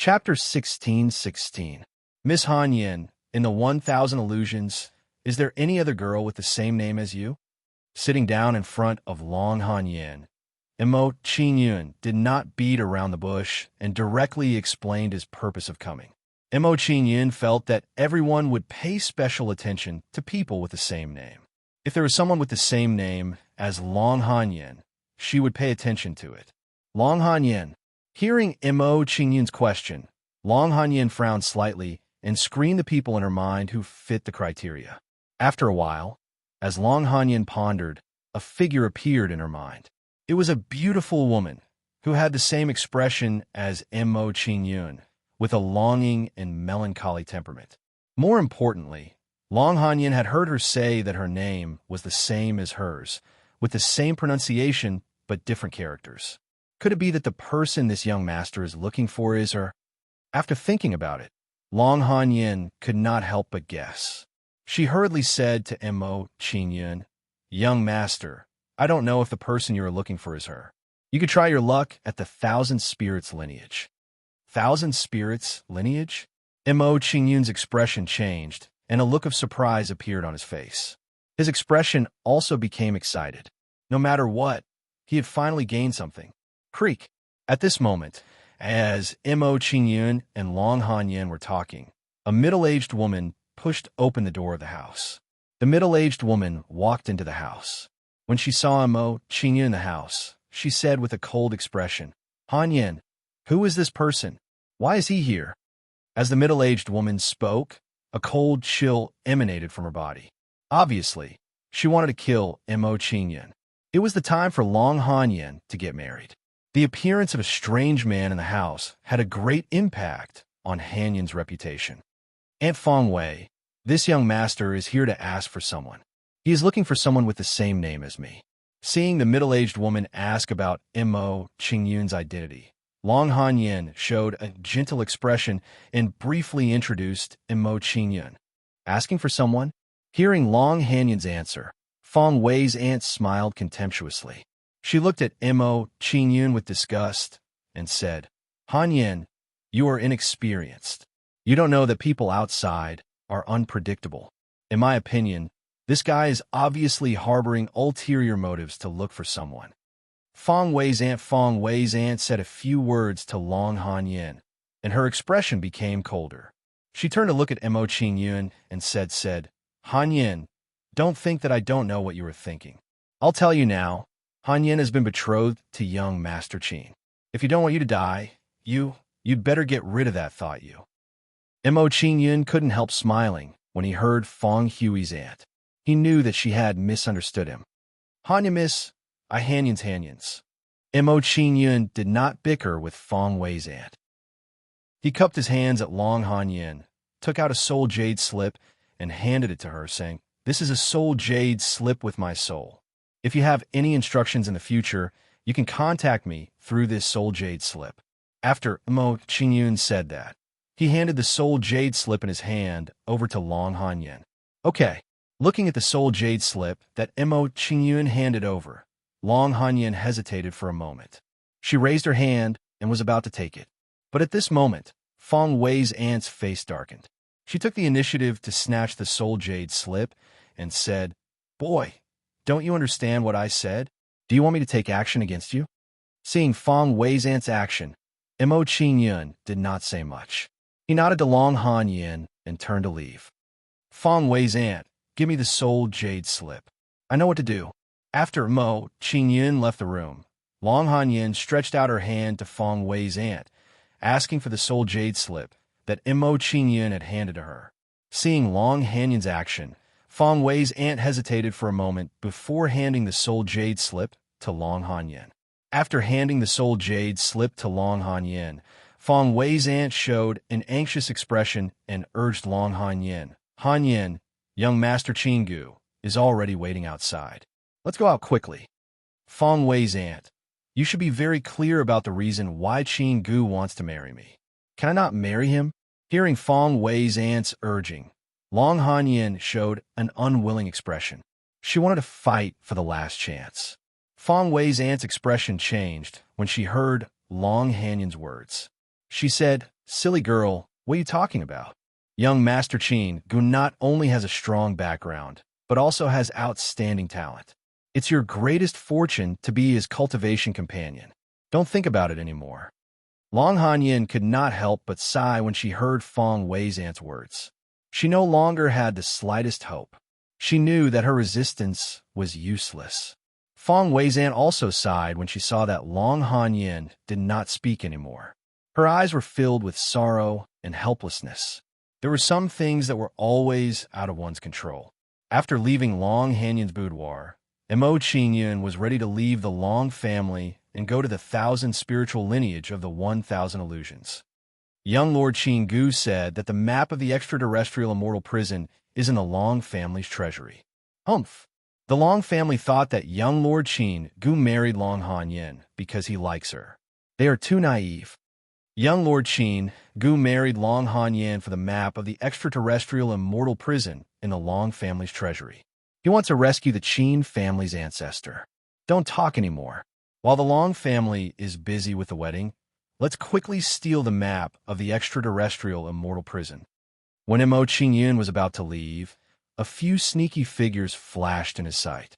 Chapter 16:16. Miss Han Yin, in the 1000 Illusions, is there any other girl with the same name as you? Sitting down in front of Long Han Yin, Mo Qingyun did not beat around the bush and directly explained his purpose of coming. Mo Qingyun felt that everyone would pay special attention to people with the same name. If there was someone with the same name as Long Han Yin, she would pay attention to it. Long Han Yin. Hearing Mo Qingyun's question, Long Han Yin frowned slightly and screened the people in her mind who fit the criteria. After a while, as Long Han Yin pondered, a figure appeared in her mind. It was a beautiful woman who had the same expression as Mo Qingyun, with a longing and melancholy temperament. More importantly, Long Han Yin had heard her say that her name was the same as hers, with the same pronunciation but different characters. Could it be that the person this young master is looking for is her? After thinking about it, Long Han Yin could not help but guess. She hurriedly said to Mo Qingyun, "Young master, I don't know if the person you are looking for is her. You could try your luck at the Thousand Spirits lineage." Thousand Spirits lineage? Mo Qingyun's expression changed, and a look of surprise appeared on his face. His expression also became excited. No matter what, he had finally gained something. Creak. At this moment, as Mo Qingyun and Long Han Yin were talking, a middle-aged woman pushed open the door of the house. The middle-aged woman walked into the house. When she saw Mo Qingyun in the house, she said with a cold expression, "Han Yin, who is this person? Why is he here?" As the middle-aged woman spoke, a cold chill emanated from her body. Obviously, she wanted to kill Mo Qingyun. It was the time for Long Han Yin to get married. The appearance of a strange man in the house had a great impact on Han Yin's reputation. "Aunt Fong Wei, this young master is here to ask for someone. He is looking for someone with the same name as me." Seeing the middle-aged woman ask about Mo Qingyun's identity, Long Han Yin showed a gentle expression and briefly introduced Mo Qingyun. Asking for someone? Hearing Long Han Yin's answer, Fong Wei's aunt smiled contemptuously. She looked at Mo Qingyun with disgust and said, "Han Yin, you are inexperienced. You don't know that people outside are unpredictable. In my opinion, this guy is obviously harboring ulterior motives to look for someone." Fong Wei's aunt said a few words to Long Han Yin, and her expression became colder. She turned to look at Mo Qingyun and said, "Han Yin, don't think that I don't know what you are thinking. I'll tell you now, Han Yin has been betrothed to young Master Qin. If you don't want you to die, you'd better get rid of that thought, you." Mo Qingyun couldn't help smiling when he heard Fong Hui's aunt. He knew that she had misunderstood him. "Han Yin, miss, I Han Yin's. Mo Qingyun did not bicker with Fong Wei's aunt. He cupped his hands at Long Han Yin, took out a soul jade slip, and handed it to her, saying, "This is a soul jade slip with my soul. If you have any instructions in the future, you can contact me through this soul jade slip." After Mo Qingyun said that, he handed the soul jade slip in his hand over to Long Han Yin. "Okay." Looking at the soul jade slip that Mo Qingyun handed over, Long Han Yin hesitated for a moment. She raised her hand and was about to take it. But at this moment, Fong Wei's aunt's face darkened. She took the initiative to snatch the soul jade slip and said, "Boy, don't you understand what I said? Do you want me to take action against you?" Seeing Fong Wei's aunt's action, Mo Qingyun did not say much. He nodded to Long Han Yin and turned to leave. "Fong Wei's aunt, give me the soul jade slip. I know what to do." After Mo Qingyun left the room, Long Han Yin stretched out her hand to Fong Wei's aunt, asking for the soul jade slip that Mo Qingyun had handed to her. Seeing Long Han Yin's action, Fong Wei's aunt hesitated for a moment before handing the soul jade slip to Long Han Yin. After handing the soul jade slip to Long Han Yin, Fong Wei's aunt showed an anxious expression and urged Long Han Yin, "Han Yin, young Master Qin Gu is already waiting outside. Let's go out quickly." Fong Wei's aunt, "You should be very clear about the reason why Qin Gu wants to marry me. Can I not marry him?" Hearing Fong Wei's aunt's urging, Long Han Yin showed an unwilling expression. She wanted to fight for the last chance. Fong Wei's aunt's expression changed when she heard Long Han Yin's words. She said, Silly girl, what are you talking about? Young Master Qin Gu not only has a strong background, but also has outstanding talent. It's your greatest fortune to be his cultivation companion. Don't think about it anymore. Long Hanyin could not help but sigh when she heard Fong Weizan's words. She no longer had the slightest hope. She knew that her resistance was useless. Fong Weizan also sighed when she saw that Long Hanyin did not speak anymore. Her eyes were filled with sorrow and helplessness. There were some things that were always out of one's control. After leaving Long Hanyin's boudoir, Mo Qingyun was ready to leave the Long family and go to the 1,000 spiritual lineage of the 1,000 illusions. Young Lord Qin Gu said that the map of the extraterrestrial immortal prison is in the Long family's treasury. Humph! The Long family thought that young Lord Qin Gu married Long Hanyin because he likes her. They are too naive. Young Lord Qin Gu married Long Hanyin for the map of the extraterrestrial immortal prison in the Long family's treasury. He wants to rescue the Qin family's ancestor. Don't talk anymore. While the Long family is busy with the wedding, let's quickly steal the map of the extraterrestrial immortal prison. When Mo Qingyun was about to leave, a few sneaky figures flashed in his sight.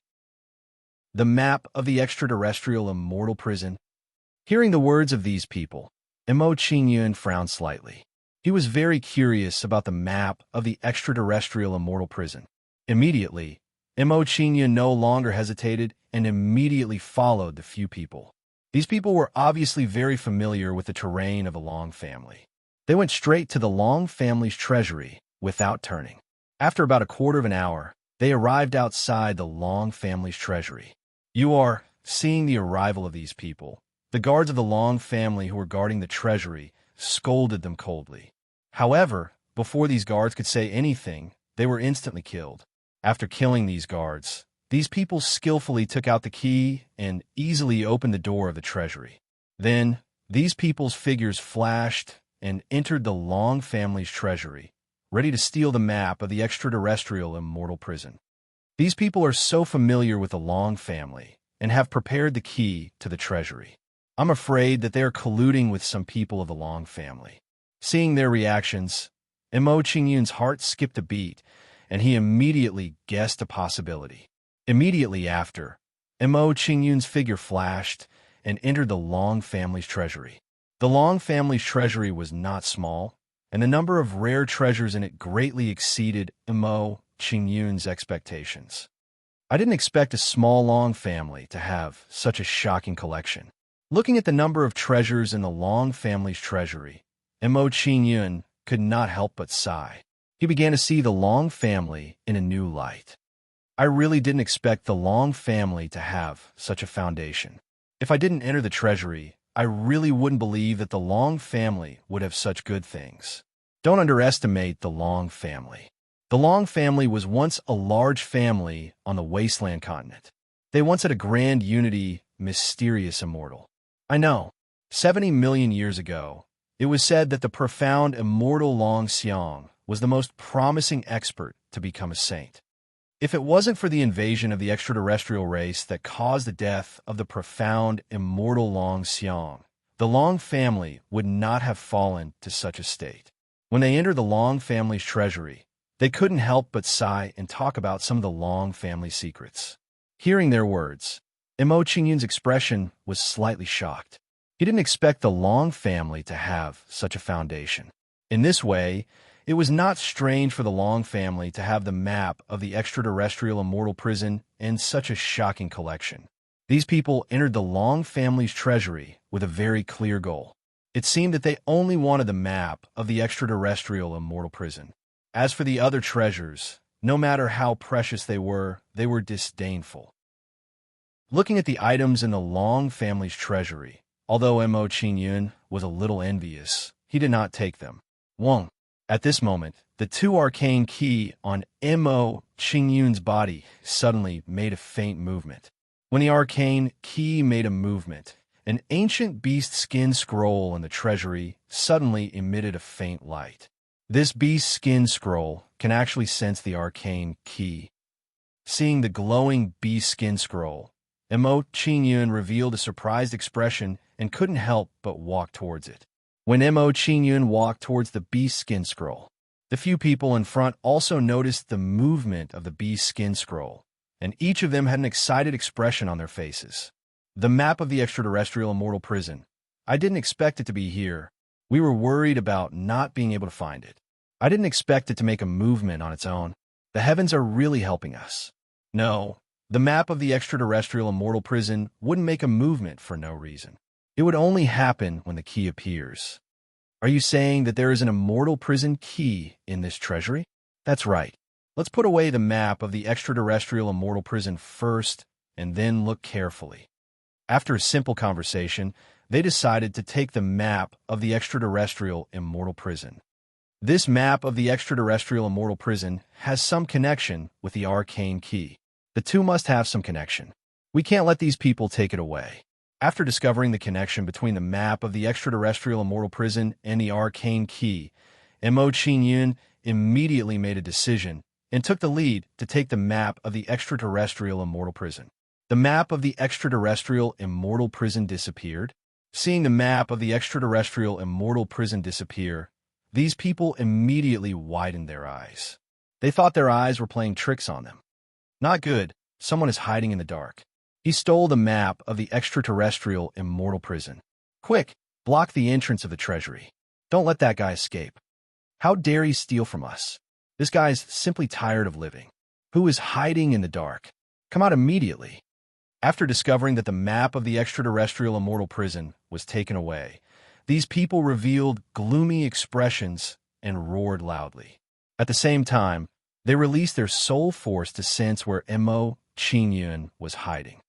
The map of the extraterrestrial immortal prison. Hearing the words of these people, Mo Qingyun frowned slightly. He was very curious about the map of the extraterrestrial immortal prison. Immediately, Mo Qingyun no longer hesitated and immediately followed the few people. These people were obviously very familiar with the terrain of the Long family. They went straight to the Long family's treasury without turning. After about a quarter of an hour, they arrived outside the Long family's treasury. You are seeing the arrival of these people. The guards of the Long family who were guarding the treasury scolded them coldly. However, before these guards could say anything, they were instantly killed. After killing these guards, these people skillfully took out the key and easily opened the door of the treasury. Then, these people's figures flashed and entered the Long family's treasury, ready to steal the map of the extraterrestrial immortal prison. These people are so familiar with the Long family and have prepared the key to the treasury. I'm afraid that they are colluding with some people of the Long family. Seeing their reactions, Mo Qingyun's heart skipped a beat, and he immediately guessed a possibility. Immediately after, Mo Qingyun's figure flashed and entered the Long family's treasury. The Long family's treasury was not small, and the number of rare treasures in it greatly exceeded Mo Qingyun's expectations. I didn't expect a small Long family to have such a shocking collection. Looking at the number of treasures in the Long family's treasury, Mo Qingyun could not help but sigh. He began to see the Long family in a new light. I really didn't expect the Long family to have such a foundation. If I didn't enter the treasury, I really wouldn't believe that the Long family would have such good things. Don't underestimate the Long family. The Long family was once a large family on the Wasteland continent. They once had a grand unity, mysterious immortal. I know, 70 million years ago, it was said that the profound immortal Long Xiang was the most promising expert to become a saint. If it wasn't for the invasion of the extraterrestrial race that caused the death of the profound immortal Long Xiang, the Long family would not have fallen to such a state. When they entered the Long family's treasury, they couldn't help but sigh and talk about some of the Long family secrets. Hearing their words, Mo Qingyun's expression was slightly shocked. He didn't expect the Long family to have such a foundation. In this way, it was not strange for the Long family to have the map of the extraterrestrial immortal prison in such a shocking collection. These people entered the Long family's treasury with a very clear goal. It seemed that they only wanted the map of the extraterrestrial immortal prison. As for the other treasures, no matter how precious they were disdainful. Looking at the items in the Long family's treasury, although Mo Qingyun was a little envious, he did not take them. 1. At this moment, the two arcane key on Mo Qingyun's body suddenly made a faint movement. When the arcane key made a movement, an ancient beast skin scroll in the treasury suddenly emitted a faint light. This beast skin scroll can actually sense the arcane key. Seeing the glowing beast skin scroll, Mo Qingyun revealed a surprised expression and couldn't help but walk towards it. When Mo Qingyun walked towards the beast skin scroll, the few people in front also noticed the movement of the beast skin scroll, and each of them had an excited expression on their faces. The map of the extraterrestrial immortal prison. I didn't expect it to be here. We were worried about not being able to find it. I didn't expect it to make a movement on its own. The heavens are really helping us. No, the map of the extraterrestrial immortal prison wouldn't make a movement for no reason. It would only happen when the key appears. Are you saying that there is an immortal prison key in this treasury? That's right. Let's put away the map of the extraterrestrial immortal prison first and then look carefully. After a simple conversation, they decided to take the map of the extraterrestrial immortal prison. This map of the extraterrestrial immortal prison has some connection with the arcane key. The two must have some connection. We can't let these people take it away. After discovering the connection between the map of the extraterrestrial immortal prison and the arcane key, Mo Qingyun immediately made a decision and took the lead to take the map of the extraterrestrial immortal prison. The map of the extraterrestrial immortal prison disappeared. Seeing the map of the extraterrestrial immortal prison disappear, these people immediately widened their eyes. They thought their eyes were playing tricks on them. Not good. Someone is hiding in the dark. He stole the map of the extraterrestrial immortal prison. Quick, block the entrance of the treasury. Don't let that guy escape. How dare he steal from us? This guy's simply tired of living. Who is hiding in the dark? Come out immediately. After discovering that the map of the extraterrestrial immortal prison was taken away, these people revealed gloomy expressions and roared loudly. At the same time, they released their soul force to sense where Mo Qingyun was hiding.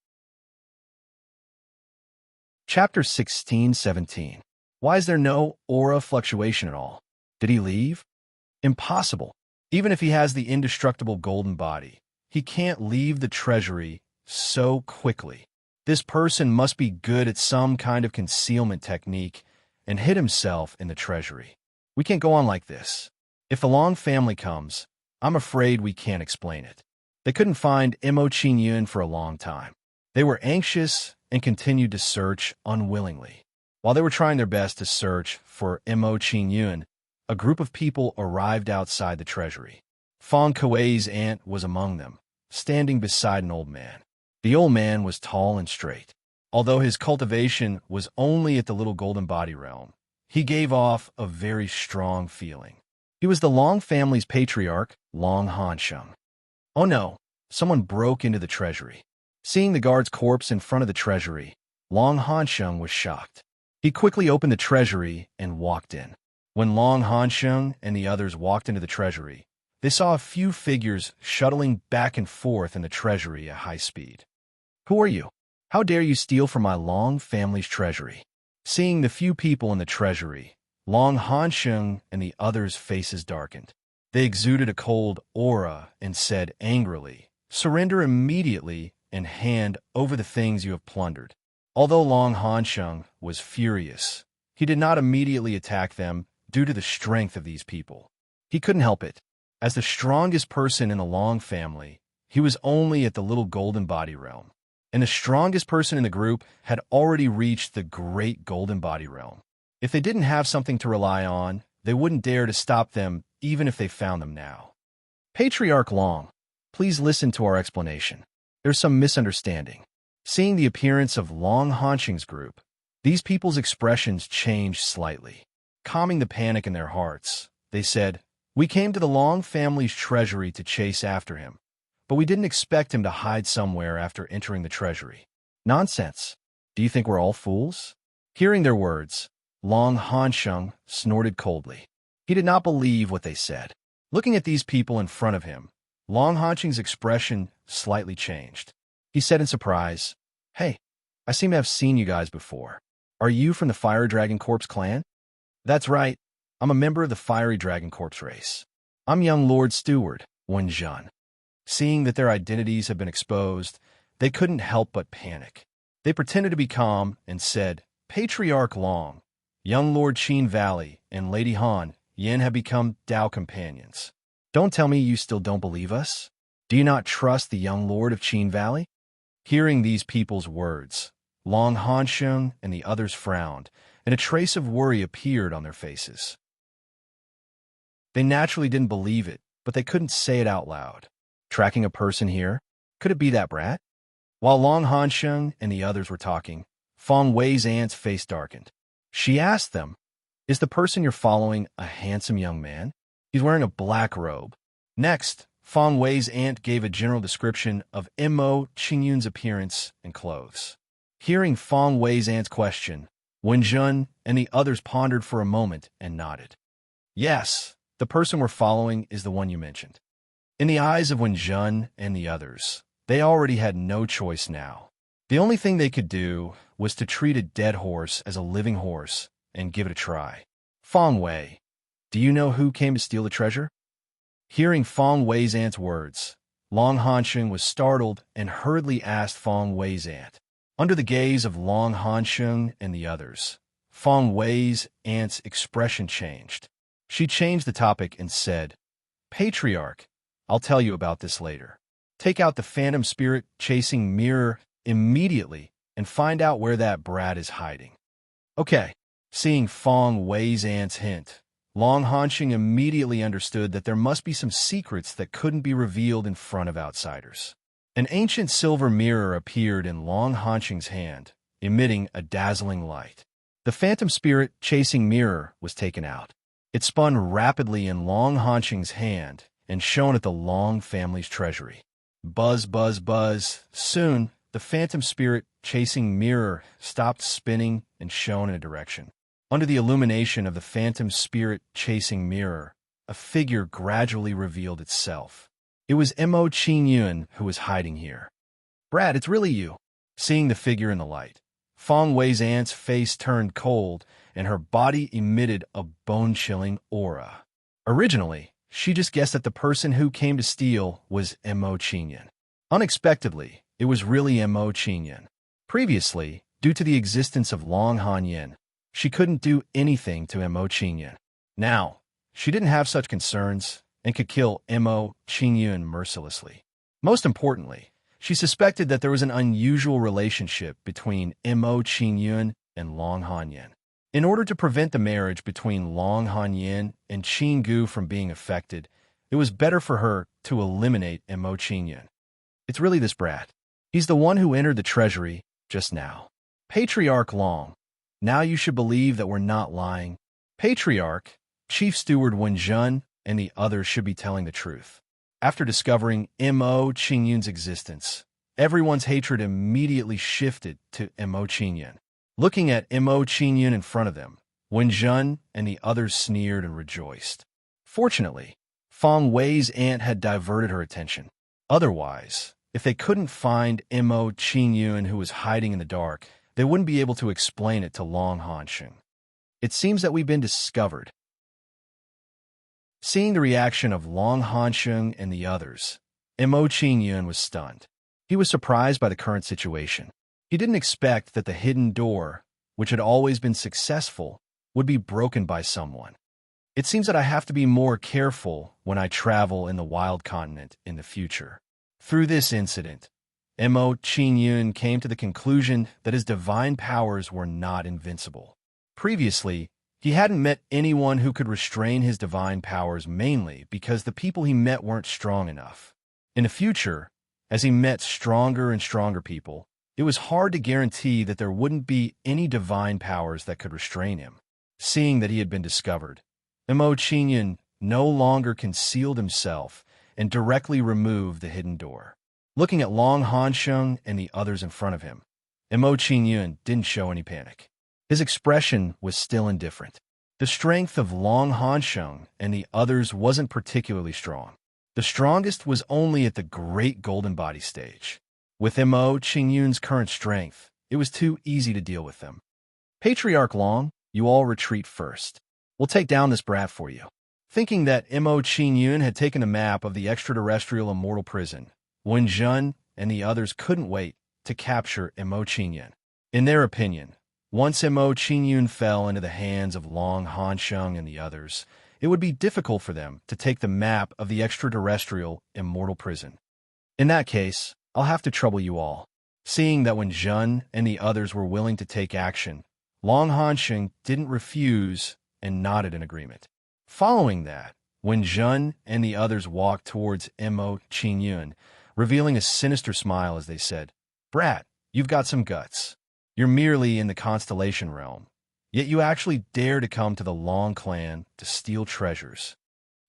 Chapter 16-17. Why is there no aura fluctuation at all? Did he leave? Impossible. Even if he has the indestructible golden body, he can't leave the treasury so quickly. This person must be good at some kind of concealment technique and hid himself in the treasury. We can't go on like this. If the Long family comes, I'm afraid we can't explain it. They couldn't find Mo Qingyun for a long time. They were anxious and continued to search unwillingly. While they were trying their best to search for Mo Qingyun, a group of people arrived outside the treasury. Fong Kuei's aunt was among them, standing beside an old man. The old man was tall and straight. Although his cultivation was only at the little golden body realm, he gave off a very strong feeling. He was the Long family's patriarch, Long Hansheng. Oh no, someone broke into the treasury. Seeing the guard's corpse in front of the treasury, Long Hansheng was shocked. He quickly opened the treasury and walked in. When Long Hansheng and the others walked into the treasury, they saw a few figures shuttling back and forth in the treasury at high speed. Who are you? How dare you steal from my Long family's treasury? Seeing the few people in the treasury, Long Hansheng and the others' faces darkened. They exuded a cold aura and said angrily, "Surrender immediately and hand over the things you have plundered." Although Long Hansheng was furious, he did not immediately attack them due to the strength of these people. He couldn't help it. As the strongest person in the Long family, he was only at the little golden body realm. And the strongest person in the group had already reached the great golden body realm. If they didn't have something to rely on, they wouldn't dare to stop them even if they found them now. Patriarch Long, please listen to our explanation. There's some misunderstanding. Seeing the appearance of Long Hansheng's group, these people's expressions changed slightly. Calming the panic in their hearts, they said, "We came to the Long family's treasury to chase after him, but we didn't expect him to hide somewhere after entering the treasury." Nonsense. Do you think we're all fools? Hearing their words, Long Hansheng snorted coldly. He did not believe what they said. Looking at these people in front of him, Long Hansheng's expression slightly changed. He said in surprise, "Hey, I seem to have seen you guys before. Are you from the Fire Dragon Corps clan?" "That's right. I'm a member of the Fiery Dragon Corps race. I'm young Lord Steward, Wenjun." Seeing that their identities had been exposed, they couldn't help but panic. They pretended to be calm and said, "Patriarch Long, young Lord Qin Valley, and Lady Han Yin have become Dao companions. Don't tell me you still don't believe us? Do you not trust the young Lord of Qin Valley?" Hearing these people's words, Long Hansheng and the others frowned and a trace of worry appeared on their faces. They naturally didn't believe it, but they couldn't say it out loud. Tracking a person here? Could it be that brat? While Long Hansheng and the others were talking, Feng Wei's aunt's face darkened. She asked them, "Is the person you're following a handsome young man? He's wearing a black robe." Next, Feng Wei's aunt gave a general description of Mo Qingyun's appearance and clothes. Hearing Feng Wei's aunt's question, Wenjun and the others pondered for a moment and nodded. Yes, the person we're following is the one you mentioned. In the eyes of Wenjun and the others, they already had no choice now. The only thing they could do was to treat a dead horse as a living horse and give it a try. Feng Wei, do you know who came to steal the treasure? Hearing Feng Wei's aunt's words, Long Hansheng was startled and hurriedly asked Feng Wei's aunt. Under the gaze of Long Hansheng and the others, Feng Wei's aunt's expression changed. She changed the topic and said, "Patriarch, I'll tell you about this later. Take out the phantom spirit chasing mirror immediately and find out where that brat is hiding." Okay. Seeing Feng Wei's aunt's hint, Long Hansheng immediately understood that there must be some secrets that couldn't be revealed in front of outsiders. An ancient silver mirror appeared in Long Hansheng's hand, emitting a dazzling light. The phantom spirit chasing mirror was taken out. It spun rapidly in Long Hansheng's hand and shone at the Long family's treasury. Buzz, buzz, buzz. Soon, the phantom spirit chasing mirror stopped spinning and shone in a direction. Under the illumination of the phantom spirit chasing mirror, a figure gradually revealed itself. It was Mo Qingyun who was hiding here. "Brad, it's really you." Seeing the figure in the light, Feng Wei's aunt's face turned cold and her body emitted a bone-chilling aura. Originally, she just guessed that the person who came to steal was Mo Qingyun. Unexpectedly, it was really Mo Qingyun. Previously, due to the existence of Long Hanyin, she couldn't do anything to Mo Qingyun. Now, she didn't have such concerns and could kill Mo Qingyun mercilessly. Most importantly, she suspected that there was an unusual relationship between Mo Qingyun and Long Hanyin. In order to prevent the marriage between Long Hanyin and Qinggu from being affected, it was better for her to eliminate Mo Qingyun. It's really this brat. He's the one who entered the treasury just now. Patriarch Long, now you should believe that we're not lying. Patriarch, Chief Steward Wenjun, and the others should be telling the truth. After discovering Mo Qingyun's existence, everyone's hatred immediately shifted to Mo Qingyun. Looking at Mo Qingyun in front of them, Wenjun and the others sneered and rejoiced. Fortunately, Feng Wei's aunt had diverted her attention. Otherwise, if they couldn't find Mo Qingyun who was hiding in the dark, they wouldn't be able to explain it to Long Hansheng. "It seems that we've been discovered." Seeing the reaction of Long Hansheng and the others, Mo Qingyun was stunned. He was surprised by the current situation. He didn't expect that the hidden door, which had always been successful, would be broken by someone. "It seems that I have to be more careful when I travel in the wild continent in the future." Through this incident, Mo Qingyun came to the conclusion that his divine powers were not invincible. Previously, he hadn't met anyone who could restrain his divine powers mainly because the people he met weren't strong enough. In the future, as he met stronger and stronger people, it was hard to guarantee that there wouldn't be any divine powers that could restrain him. Seeing that he had been discovered, Mo Qingyun no longer concealed himself and directly removed the hidden door. Looking at Long Hansheng and the others in front of him, Mo Qingyun didn't show any panic. His expression was still indifferent. The strength of Long Hansheng and the others wasn't particularly strong. The strongest was only at the Great Golden Body stage. With Mo Qingyun's current strength, it was too easy to deal with them. "Patriarch Long, you all retreat first. We'll take down this brat for you." Thinking that Mo Qingyun had taken the map of the extraterrestrial immortal prison, Wenjun and the others couldn't wait to capture Mo Qingyun. In their opinion, once Mo Qingyun fell into the hands of Long Hansheng and the others, it would be difficult for them to take the map of the extraterrestrial immortal prison. "In that case, I'll have to trouble you all." Seeing that Wenjun and the others were willing to take action, Long Hansheng didn't refuse and nodded in agreement. Following that, when Zhen and the others walked towards Mo Qingyun, revealing a sinister smile as they said, "Brat, you've got some guts. You're merely in the constellation realm, yet you actually dare to come to the Long clan to steal treasures."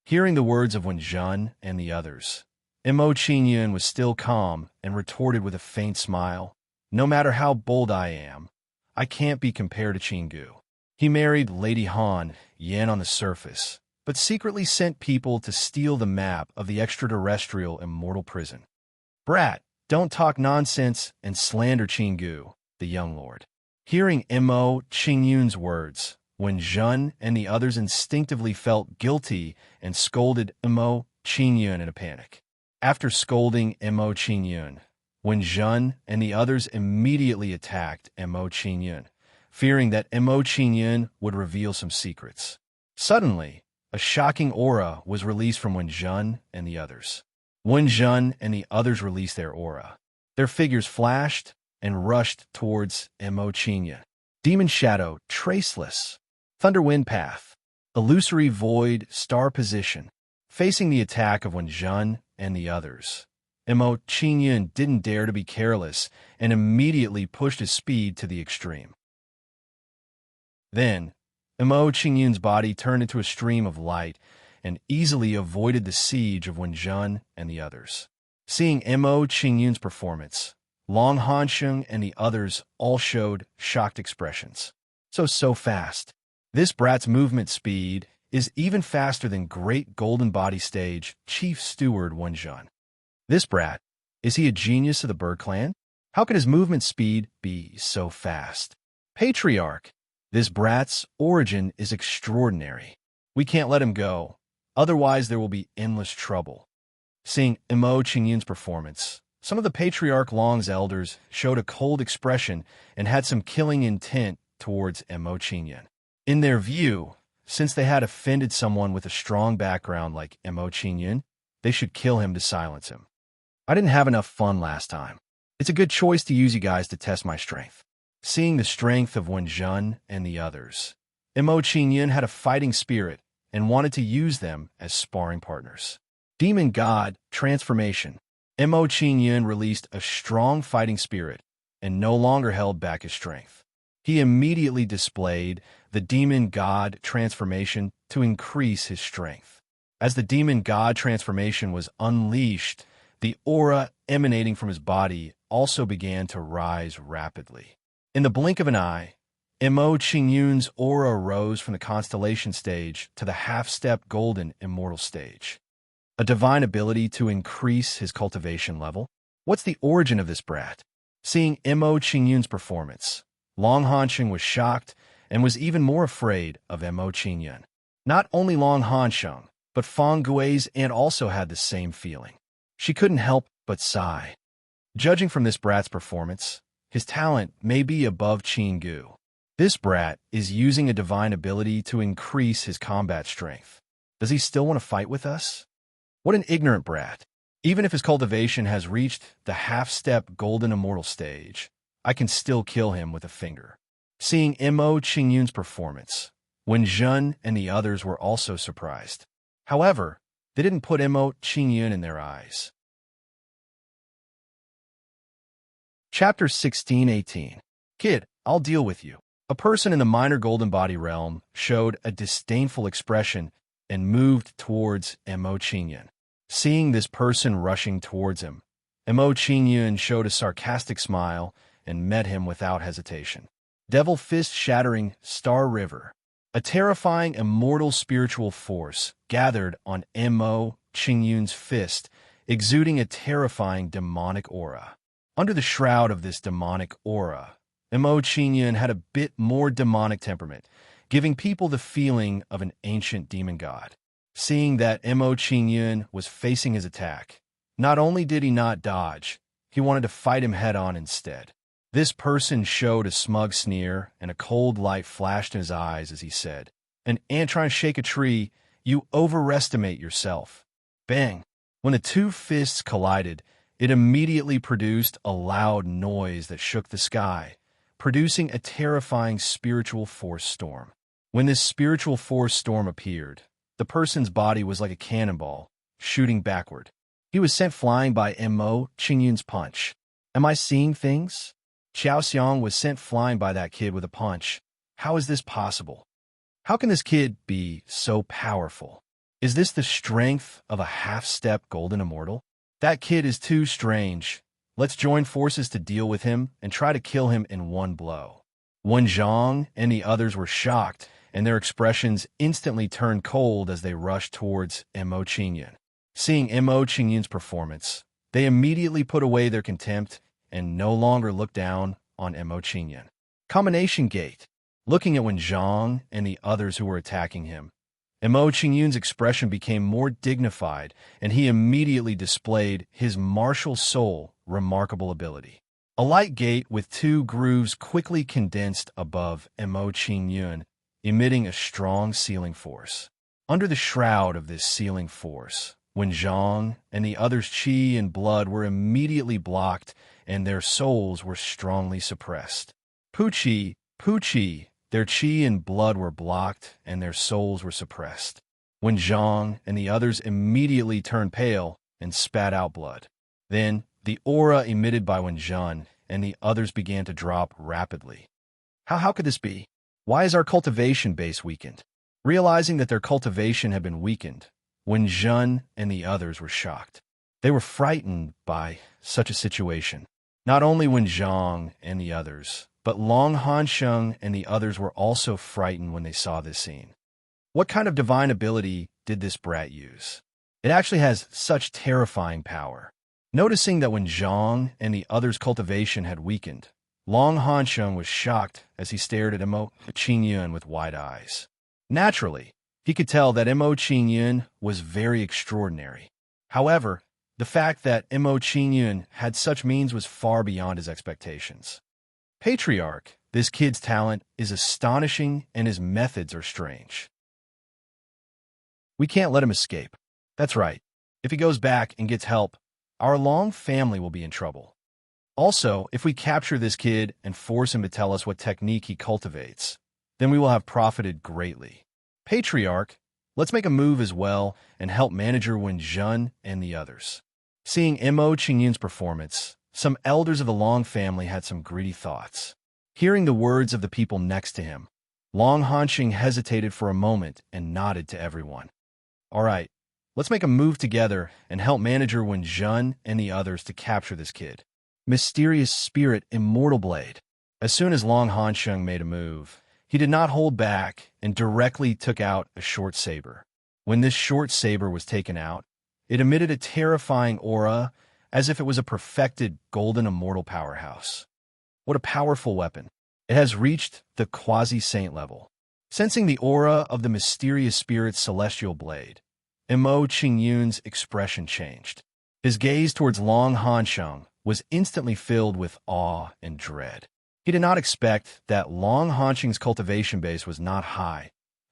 Hearing the words of Wen Zhen and the others, Mo Qingyun was still calm and retorted with a faint smile, "No matter how bold I am, I can't be compared to Qinggu. He married Lady Han Yan on the surface, but secretly sent people to steal the map of the extraterrestrial immortal prison. Brat, don't talk nonsense and slander Qinggu, the young lord." Hearing Mo Qingyun's words, Wen Zhen and the others instinctively felt guilty and scolded Mo Qingyun in a panic. After scolding Mo Qingyun, Wen Zhen and the others immediately attacked Mo Qingyun, fearing that Mo Qingyun would reveal some secrets. Suddenly, a shocking aura was released from Wen Zhen and the others. Wen Zhen and the others released their aura. Their figures flashed and rushed towards Mo Qingyun. Demon Shadow, Traceless, Thunder Wind Path, Illusory Void, Star Position. Facing the attack of Wen Zhen and the others, Mo Qingyun didn't dare to be careless and immediately pushed his speed to the extreme. Then, Mo Qingyun's body turned into a stream of light and easily avoided the siege of Wen Zhen and the others. Seeing Mo Qingyun's performance, Long Hansheng and the others all showed shocked expressions. So fast. This brat's movement speed is even faster than Great Golden Body Stage Chief Steward Wen Zhen. This brat, is he a genius of the Bird Clan? How can his movement speed be so fast? Patriarch, this brat's origin is extraordinary. We can't let him go, otherwise there will be endless trouble. Seeing Mo Qingyun's performance, some of the Patriarch Long's elders showed a cold expression and had some killing intent towards Mo Qingyun. In their view, since they had offended someone with a strong background like Mo Qingyun, they should kill him to silence him. I didn't have enough fun last time. It's a good choice to use you guys to test my strength. Seeing the strength of Wen Zhen and the others, Mo Qingyun had a fighting spirit and wanted to use them as sparring partners. Demon God, Transformation. Mo Qingyun released a strong fighting spirit and no longer held back his strength. He immediately displayed the Demon God Transformation to increase his strength. As the Demon God Transformation was unleashed, the aura emanating from his body also began to rise rapidly. In the blink of an eye, Mo Qingyun's aura rose from the constellation stage to the half-step golden immortal stage. A divine ability to increase his cultivation level? What's the origin of this brat? Seeing Mo Qingyun's performance, Long Hansheng was shocked and was even more afraid of Mo Qingyun. Not only Long Hansheng, but Fang Gui's aunt also had the same feeling. She couldn't help but sigh. Judging from this brat's performance, his talent may be above Qinggu. This brat is using a divine ability to increase his combat strength. Does he still want to fight with us? What an ignorant brat. Even if his cultivation has reached the half-step golden immortal stage, I can still kill him with a finger. Seeing Mo Qingyun's performance, Wen Zhen and the others were also surprised. However, they didn't put Mo Qingyun in their eyes. Chapter 16-18. Kid, I'll deal with you. A person in the minor golden body realm showed a disdainful expression and moved towards Mo Qingyun. Seeing this person rushing towards him, Mo Qingyun showed a sarcastic smile and met him without hesitation. Devil Fist Shattering Star River. A terrifying immortal spiritual force gathered on Mo Qingyun's fist, exuding a terrifying demonic aura. Under the shroud of this demonic aura, Mo Qingyun had a bit more demonic temperament, giving people the feeling of an ancient demon god. Seeing that Mo Qingyun was facing his attack, not only did he not dodge, he wanted to fight him head-on instead. This person showed a smug sneer, and a cold light flashed in his eyes as he said, "An ant trying to shake a tree, you overestimate yourself." Bang! When the two fists collided, it immediately produced a loud noise that shook the sky, producing a terrifying spiritual force storm. When this spiritual force storm appeared, the person's body was like a cannonball, shooting backward. He was sent flying by Mo Qingyun's punch. Am I seeing things? Xiao Xiang was sent flying by that kid with a punch. How is this possible? How can this kid be so powerful? Is this the strength of a half-step golden immortal? That kid is too strange. Let's join forces to deal with him and try to kill him in one blow. Wen Zhang and the others were shocked, and their expressions instantly turned cold as they rushed towards Mo Qingyun. Seeing Mo Qingyun's performance, they immediately put away their contempt and no longer looked down on Mo Qingyun. Combination Gate. Looking at Wen Zhang and the others who were attacking him, Mo Qingyun's expression became more dignified, and he immediately displayed his martial soul remarkable ability. A light gate with 2 grooves quickly condensed above Mo Qingyun, emitting a strong sealing force. Under the shroud of this sealing force, Wen Zhang and the others' qi and blood were immediately blocked, and their souls were strongly suppressed. Puqi, their qi and blood were blocked, and their souls were suppressed. Wen Zhang and the others immediately turned pale and spat out blood. Then, the aura emitted by Wen Zhang and the others began to drop rapidly. How could this be? Why is our cultivation base weakened? Realizing that their cultivation had been weakened, Wen Zhang and the others were shocked. They were frightened by such a situation. Not only Wen Zhang and the others, but Long Hansheng and the others were also frightened when they saw this scene. What kind of divine ability did this brat use? It actually has such terrifying power. Noticing that Wen Zhang and the others' cultivation had weakened, Long Hansheng was shocked as he stared at Mo Qingyun with wide eyes. Naturally, he could tell that Mo Qingyun was very extraordinary. However, the fact that Mo Qingyun had such means was far beyond his expectations. Patriarch, this kid's talent is astonishing and his methods are strange. We can't let him escape. That's right. If he goes back and gets help, our Long family will be in trouble. Also, if we capture this kid and force him to tell us what technique he cultivates, then we will have profited greatly. Patriarch, let's make a move as well and help manager Wen Zhang and the others. Seeing Mo Qingyun's performance, some elders of the Long family had some greedy thoughts. Hearing the words of the people next to him, Long Hansheng hesitated for a moment and nodded to everyone. All right, let's make a move together and help manager Wen Zhang and the others to capture this kid. Mysterious Spirit Immortal Blade. As soon as Long Hansheng made a move, he did not hold back and directly took out a short saber. When this short saber was taken out, it emitted a terrifying aura as if it was a perfected golden immortal powerhouse. What a powerful weapon. It has reached the quasi-saint level. Sensing the aura of the mysterious spirit's celestial blade, Mo Qingyun's expression changed. His gaze towards Long Hansheng was instantly filled with awe and dread. He did not expect that Long Hansheng's cultivation base was not high,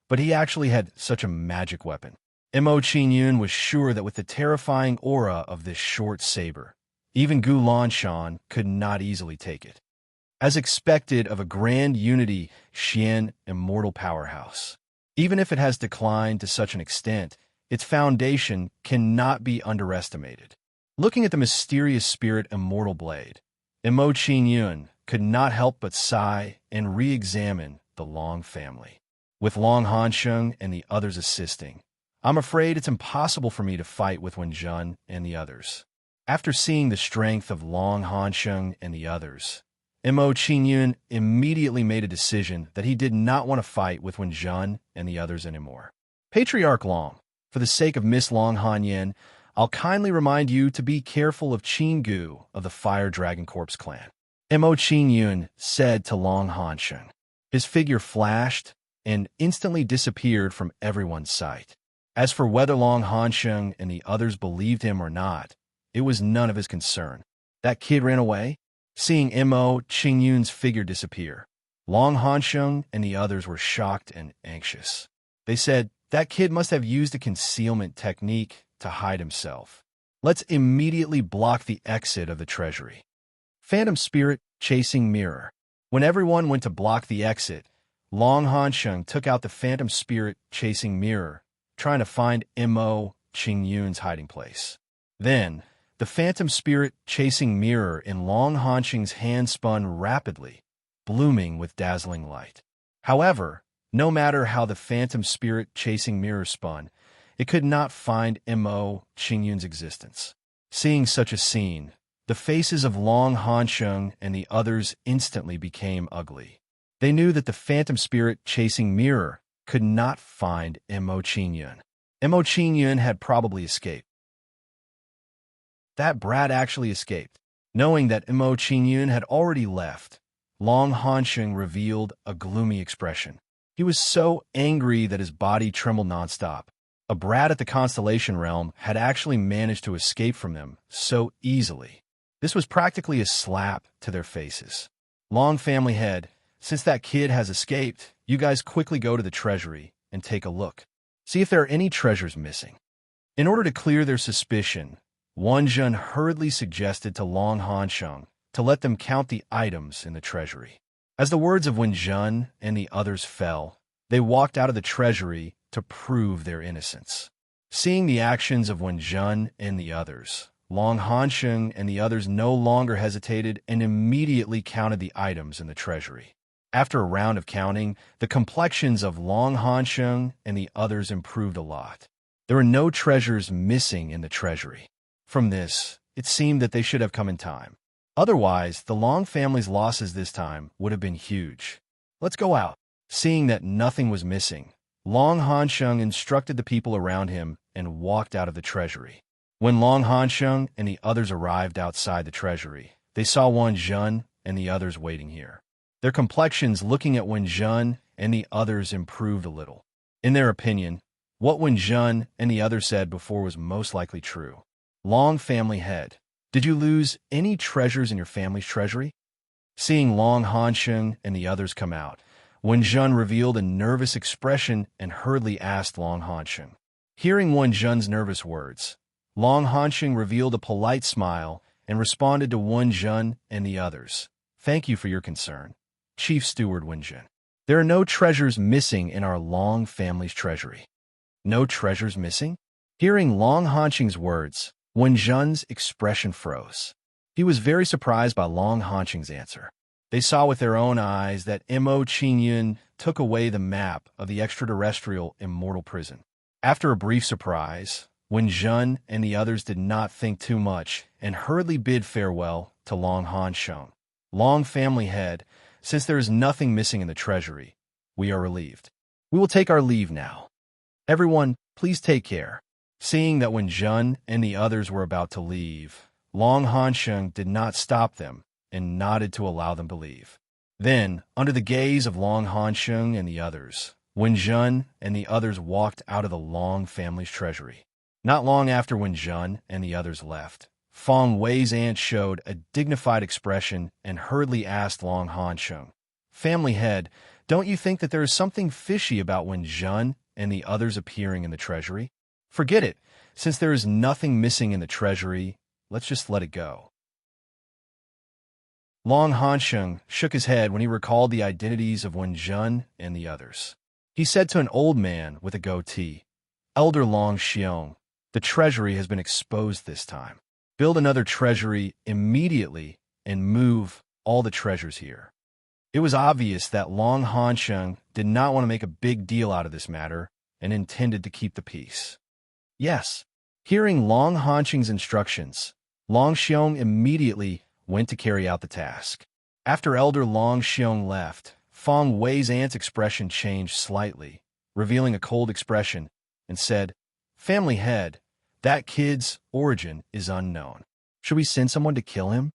but he actually had such a magic weapon. Mo Qingyun was sure that with the terrifying aura of this short saber, even Gu Lanshan could not easily take it. As expected of a grand unity Xian immortal powerhouse, even if it has declined to such an extent, its foundation cannot be underestimated. Looking at the mysterious spirit immortal blade, Mo Qingyun could not help but sigh and re-examine the Long family. With Long Hansheng and the others assisting, I'm afraid it's impossible for me to fight with Wen Zhang and the others. After seeing the strength of Long Hansheng and the others, Mo Qingyun immediately made a decision that he did not want to fight with Wen Zhang and the others anymore. Patriarch Long, for the sake of Miss Long Hanyan, I'll kindly remind you to be careful of Qin Gu of the Fire Dragon Corpse clan. Mo Qingyun said to Long Hansheng. His figure flashed and instantly disappeared from everyone's sight. As for whether Long Hansheng and the others believed him or not, it was none of his concern. That kid ran away. Seeing Mo Qingyun's figure disappear, Long Hansheng and the others were shocked and anxious. They said, that kid must have used a concealment technique to hide himself. Let's immediately block the exit of the treasury. Phantom Spirit Chasing Mirror. When everyone went to block the exit, Long Hansheng took out the phantom spirit-chasing mirror, trying to find Mo Qingyun's hiding place. Then, the phantom spirit-chasing mirror in Long Hansheng's hand spun rapidly, blooming with dazzling light. However, no matter how the phantom spirit-chasing mirror spun, it could not find Mo Qingyun's existence. Seeing such a scene, the faces of Long Hansheng and the others instantly became ugly. They knew that the phantom spirit-chasing mirror could not find Mo Qingyun. Mo Qingyun had probably escaped. That brat actually escaped. Knowing that Mo Qingyun had already left, Long Hansheng revealed a gloomy expression. He was so angry that his body trembled nonstop. A brat at the Constellation Realm had actually managed to escape from them so easily. This was practically a slap to their faces. Long family head, since that kid has escaped, you guys quickly go to the treasury and take a look. See if there are any treasures missing. In order to clear their suspicion, Wan Zhen hurriedly suggested to Long Hansheng to let them count the items in the treasury. As the words of Wan Zhen and the others fell, they walked out of the treasury to prove their innocence. Seeing the actions of Wan Zhen and the others, Long Hansheng and the others no longer hesitated and immediately counted the items in the treasury. After a round of counting, the complexions of Long Hansheng and the others improved a lot. There were no treasures missing in the treasury. From this, it seemed that they should have come in time. Otherwise, the Long family's losses this time would have been huge. Let's go out. Seeing that nothing was missing, Long Hansheng instructed the people around him and walked out of the treasury. When Long Hansheng and the others arrived outside the treasury, they saw Wan Zhen and the others waiting here. Their complexions looking at Wan Zhen and the others improved a little. In their opinion, what Wan Zhen and the others said before was most likely true. Long family head, did you lose any treasures in your family's treasury? Seeing Long Hansheng and the others come out, Wan Zhen revealed a nervous expression and hurriedly asked Long Hansheng. Hearing Wan Zhen's nervous words, Long Hansheng revealed a polite smile and responded to Wan Zhen and the others. Thank you for your concern, Chief Steward Wan Zhen. There are no treasures missing in our Long family's treasury. No treasures missing? Hearing Long Hansheng's words, Wan Zhen's expression froze. He was very surprised by Long Hansheng's answer. They saw with their own eyes that Mo Qingyun took away the map of the extraterrestrial immortal prison. After a brief surprise, Wan Zhen and the others did not think too much and hurriedly bid farewell to Long Hansheng. Long family head, since there is nothing missing in the treasury, we are relieved. We will take our leave now. Everyone, please take care. Seeing that Wan Zhen and the others were about to leave, Long Hansheng did not stop them and nodded to allow them to leave. Then, under the gaze of Long Hansheng and the others, Wan Zhen and the others walked out of the Long family's treasury. Not long after Wan Zhen and the others left, Feng Wei's aunt showed a dignified expression and hurriedly asked Long Hansheng, Family head, don't you think that there is something fishy about Wan Zhen and the others appearing in the treasury? Forget it. Since there is nothing missing in the treasury, let's just let it go. Long Hansheng shook his head when he recalled the identities of Wan Zhen and the others. He said to an old man with a goatee, Elder Long Xiong, the treasury has been exposed this time. Build another treasury immediately and move all the treasures here. It was obvious that Long Hansheng did not want to make a big deal out of this matter and intended to keep the peace. Yes. Hearing Long Hansheng's instructions, Long Xiong immediately went to carry out the task. After Elder Long Xiong left, Feng Wei's aunt's expression changed slightly, revealing a cold expression, and said, Family head, that kid's origin is unknown. Should we send someone to kill him?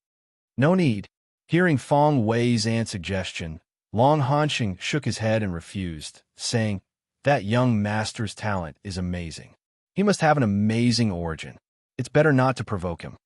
No need. Hearing Feng Wei's aunt's suggestion, Long Hansheng shook his head and refused, saying, That young master's talent is amazing. He must have an amazing origin. It's better not to provoke him.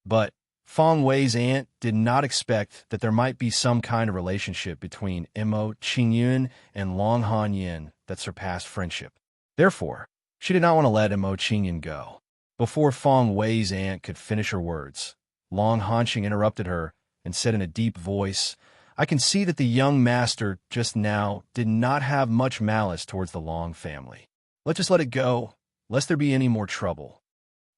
But Feng Wei's aunt did not expect that there might be some kind of relationship between Mo Qingyun and Long Hanyin that surpassed friendship. Therefore, she did not want to let Mo Qingyun go. Before Feng Wei's aunt could finish her words, Long Hansheng interrupted her and said in a deep voice, I can see that the young master just now did not have much malice towards the Long family. Let's just let it go, lest there be any more trouble.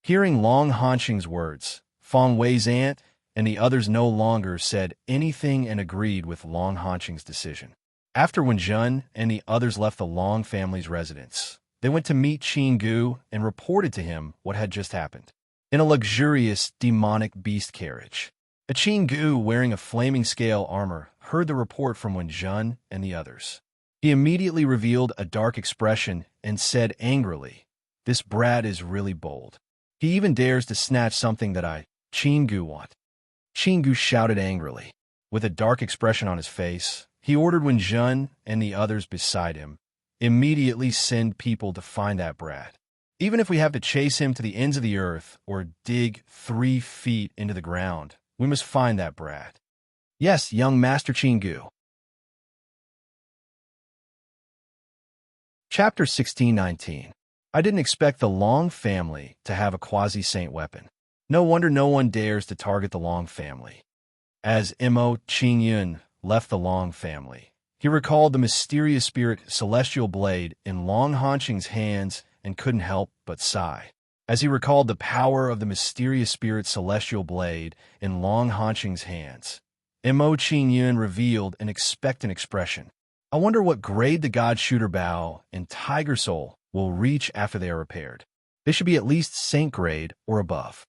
Hearing Long Hanqing's words, Fong Wei's aunt and the others no longer said anything and agreed with Long Hanqing's decision. After Wen Jun and the others left the Long family's residence, they went to meet Qin Gu and reported to him what had just happened. In a luxurious, demonic beast carriage, a Qin Gu wearing a flaming scale armor heard the report from Wen Jun and the others. He immediately revealed a dark expression and said angrily, "This brat is really bold. He even dares to snatch something that I, Qin Gu, want." Qin Gu shouted angrily. With a dark expression on his face, he ordered Wen Jun and the others beside him, "Immediately send people to find that brat. Even if we have to chase him to the ends of the earth or dig 3 feet into the ground, we must find that brat." "Yes, young Master Qin Gu." Chapter 1619. I didn't expect the Long family to have a quasi-saint weapon. No wonder no one dares to target the Long family. As Mo Qingyun left the Long family, he recalled the mysterious spirit celestial blade in Long Hanqing's hands and couldn't help but sigh. As he recalled the power of the mysterious spirit celestial blade in Long Hanqing's hands, Mo Qingyun revealed an expectant expression. I wonder what grade the God Shooter Bow and Tiger Soul will reach after they are repaired. They should be at least Saint grade or above.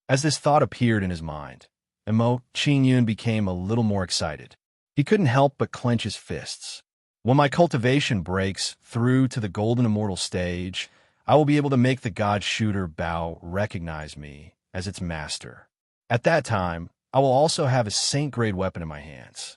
As this thought appeared in his mind, Mo Qingyun became a little more excited. He couldn't help but clench his fists. When my cultivation breaks through to the Golden Immortal stage, I will be able to make the God Shooter Bow recognize me as its master. At that time, I will also have a Saint-grade weapon in my hands.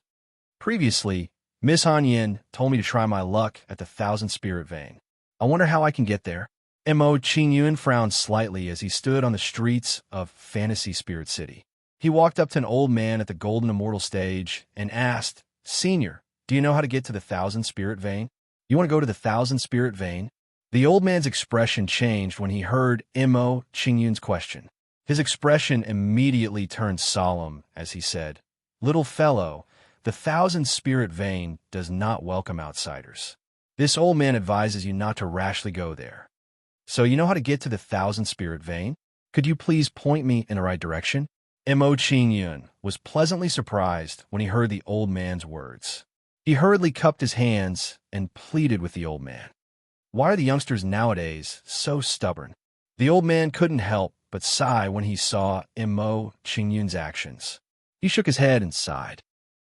Previously, Miss Hanyin told me to try my luck at the Thousand Spirit Vein. I wonder how I can get there. Mo Qingyun frowned slightly as he stood on the streets of Fantasy Spirit City. He walked up to an old man at the Golden Immortal stage and asked, "Senior, do you know how to get to the Thousand Spirit Vein? You want to go to the Thousand Spirit Vein?" The old man's expression changed when he heard Mo Qingyun's question. His expression immediately turned solemn as he said, "Little fellow, the Thousand Spirit Vein does not welcome outsiders. This old man advises you not to rashly go there. So you know how to get to the Thousand Spirit Vein? Could you please point me in the right direction?" Mo Qingyun was pleasantly surprised when he heard the old man's words. He hurriedly cupped his hands and pleaded with the old man. Why are the youngsters nowadays so stubborn? The old man couldn't help but sigh when he saw Mo Qingyun's actions. He shook his head and sighed.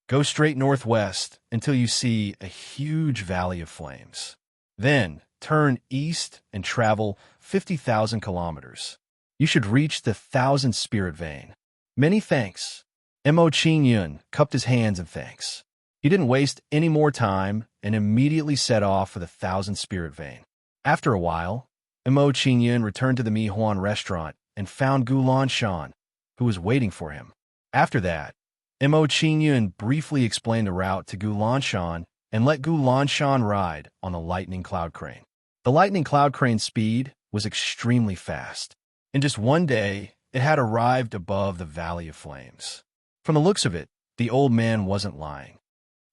"Go straight northwest until you see a huge valley of flames. Then turn east and travel 50,000 kilometers. You should reach the Thousand Spirit Vein. Many thanks." Mo Qingyun cupped his hands in thanks. He didn't waste any more time and immediately set off for the Thousand Spirit Vein. After a while, Mo Qingyun returned to the Mi Huan restaurant and found Gu Lanshan, who was waiting for him. After that, Mo Qingyun briefly explained the route to Gu Lanshan and let Gu Lanshan ride on the Lightning Cloud Crane. The Lightning Cloud Crane's speed was extremely fast. In just one day, it had arrived above the Valley of Flames. From the looks of it, the old man wasn't lying.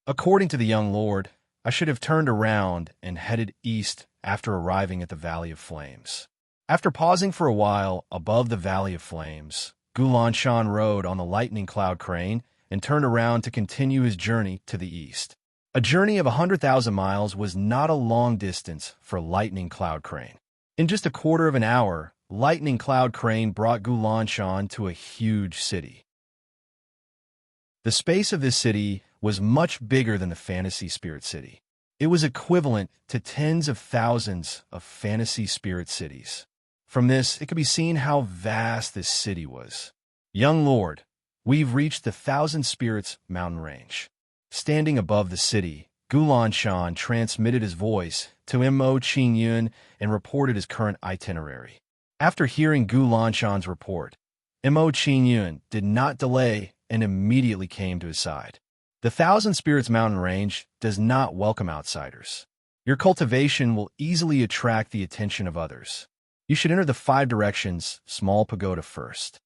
According to the young lord, I should have turned around and headed east after arriving at the Valley of Flames. After pausing for a while above the Valley of Flames, Gu Lanshan rode on the Lightning Cloud Crane and turned around to continue his journey to the east. A journey of 100,000 miles was not a long distance for Lightning Cloud Crane. In just a quarter of an hour, Lightning Cloud Crane brought Gu Lanshan to a huge city. The space of this city was much bigger than the Fantasy Spirit City. It was equivalent to tens of thousands of Fantasy Spirit cities. From this, it could be seen how vast this city was. "Young lord, we've reached the Thousand Spirits mountain range." Standing above the city, Gu Lanshan transmitted his voice to Mo Qingyun and reported his current itinerary. After hearing Gu Lanshan's report, Mo Qingyun did not delay and immediately came to his side. The Thousand Spirits mountain range does not welcome outsiders. Your cultivation will easily attract the attention of others. You should enter the 5 directions, small pagoda first.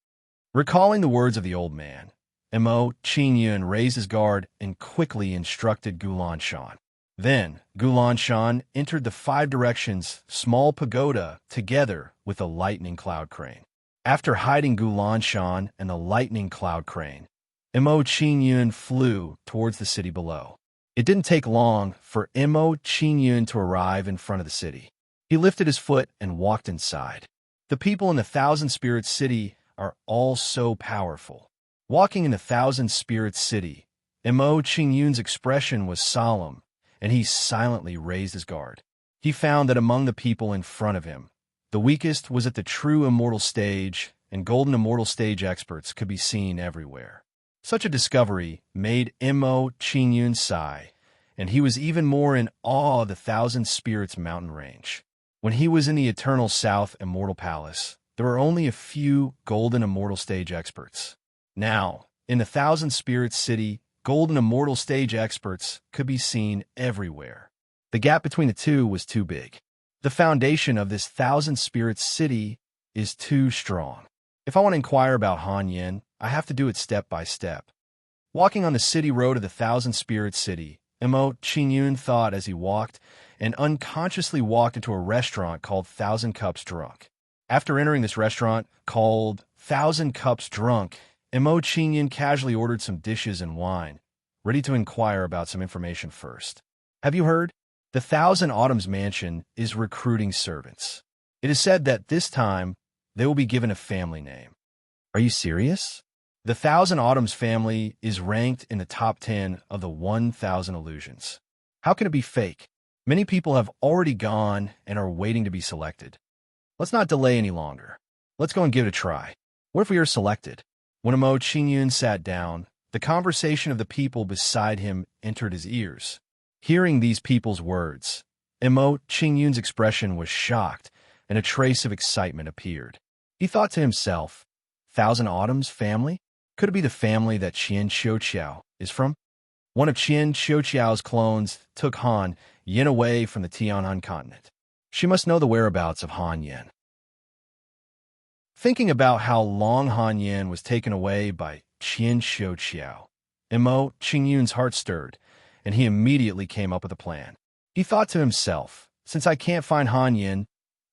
Recalling the words of the old man, Mo Qingyun raised his guard and quickly instructed Gulan. Then, Gulan entered the 5 directions small pagoda together with a lightning cloud crane. After hiding Gulan and the lightning cloud crane, Mo Qingyun flew towards the city below. It didn't take long for Mo Qingyun to arrive in front of the city. He lifted his foot and walked inside. The people in the Thousand Spirits City are all so powerful. Walking in the Thousand Spirits City, Mo Qingyun's expression was solemn, and he silently raised his guard. He found that among the people in front of him, the weakest was at the true immortal stage, and golden immortal stage experts could be seen everywhere. Such a discovery made Mo Qingyun sigh, and he was even more in awe of the Thousand Spirits mountain range. When he was in the Eternal South Immortal Palace, there were only a few golden immortal stage experts. Now, in the Thousand Spirits City, golden immortal stage experts could be seen everywhere. The gap between the two was too big. The foundation of this Thousand Spirits City is too strong. If I want to inquire about Han Yin, I have to do it step by step. Walking on the city road of the Thousand Spirits City, Mo Qingyun thought as he walked, and unconsciously walked into a restaurant called Thousand Cups Drunk. After entering this restaurant, called Thousand Cups Drunk, Mo Qingyun casually ordered some dishes and wine, ready to inquire about some information first. Have you heard? The Thousand Autumns Mansion is recruiting servants. It is said that this time, they will be given a family name. Are you serious? The Thousand Autumns family is ranked in the top 10 of the 1,000 illusions. How can it be fake? Many people have already gone and are waiting to be selected. Let's not delay any longer. Let's go and give it a try. What if we are selected? When Mo Qingyun sat down, the conversation of the people beside him entered his ears. Hearing these people's words, Mo Qingyun's expression was shocked, and a trace of excitement appeared. He thought to himself, Thousand Autumns family? Could it be the family that Qian Xiuqiao is from? One of Qian Xiuqiao's clones took Han Yin away from the Tianhan continent. She must know the whereabouts of Han Yin. Thinking about how long Han Yin was taken away by Qian Xiuqiao, Mo Qingyun's heart stirred, and he immediately came up with a plan. He thought to himself, since I can't find Han Yin,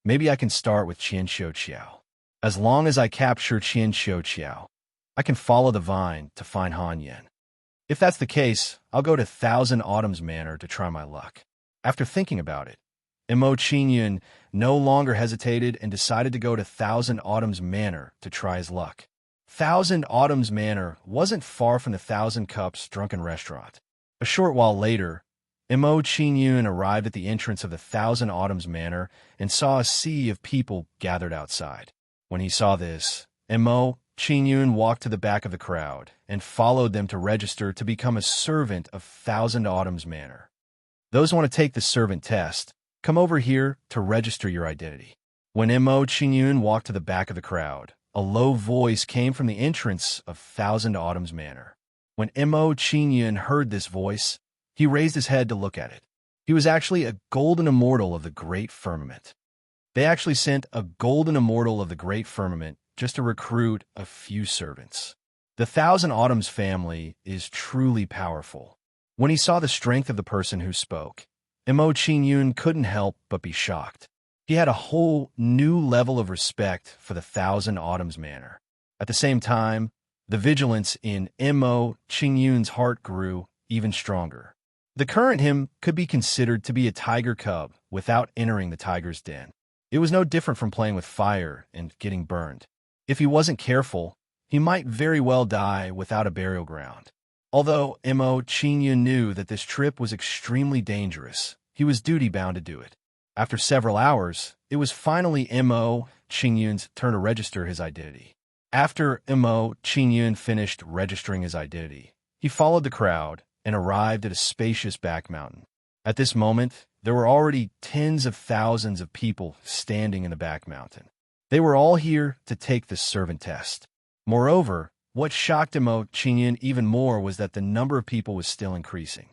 maybe I can start with Qian Xiuqiao. As long as I capture Qian Xiuqiao, I can follow the vine to find Han Yin. If that's the case, I'll go to Thousand Autumns Manor to try my luck. After thinking about it, Mo Qingyun no longer hesitated and decided to go to Thousand Autumns Manor to try his luck. Thousand Autumns Manor wasn't far from the Thousand Cups Drunken Restaurant. A short while later, Mo Qingyun arrived at the entrance of the Thousand Autumns Manor and saw a sea of people gathered outside. When he saw this, Mo Qingyun walked to the back of the crowd and followed them to register to become a servant of Thousand Autumns Manor. Those who want to take the servant test, come over here to register your identity. When Mo Qingyun walked to the back of the crowd, a low voice came from the entrance of Thousand Autumns Manor. When Mo Qingyun heard this voice, he raised his head to look at it. He was actually a golden immortal of the Great Firmament. They actually sent a golden immortal of the Great Firmament just to recruit a few servants. The Thousand Autumns family is truly powerful. When he saw the strength of the person who spoke, Mo Qingyun couldn't help but be shocked. He had a whole new level of respect for the Thousand Autumns Manor. At the same time, the vigilance in Mo Qingyun's heart grew even stronger. The current him could be considered to be a tiger cub without entering the tiger's den. It was no different from playing with fire and getting burned. If he wasn't careful, he might very well die without a burial ground. Although Mo Qingyun knew that this trip was extremely dangerous, he was duty-bound to do it. After several hours, it was finally Mo Qingyun's turn to register his identity. After Mo Qingyun finished registering his identity, he followed the crowd and arrived at a spacious back mountain. At this moment, there were already tens of thousands of people standing in the back mountain. They were all here to take the servant test. Moreover, what shocked Mo Qingyun even more was that the number of people was still increasing.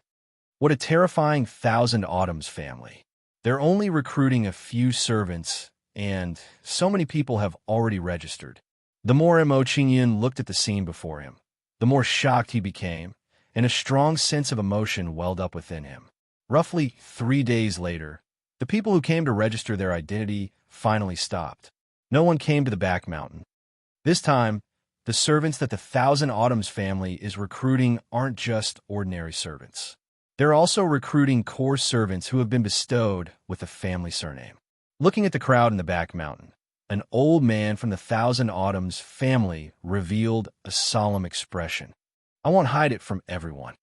What a terrifying Thousand Autumns family. They're only recruiting a few servants, and so many people have already registered. The more Mo Qingyun looked at the scene before him, the more shocked he became, and a strong sense of emotion welled up within him. Roughly 3 days later, the people who came to register their identity finally stopped. No one came to the back mountain. This time, the servants that the Thousand Autumns family is recruiting aren't just ordinary servants. They're also recruiting core servants who have been bestowed with a family surname. Looking at the crowd in the back mountain, an old man from the Thousand Autumns family revealed a solemn expression. I won't hide it from everyone.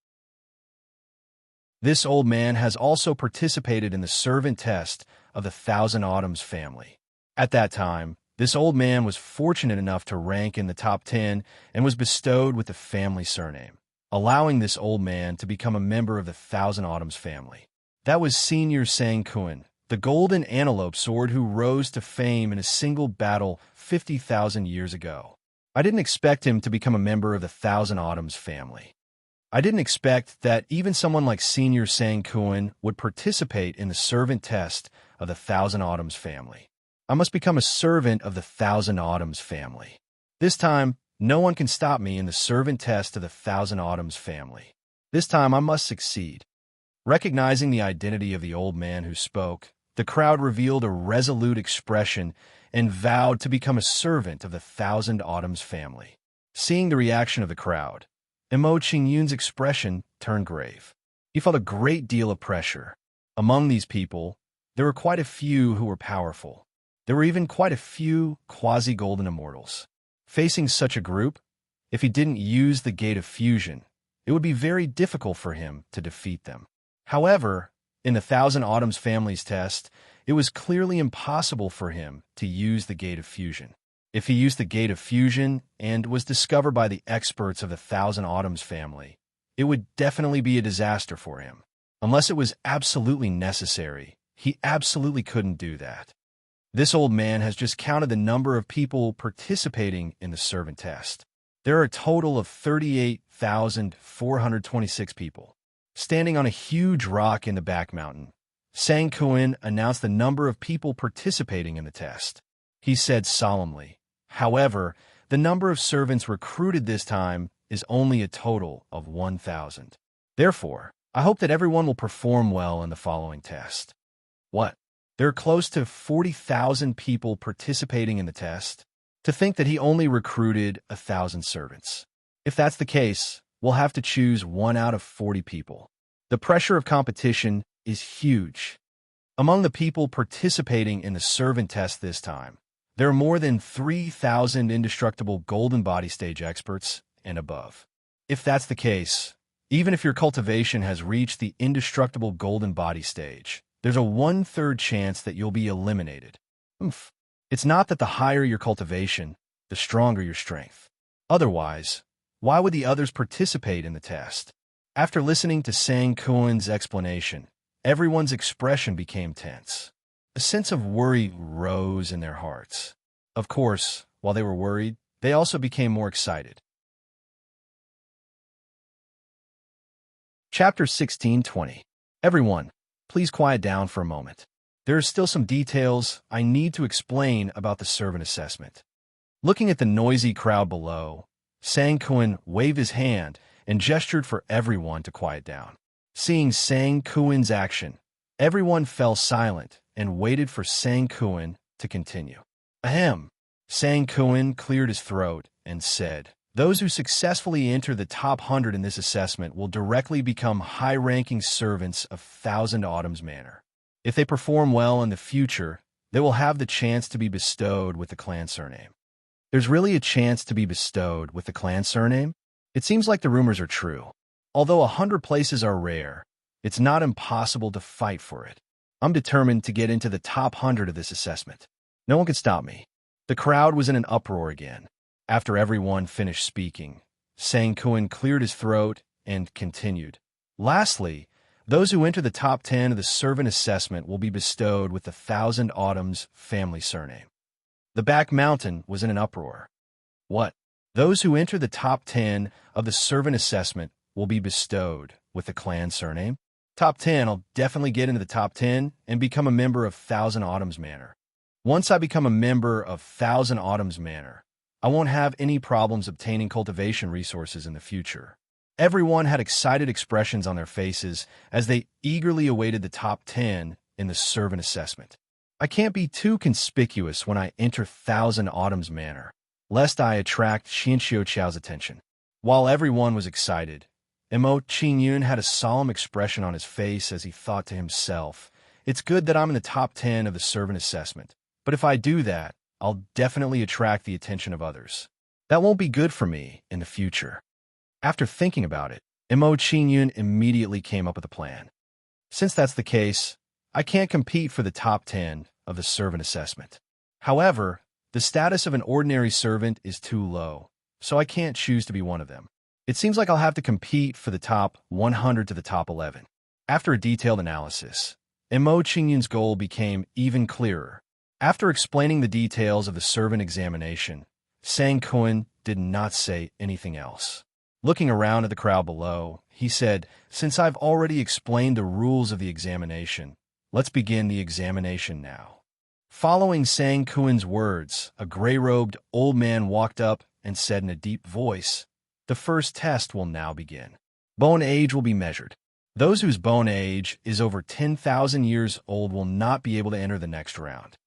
This old man has also participated in the servant test of the Thousand Autumns family. At that time, this old man was fortunate enough to rank in the top 10 and was bestowed with the family surname, allowing this old man to become a member of the Thousand Autumns family. That was Senior Sang-Kuan, the golden antelope sword who rose to fame in a single battle 50,000 years ago. I didn't expect him to become a member of the Thousand Autumns family. I didn't expect that even someone like Senior Sang-Kuan would participate in the servant test of the Thousand Autumns family. I must become a servant of the Thousand Autumns family. This time, no one can stop me in the servant test of the Thousand Autumns family. This time, I must succeed. Recognizing the identity of the old man who spoke, the crowd revealed a resolute expression and vowed to become a servant of the Thousand Autumns family. Seeing the reaction of the crowd, Emo Qingyun's expression turned grave. He felt a great deal of pressure. Among these people, there were quite a few who were powerful. There were even quite a few quasi-golden immortals. Facing such a group, if he didn't use the Gate of Fusion, it would be very difficult for him to defeat them. However, in the Thousand Autumns family's test, it was clearly impossible for him to use the Gate of Fusion. If he used the Gate of Fusion and was discovered by the experts of the Thousand Autumns family, it would definitely be a disaster for him. Unless it was absolutely necessary, he absolutely couldn't do that. This old man has just counted the number of people participating in the servant test. There are a total of 38,426 people. Standing on a huge rock in the back mountain, Sang-Kuan announced the number of people participating in the test. He said solemnly, however, the number of servants recruited this time is only a total of 1,000. Therefore, I hope that everyone will perform well in the following test. What? There are close to 40,000 people participating in the test? To think that he only recruited 1,000 servants. If that's the case, we'll have to choose 1 out of 40 people. The pressure of competition is huge. Among the people participating in the servant test this time, there are more than 3,000 indestructible golden body stage experts and above. If that's the case, even if your cultivation has reached the indestructible golden body stage, there's a 1/3 chance that you'll be eliminated. It's not that the higher your cultivation, the stronger your strength. Otherwise, why would the others participate in the test? After listening to Sang-Kuan's explanation, everyone's expression became tense. A sense of worry rose in their hearts. Of course, while they were worried, they also became more excited. Chapter 16:20. Everyone, please quiet down for a moment. There are still some details I need to explain about the servant assessment. Looking at the noisy crowd below, Sang-Kuan waved his hand and gestured for everyone to quiet down. Seeing Sang-Kuan's action, everyone fell silent and waited for Sang-Kuan to continue. Ahem. Sang-Kuan cleared his throat and said, "Those who successfully enter the top 100 in this assessment will directly become high-ranking servants of Thousand Autumns Manor. If they perform well in the future, they will have the chance to be bestowed with the clan surname." There's really a chance to be bestowed with the clan surname? It seems like the rumors are true. Although 100 places are rare, it's not impossible to fight for it. I'm determined to get into the top 100 of this assessment. No one can stop me. The crowd was in an uproar again. After everyone finished speaking, Sang-Kuan cleared his throat and continued. Lastly, those who enter the top 10 of the servant assessment will be bestowed with the Thousand Autumns family surname. The back mountain was in an uproar. What? Those who enter the top 10 of the servant assessment will be bestowed with the clan surname? Top 10, I'll definitely get into the top 10 and become a member of Thousand Autumns Manor. Once I become a member of Thousand Autumns Manor, I won't have any problems obtaining cultivation resources in the future. Everyone had excited expressions on their faces as they eagerly awaited the top 10 in the servant assessment. I can't be too conspicuous when I enter Thousand Autumns Manor, lest I attract Xianxiu Qiao's attention. While everyone was excited, Emo Qingyun had a solemn expression on his face as he thought to himself, "It's good that I'm in the top 10 of the servant assessment, but if I do that, I'll definitely attract the attention of others. That won't be good for me in the future." After thinking about it, Emo Qingyun immediately came up with a plan. Since that's the case, I can't compete for the top 10 of the servant assessment. However, the status of an ordinary servant is too low, so I can't choose to be one of them. It seems like I'll have to compete for the top 100 to the top 11. After a detailed analysis, Emo Qingyun's goal became even clearer. After explaining the details of the servant examination, Sang Kun did not say anything else. Looking around at the crowd below, he said, "Since I've already explained the rules of the examination, let's begin the examination now." Following Sang Kun's words, a gray-robed old man walked up and said in a deep voice, "The first test will now begin. Bone age will be measured. Those whose bone age is over 10,000 years old will not be able to enter the next round."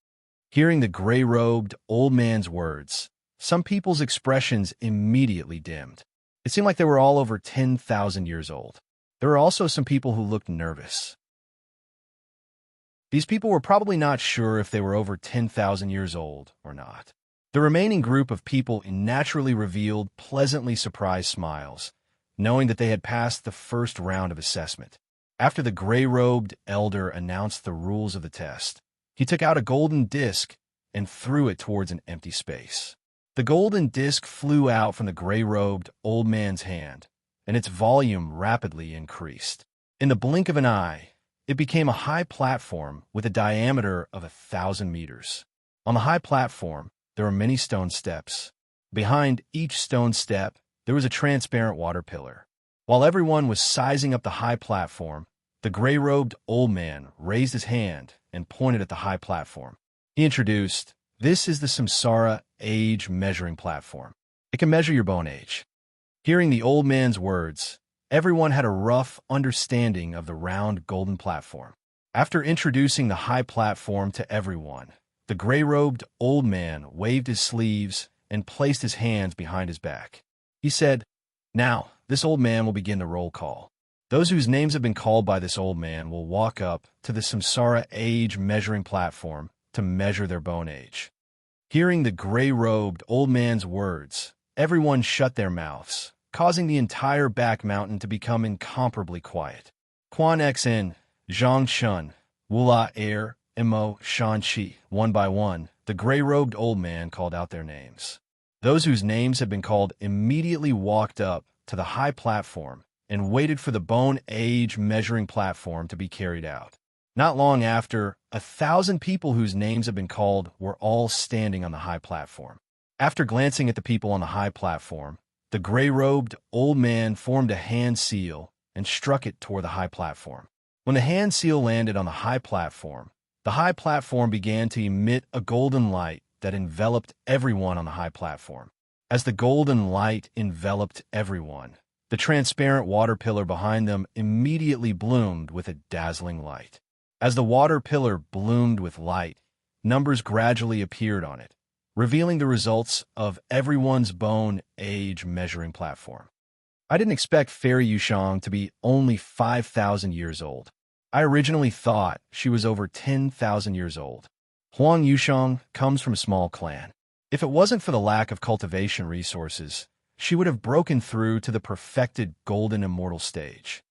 Hearing the gray-robed old man's words, some people's expressions immediately dimmed. It seemed like they were all over 10,000 years old. There were also some people who looked nervous. These people were probably not sure if they were over 10,000 years old or not. The remaining group of people naturally revealed pleasantly surprised smiles, knowing that they had passed the first round of assessment. After the gray-robed elder announced the rules of the test, he took out a golden disc and threw it towards an empty space. The golden disc flew out from the gray-robed old man's hand, and its volume rapidly increased. In the blink of an eye, it became a high platform with a diameter of 1,000 meters. On the high platform, there were many stone steps. Behind each stone step, there was a transparent water pillar. While everyone was sizing up the high platform, the gray-robed old man raised his hand and pointed at the high platform. He introduced, "This is the Samsara age measuring platform. It can measure your bone age." Hearing the old man's words, everyone had a rough understanding of the round golden platform. After introducing the high platform to everyone, the gray-robed old man waved his sleeves and placed his hands behind his back. He said, "Now, this old man will begin the roll call. Those whose names have been called by this old man will walk up to the Samsara age measuring platform to measure their bone age." Hearing the gray-robed old man's words, everyone shut their mouths, causing the entire back mountain to become incomparably quiet. Quan Xn, Zhang Chun, Wula Air, Imo, Shan Chi, one by one, the gray-robed old man called out their names. Those whose names had been called immediately walked up to the high platform and waited for the bone age measuring platform to be carried out. Not long after, 1,000 people whose names had been called were all standing on the high platform. After glancing at the people on the high platform, the gray-robed old man formed a hand seal and struck it toward the high platform. When the hand seal landed on the high platform began to emit a golden light that enveloped everyone on the high platform. As the golden light enveloped everyone, the transparent water pillar behind them immediately bloomed with a dazzling light. As the water pillar bloomed with light, numbers gradually appeared on it, revealing the results of everyone's bone age measuring platform. I didn't expect Fairy Yushang to be only 5,000 years old. I originally thought she was over 10,000 years old. Huang Yushang comes from a small clan. If it wasn't for the lack of cultivation resources, she would have broken through to the perfected golden immortal stage.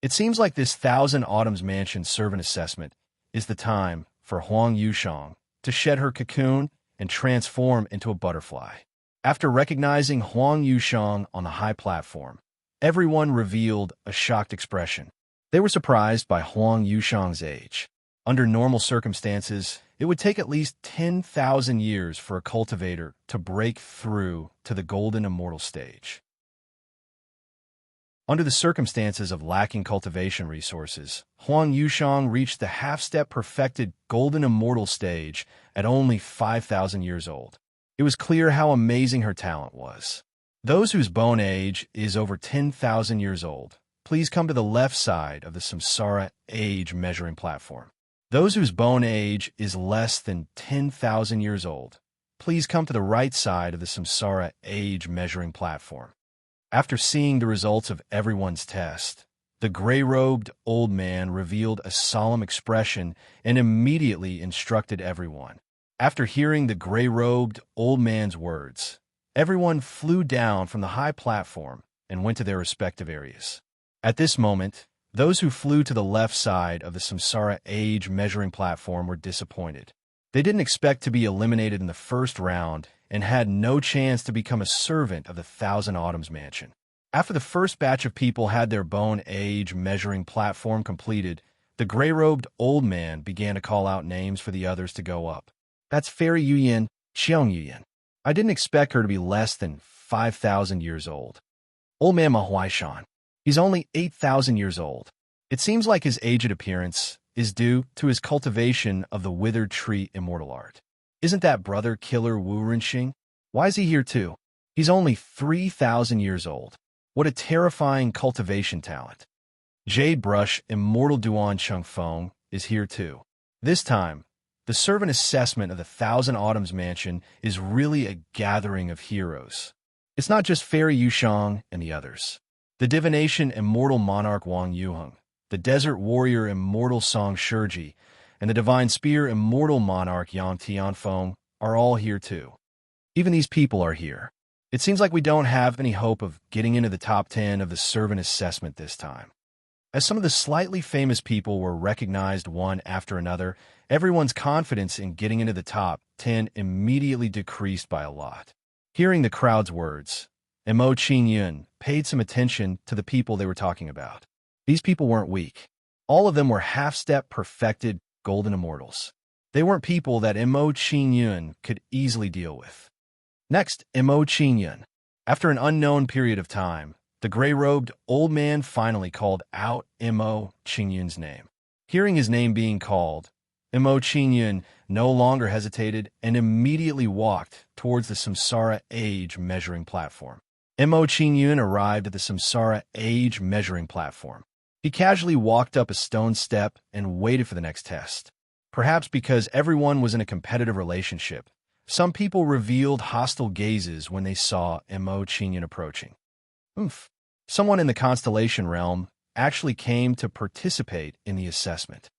It seems like this Thousand Autumns Mansion servant assessment is the time for Huang Yushang to shed her cocoon and transform into a butterfly. After recognizing Huang Yushang on the high platform, everyone revealed a shocked expression. They were surprised by Huang Yushang's age. Under normal circumstances, it would take at least 10,000 years for a cultivator to break through to the golden immortal stage. Under the circumstances of lacking cultivation resources, Huang Yushang reached the half-step perfected golden immortal stage at only 5,000 years old. It was clear how amazing her talent was. Those whose bone age is over 10,000 years old, please come to the left side of the samsara age measuring platform. Those whose bone age is less than 10,000 years old, please come to the right side of the samsara age measuring platform. After seeing the results of everyone's test, the gray-robed old man revealed a solemn expression and immediately instructed everyone. After hearing the gray-robed old man's words, everyone flew down from the high platform and went to their respective areas. At this moment, those who flew to the left side of the samsara age measuring platform were disappointed. They didn't expect to be eliminated in the first round and had no chance to become a servant of the Thousand Autumns Mansion. After the first batch of people had their bone age measuring platform completed, the gray-robed old man began to call out names for the others to go up. That's Fairy Yuyan, Xiong Yuyan. I didn't expect her to be less than 5,000 years old. Old man Mahuaishan. He's only 8,000 years old. It seems like his aged appearance is due to his cultivation of the withered tree immortal art. Isn't that brother killer Wu Renxing? Why is he here too? He's only 3,000 years old. What a terrifying cultivation talent. Jade Brush Immortal Duan Chengfeng is here too. This time, the servant assessment of the Thousand Autumns Mansion is really a gathering of heroes. It's not just Fairy Yushang and the others. The divination immortal monarch Wang Yuheng, the desert warrior immortal Song Shiji, and the divine spear immortal monarch Yang Tianfeng are all here too. Even these people are here. It seems like we don't have any hope of getting into the top 10 of the servant assessment this time. As some of the slightly famous people were recognized one after another, everyone's confidence in getting into the top 10 immediately decreased by a lot. Hearing the crowd's words, Mo Qingyun paid some attention to the people they were talking about. These people weren't weak. All of them were half-step perfected golden immortals. They weren't people that Mo Qingyun could easily deal with. Next, Mo Qingyun. After an unknown period of time, the gray-robed old man finally called out Mo Qingyun's name. Hearing his name being called, Mo Qingyun no longer hesitated and immediately walked towards the samsara age measuring platform. Mo Qingyun arrived at the samsara age measuring platform. He casually walked up a stone step and waited for the next test. Perhaps because everyone was in a competitive relationship, some people revealed hostile gazes when they saw Mo Qingyun approaching. Oof. Someone in the constellation realm actually came to participate in the assessment.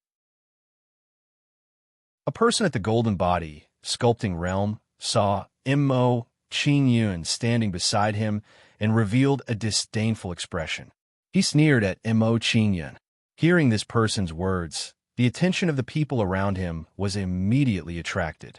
A person at the Golden Body sculpting realm saw Mo Qingyun standing beside him and revealed a disdainful expression. He sneered at Mo Qingyun. Hearing this person's words, the attention of the people around him was immediately attracted.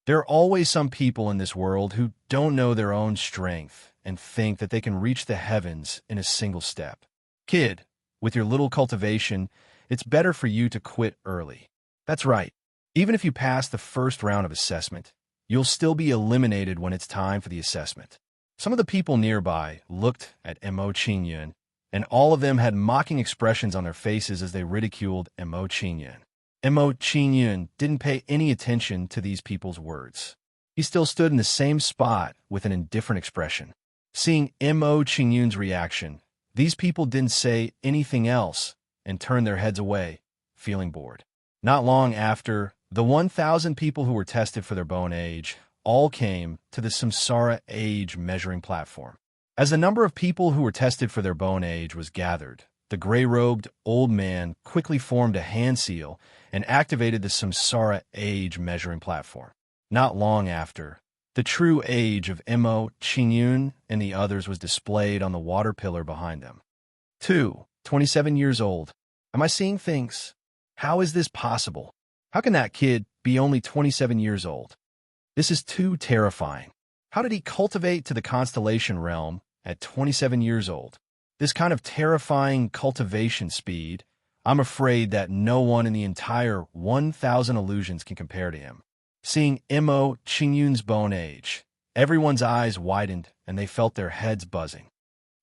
There are always some people in this world who don't know their own strength and think that they can reach the heavens in a single step. Kid, with your little cultivation, it's better for you to quit early. That's right. Even if you pass the first round of assessment, you'll still be eliminated when it's time for the assessment. Some of the people nearby looked at Mo Qingyun, and all of them had mocking expressions on their faces as they ridiculed Mo Qingyun. Mo Qingyun didn't pay any attention to these people's words. He still stood in the same spot with an indifferent expression. Seeing Mo Qingyun's reaction, these people didn't say anything else and turned their heads away, feeling bored. Not long after, the 1,000 people who were tested for their bone age all came to the samsara age measuring platform. As the number of people who were tested for their bone age was gathered, the gray-robed old man quickly formed a hand seal and activated the samsara age measuring platform. Not long after, the true age of Mo Qingyun and the others was displayed on the water pillar behind them. 27 years old. Am I seeing things? How is this possible? How can that kid be only 27 years old? This is too terrifying. How did he cultivate to the constellation realm at 27 years old? This kind of terrifying cultivation speed, I'm afraid that no one in the entire 1,000 illusions can compare to him. Seeing Mo Qingyun's bone age, everyone's eyes widened and they felt their heads buzzing.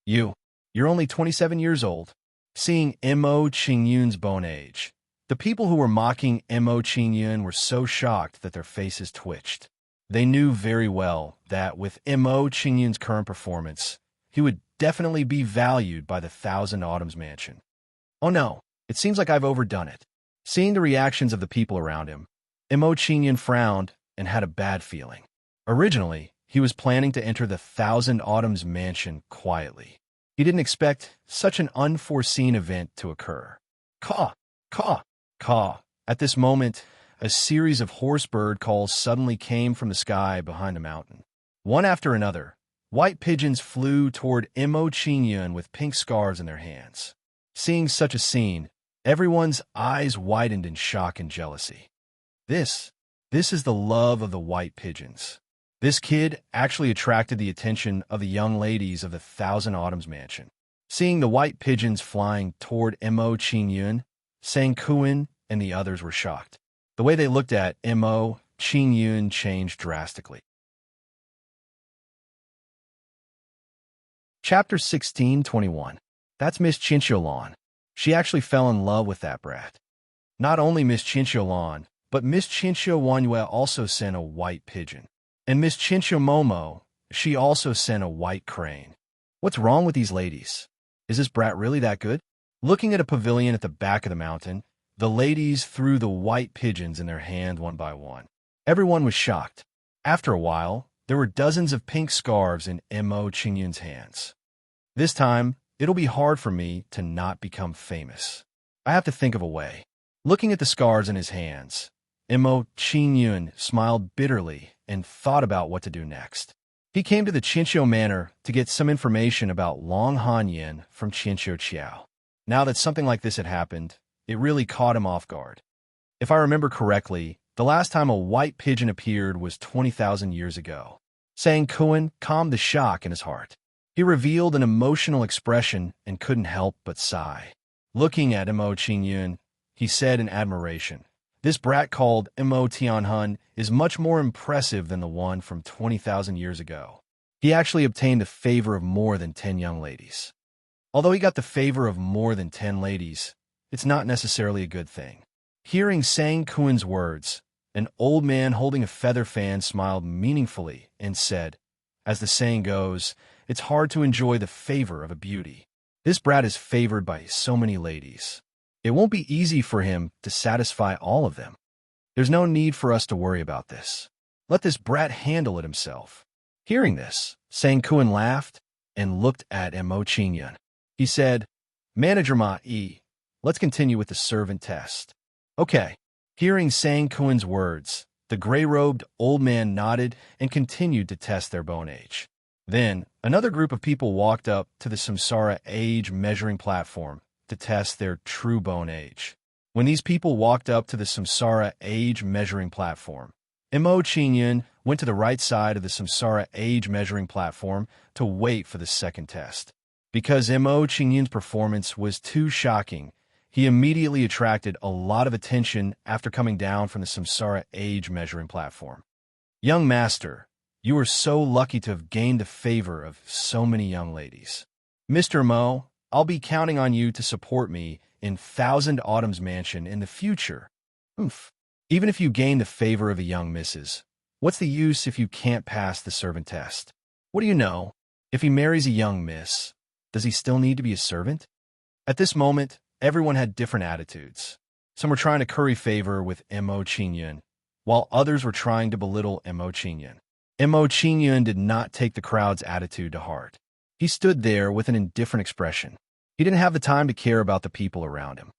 You're only 27 years old. Seeing Mo Qingyun's bone age, the people who were mocking Mo Qingyun were so shocked that their faces twitched. They knew very well that with Mo Qingyun's current performance, he would definitely be valued by the Thousand Autumns Mansion. Oh no, it seems like I've overdone it. Seeing the reactions of the people around him, Mo Qingyun frowned and had a bad feeling. Originally, he was planning to enter the Thousand Autumns Mansion quietly. He didn't expect such an unforeseen event to occur. Caw, caw, caw. At this moment, a series of hoarse bird calls suddenly came from the sky behind a mountain. One after another, white pigeons flew toward Mo Qingyun with pink scarves in their hands. Seeing such a scene, everyone's eyes widened in shock and jealousy. This is the love of the white pigeons. This kid actually attracted the attention of the young ladies of the Thousand Autumns Mansion. Seeing the white pigeons flying toward Mo Qingyun, Sang Kuan and the others were shocked. The way they looked at Mo Qingyun changed drastically. Chapter 16:21. That's Miss Chinchilon. She actually fell in love with that brat. Not only Miss Chinchilon, but Miss Chinchio Wanyue also sent a white pigeon. And Miss Chinchio Momo, she also sent a white crane. What's wrong with these ladies? Is this brat really that good? Looking at a pavilion at the back of the mountain, the ladies threw the white pigeons in their hand one by one. Everyone was shocked. After a while, there were dozens of pink scarves in Mo Qingyun's hands. This time, it'll be hard for me to not become famous. I have to think of a way. Looking at the scarves in his hands, Mo Qingyun smiled bitterly and thought about what to do next. He came to the Qinqiu Manor to get some information about Long Hanyan from Qinqiu Qiao. Now that something like this had happened, it really caught him off guard. If I remember correctly, the last time a white pigeon appeared was 20,000 years ago. Sang Kuan calmed the shock in his heart. He revealed an emotional expression and couldn't help but sigh. Looking at Mo Qingyun, he said in admiration, "This brat called Mo Tianhun is much more impressive than the one from 20,000 years ago. He actually obtained the favor of more than 10 young ladies." Although he got the favor of more than 10 ladies, it's not necessarily a good thing. Hearing Sang Kuan's words, an old man holding a feather fan smiled meaningfully and said, "As the saying goes, it's hard to enjoy the favor of a beauty. This brat is favored by so many ladies. It won't be easy for him to satisfy all of them. There's no need for us to worry about this. Let this brat handle it himself." Hearing this, Sang Kuan laughed and looked at Mo Qingyun. He said, "Manager Ma Yi, let's continue with the servant test." Okay. Hearing Sang Kuan's words, the gray-robed old man nodded and continued to test their bone age. Then, another group of people walked up to the Samsara age measuring platform to test their true bone age. When these people walked up to the Samsara age measuring platform, Mo Qingyun went to the right side of the Samsara age measuring platform to wait for the second test. Because Mo Qingyun's performance was too shocking, he immediately attracted a lot of attention after coming down from the Samsara age measuring platform. "Young master, you are so lucky to have gained the favor of so many young ladies. Mr. Mo, I'll be counting on you to support me in Thousand Autumns Mansion in the future. Oof. Even if you gain the favor of a young missus, what's the use if you can't pass the servant test? What do you know? If he marries a young miss, does he still need to be a servant?" At this moment, everyone had different attitudes. Some were trying to curry favor with Mo Qingyun, while others were trying to belittle Mo Qingyun. Mo Qingyun did not take the crowd's attitude to heart. He stood there with an indifferent expression. He didn't have the time to care about the people around him.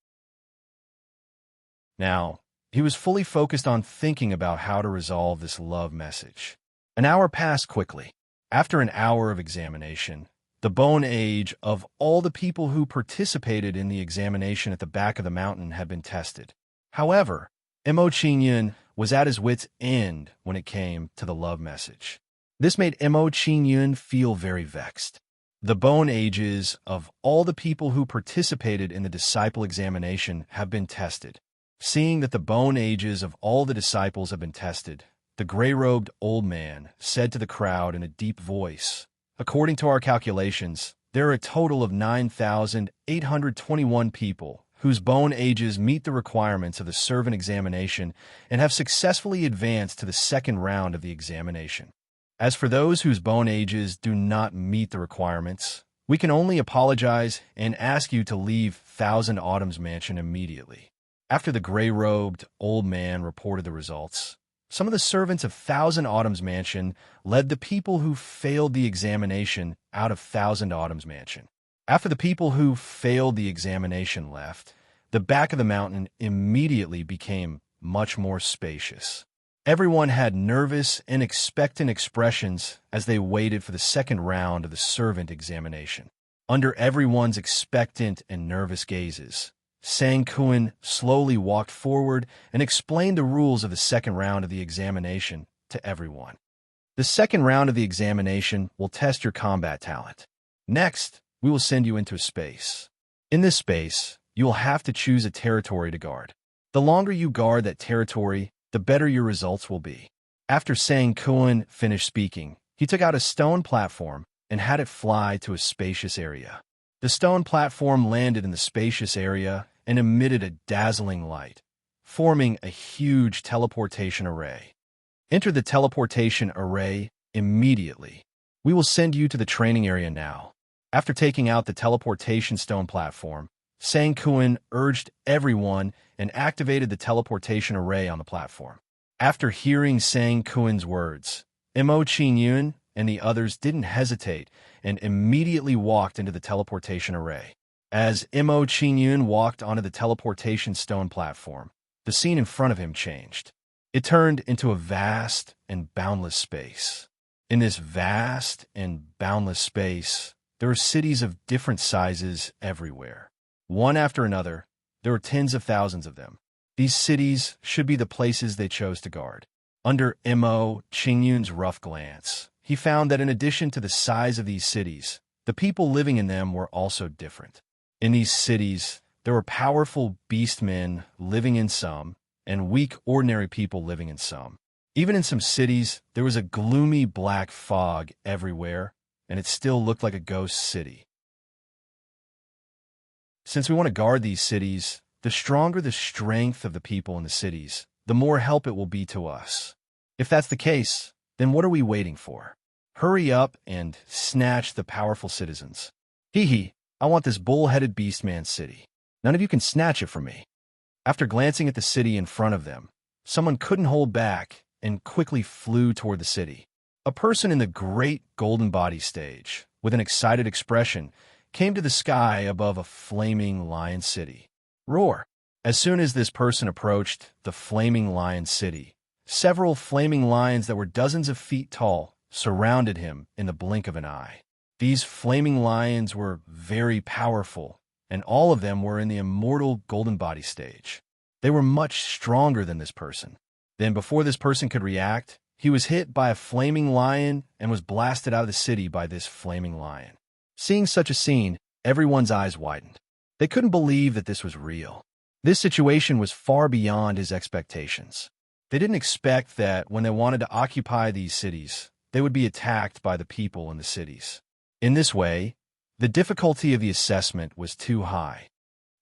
Now, he was fully focused on thinking about how to resolve this love message. An hour passed quickly. After an hour of examination, the bone age of all the people who participated in the examination at the back of the mountain had been tested. However, Mo Qingyun was at his wit's end when it came to the love message. This made Mo Qingyun feel very vexed. The bone ages of all the people who participated in the disciple examination have been tested. Seeing that the bone ages of all the disciples have been tested, the gray-robed old man said to the crowd in a deep voice, "According to our calculations, there are a total of 9,821 people whose bone ages meet the requirements of the servant examination and have successfully advanced to the second round of the examination. As for those whose bone ages do not meet the requirements, we can only apologize and ask you to leave Thousand Autumns Mansion immediately. After the gray-robed old man reported the results, some of the servants of Thousand Autumns Mansion led the people who failed the examination out of Thousand Autumns Mansion. After the people who failed the examination left, the back of the mountain immediately became much more spacious. Everyone had nervous and expectant expressions as they waited for the second round of the servant examination. Under everyone's expectant and nervous gazes, Sang-Kuan slowly walked forward and explained the rules of the second round of the examination to everyone. The second round of the examination will test your combat talent. Next, we will send you into space. In this space, you will have to choose a territory to guard. The longer you guard that territory, the better your results will be. After Sang-Kuan finished speaking, he took out a stone platform and had it fly to a spacious area. The stone platform landed in the spacious area and emitted a dazzling light, forming a huge teleportation array. Enter the teleportation array immediately. We will send you to the training area now. After taking out the teleportation stone platform, Sang-Kuan urged everyone and activated the teleportation array on the platform. After hearing Sang-Kuan's words, Mo Qingyun and the others didn't hesitate and immediately walked into the teleportation array. As Mo Qingyun walked onto the teleportation stone platform, the scene in front of him changed. It turned into a vast and boundless space. In this vast and boundless space, there are cities of different sizes everywhere. One after another, there were tens of thousands of them. These cities should be the places they chose to guard. Under Mo Qingyun's rough glance, he found that in addition to the size of these cities, the people living in them were also different. In these cities, there were powerful beastmen living in some, and weak ordinary people living in some. Even in some cities, there was a gloomy black fog everywhere, and it still looked like a ghost city. Since we want to guard these cities, the stronger the strength of the people in the cities, the more help it will be to us. If that's the case, then what are we waiting for? Hurry up and snatch the powerful citizens. Hee, I want this bull-headed beastman city. None of you can snatch it from me. After glancing at the city in front of them, someone couldn't hold back and quickly flew toward the city. A person in the great golden body stage, with an excited expression, came to the sky above a flaming lion city. Roar! As soon as this person approached the flaming lion city, several flaming lions that were dozens of feet tall surrounded him in the blink of an eye. These flaming lions were very powerful, and all of them were in the immortal golden body stage. They were much stronger than this person. Then before this person could react, he was hit by a flaming lion and was blasted out of the city by this flaming lion. Seeing such a scene, everyone's eyes widened. They couldn't believe that this was real. This situation was far beyond his expectations. They didn't expect that when they wanted to occupy these cities, they would be attacked by the people in the cities. In this way, the difficulty of the assessment was too high.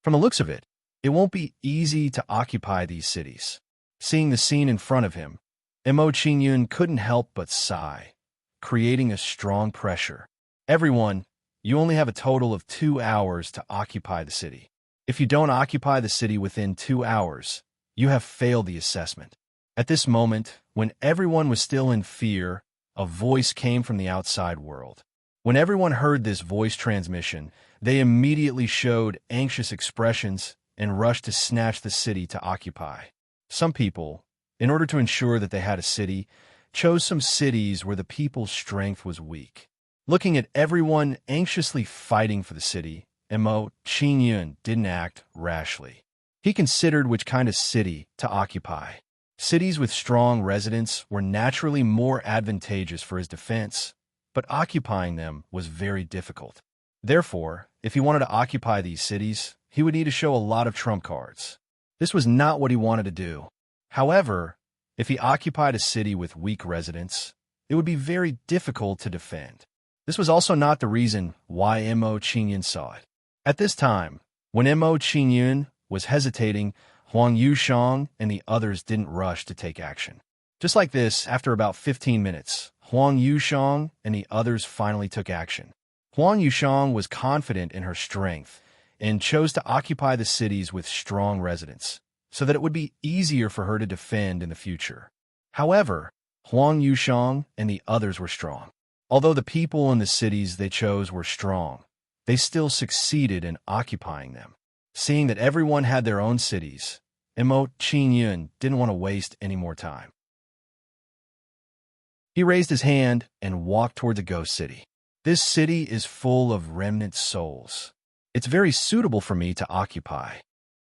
From the looks of it, it won't be easy to occupy these cities. Seeing the scene in front of him, Mo Qingyun couldn't help but sigh, creating a strong pressure. Everyone, you only have a total of 2 hours to occupy the city. If you don't occupy the city within 2 hours, you have failed the assessment. At this moment, when everyone was still in fear, a voice came from the outside world. When everyone heard this voice transmission, they immediately showed anxious expressions and rushed to snatch the city to occupy. Some people, in order to ensure that they had a city, chose some cities where the people's strength was weak. Looking at everyone anxiously fighting for the city, Mo Qingyun didn't act rashly. He considered which kind of city to occupy. Cities with strong residents were naturally more advantageous for his defense, but occupying them was very difficult. Therefore, if he wanted to occupy these cities, he would need to show a lot of trump cards. This was not what he wanted to do. However, if he occupied a city with weak residents, it would be very difficult to defend. This was also not the reason why Mo Qingyun saw it. At this time, When Mo Qingyun was hesitating, Huang Yushang and the others didn't rush to take action. Just like this, after about 15 minutes, Huang Yushang and the others finally took action. Huang Yushang was confident in her strength and chose to occupy the cities with strong residents, so that it would be easier for her to defend in the future. However, Huang Yushang and the others were strong. Although the people in the cities they chose were strong, they still succeeded in occupying them. Seeing that everyone had their own cities, Mo Qingyun didn't want to waste any more time. He raised his hand and walked toward the ghost city. This city is full of remnant souls. It's very suitable for me to occupy.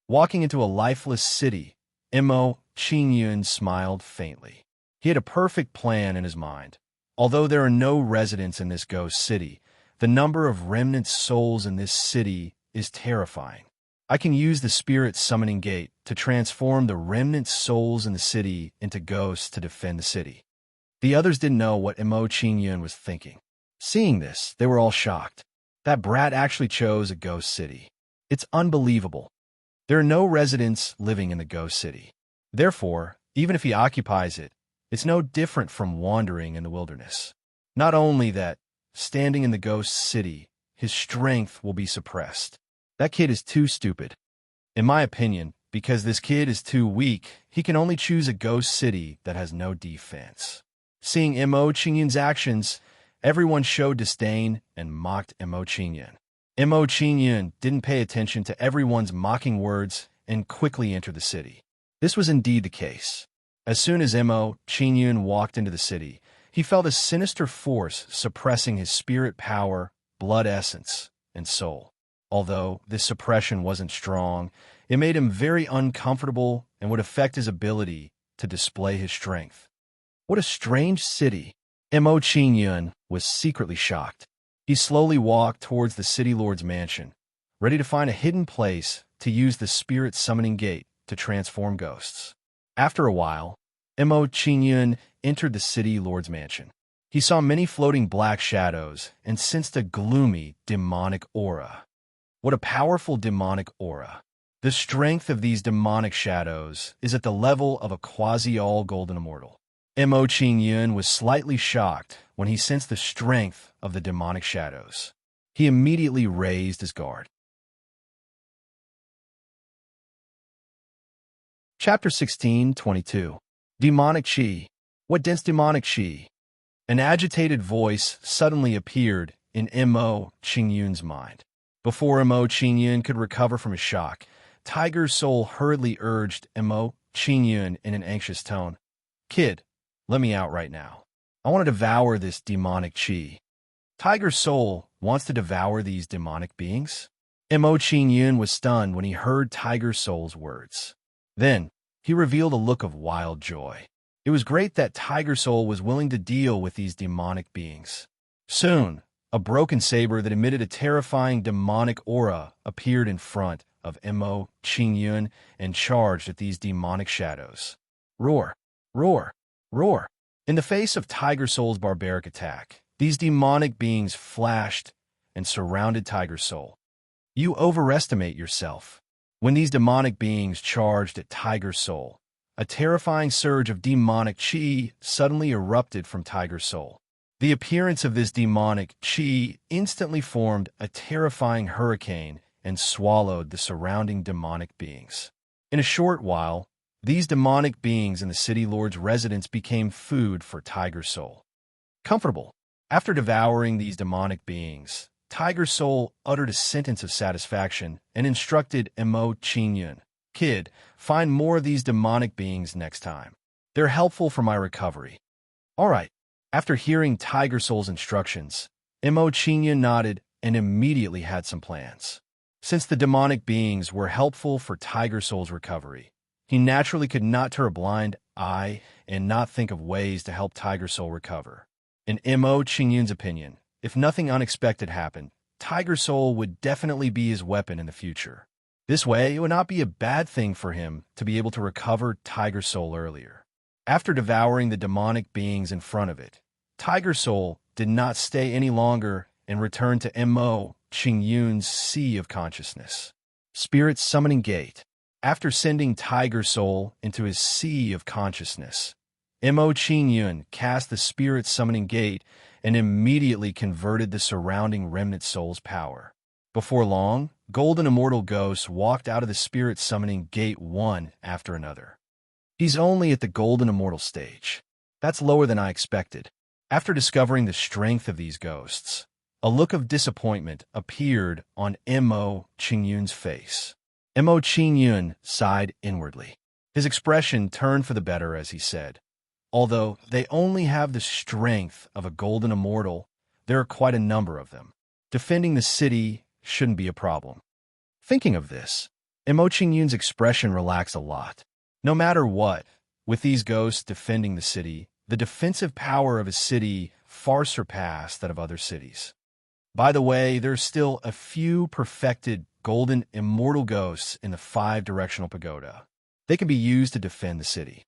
Walking into a lifeless city, Mo Qingyun smiled faintly. He had a perfect plan in his mind. Although there are no residents in this ghost city, the number of remnant souls in this city is terrifying. I can use the spirit summoning gate to transform the remnant souls in the city into ghosts to defend the city. The others didn't know what Mo Qingyun was thinking. Seeing this, they were all shocked. That brat actually chose a ghost city. It's unbelievable. There are no residents living in the ghost city. Therefore, even if he occupies it, it's no different from wandering in the wilderness. Not only that, standing in the ghost city, his strength will be suppressed. That kid is too stupid. In my opinion, because this kid is too weak, he can only choose a ghost city that has no defense. Seeing Mo Qingyun's actions, everyone showed disdain and mocked Mo Qingyun. Mo Qingyun didn't pay attention to everyone's mocking words and quickly entered the city. This was indeed the case. As soon as Mo Qingyun walked into the city, he felt a sinister force suppressing his spirit power, blood essence, and soul. Although this suppression wasn't strong, it made him very uncomfortable and would affect his ability to display his strength. What a strange city! Mo Qingyun was secretly shocked. He slowly walked towards the city lord's mansion, ready to find a hidden place to use the spirit summoning gate to transform ghosts. After a while, Mo Qingyun entered the city lord's mansion. He saw many floating black shadows and sensed a gloomy, demonic aura. What a powerful demonic aura. The strength of these demonic shadows is at the level of a quasi-all-golden immortal. Mo Qingyun was slightly shocked when he sensed the strength of the demonic shadows. He immediately raised his guard. Chapter 16:22. Demonic Qi. What dense demonic Qi? An agitated voice suddenly appeared in Mo Qingyun's mind. Before Mo Qingyun could recover from his shock, Tiger's Soul hurriedly urged Mo Qingyun in an anxious tone, "Kid, let me out right now. I want to devour this demonic Qi." Tiger's Soul wants to devour these demonic beings? Mo Qingyun was stunned when he heard Tiger's Soul's words. Then, he revealed a look of wild joy. It was great that Tiger Soul was willing to deal with these demonic beings. Soon, a broken saber that emitted a terrifying demonic aura appeared in front of Mo Qingyun and charged at these demonic shadows. Roar! Roar! Roar! In the face of Tiger Soul's barbaric attack, these demonic beings flashed and surrounded Tiger Soul. You overestimate yourself. When these demonic beings charged at Tiger Soul, a terrifying surge of demonic Qi suddenly erupted from Tiger Soul. The appearance of this demonic Qi instantly formed a terrifying hurricane and swallowed the surrounding demonic beings. In a short while, these demonic beings in the city lord's residence became food for Tiger Soul. Comfortable. After devouring these demonic beings, Tiger Soul uttered a sentence of satisfaction and instructed Mo Qingyun, "Kid, find more of these demonic beings next time. They're helpful for my recovery." All right. After hearing Tiger Soul's instructions, Mo Qingyun nodded and immediately had some plans. Since the demonic beings were helpful for Tiger Soul's recovery, he naturally could not turn a blind eye and not think of ways to help Tiger Soul recover. In Mo Qingyun's opinion, if nothing unexpected happened, Tiger Soul would definitely be his weapon in the future. This way, it would not be a bad thing for him to be able to recover Tiger Soul earlier. After devouring the demonic beings in front of it, Tiger Soul did not stay any longer and returned to Mo Qingyun's sea of consciousness. Spirit Summoning Gate. After sending Tiger Soul into his sea of consciousness, Mo Qingyun cast the Spirit Summoning Gate and immediately converted the surrounding remnant soul's power. Before long, golden immortal ghosts walked out of the Spirit Summoning Gate one after another. He's only at the golden immortal stage. That's lower than I expected. After discovering the strength of these ghosts, a look of disappointment appeared on Mo Qingyun's face. Mo Qingyun sighed inwardly. His expression turned for the better as he said, "Although they only have the strength of a golden immortal, there are quite a number of them. Defending the city shouldn't be a problem." Thinking of this, Mo Qingyun's expression relaxed a lot. No matter what, with these ghosts defending the city, the defensive power of a city far surpassed that of other cities. By the way, there's still a few perfected golden immortal ghosts in the 5-directional pagoda. They can be used to defend the city.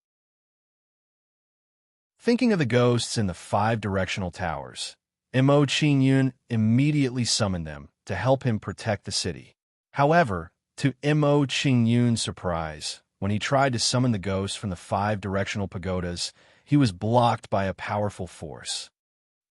Thinking of the ghosts in the 5-directional towers, Mo Qingyun immediately summoned them to help him protect the city. However, to Mo Qingyun's surprise, when he tried to summon the ghosts from the 5-directional pagodas, he was blocked by a powerful force.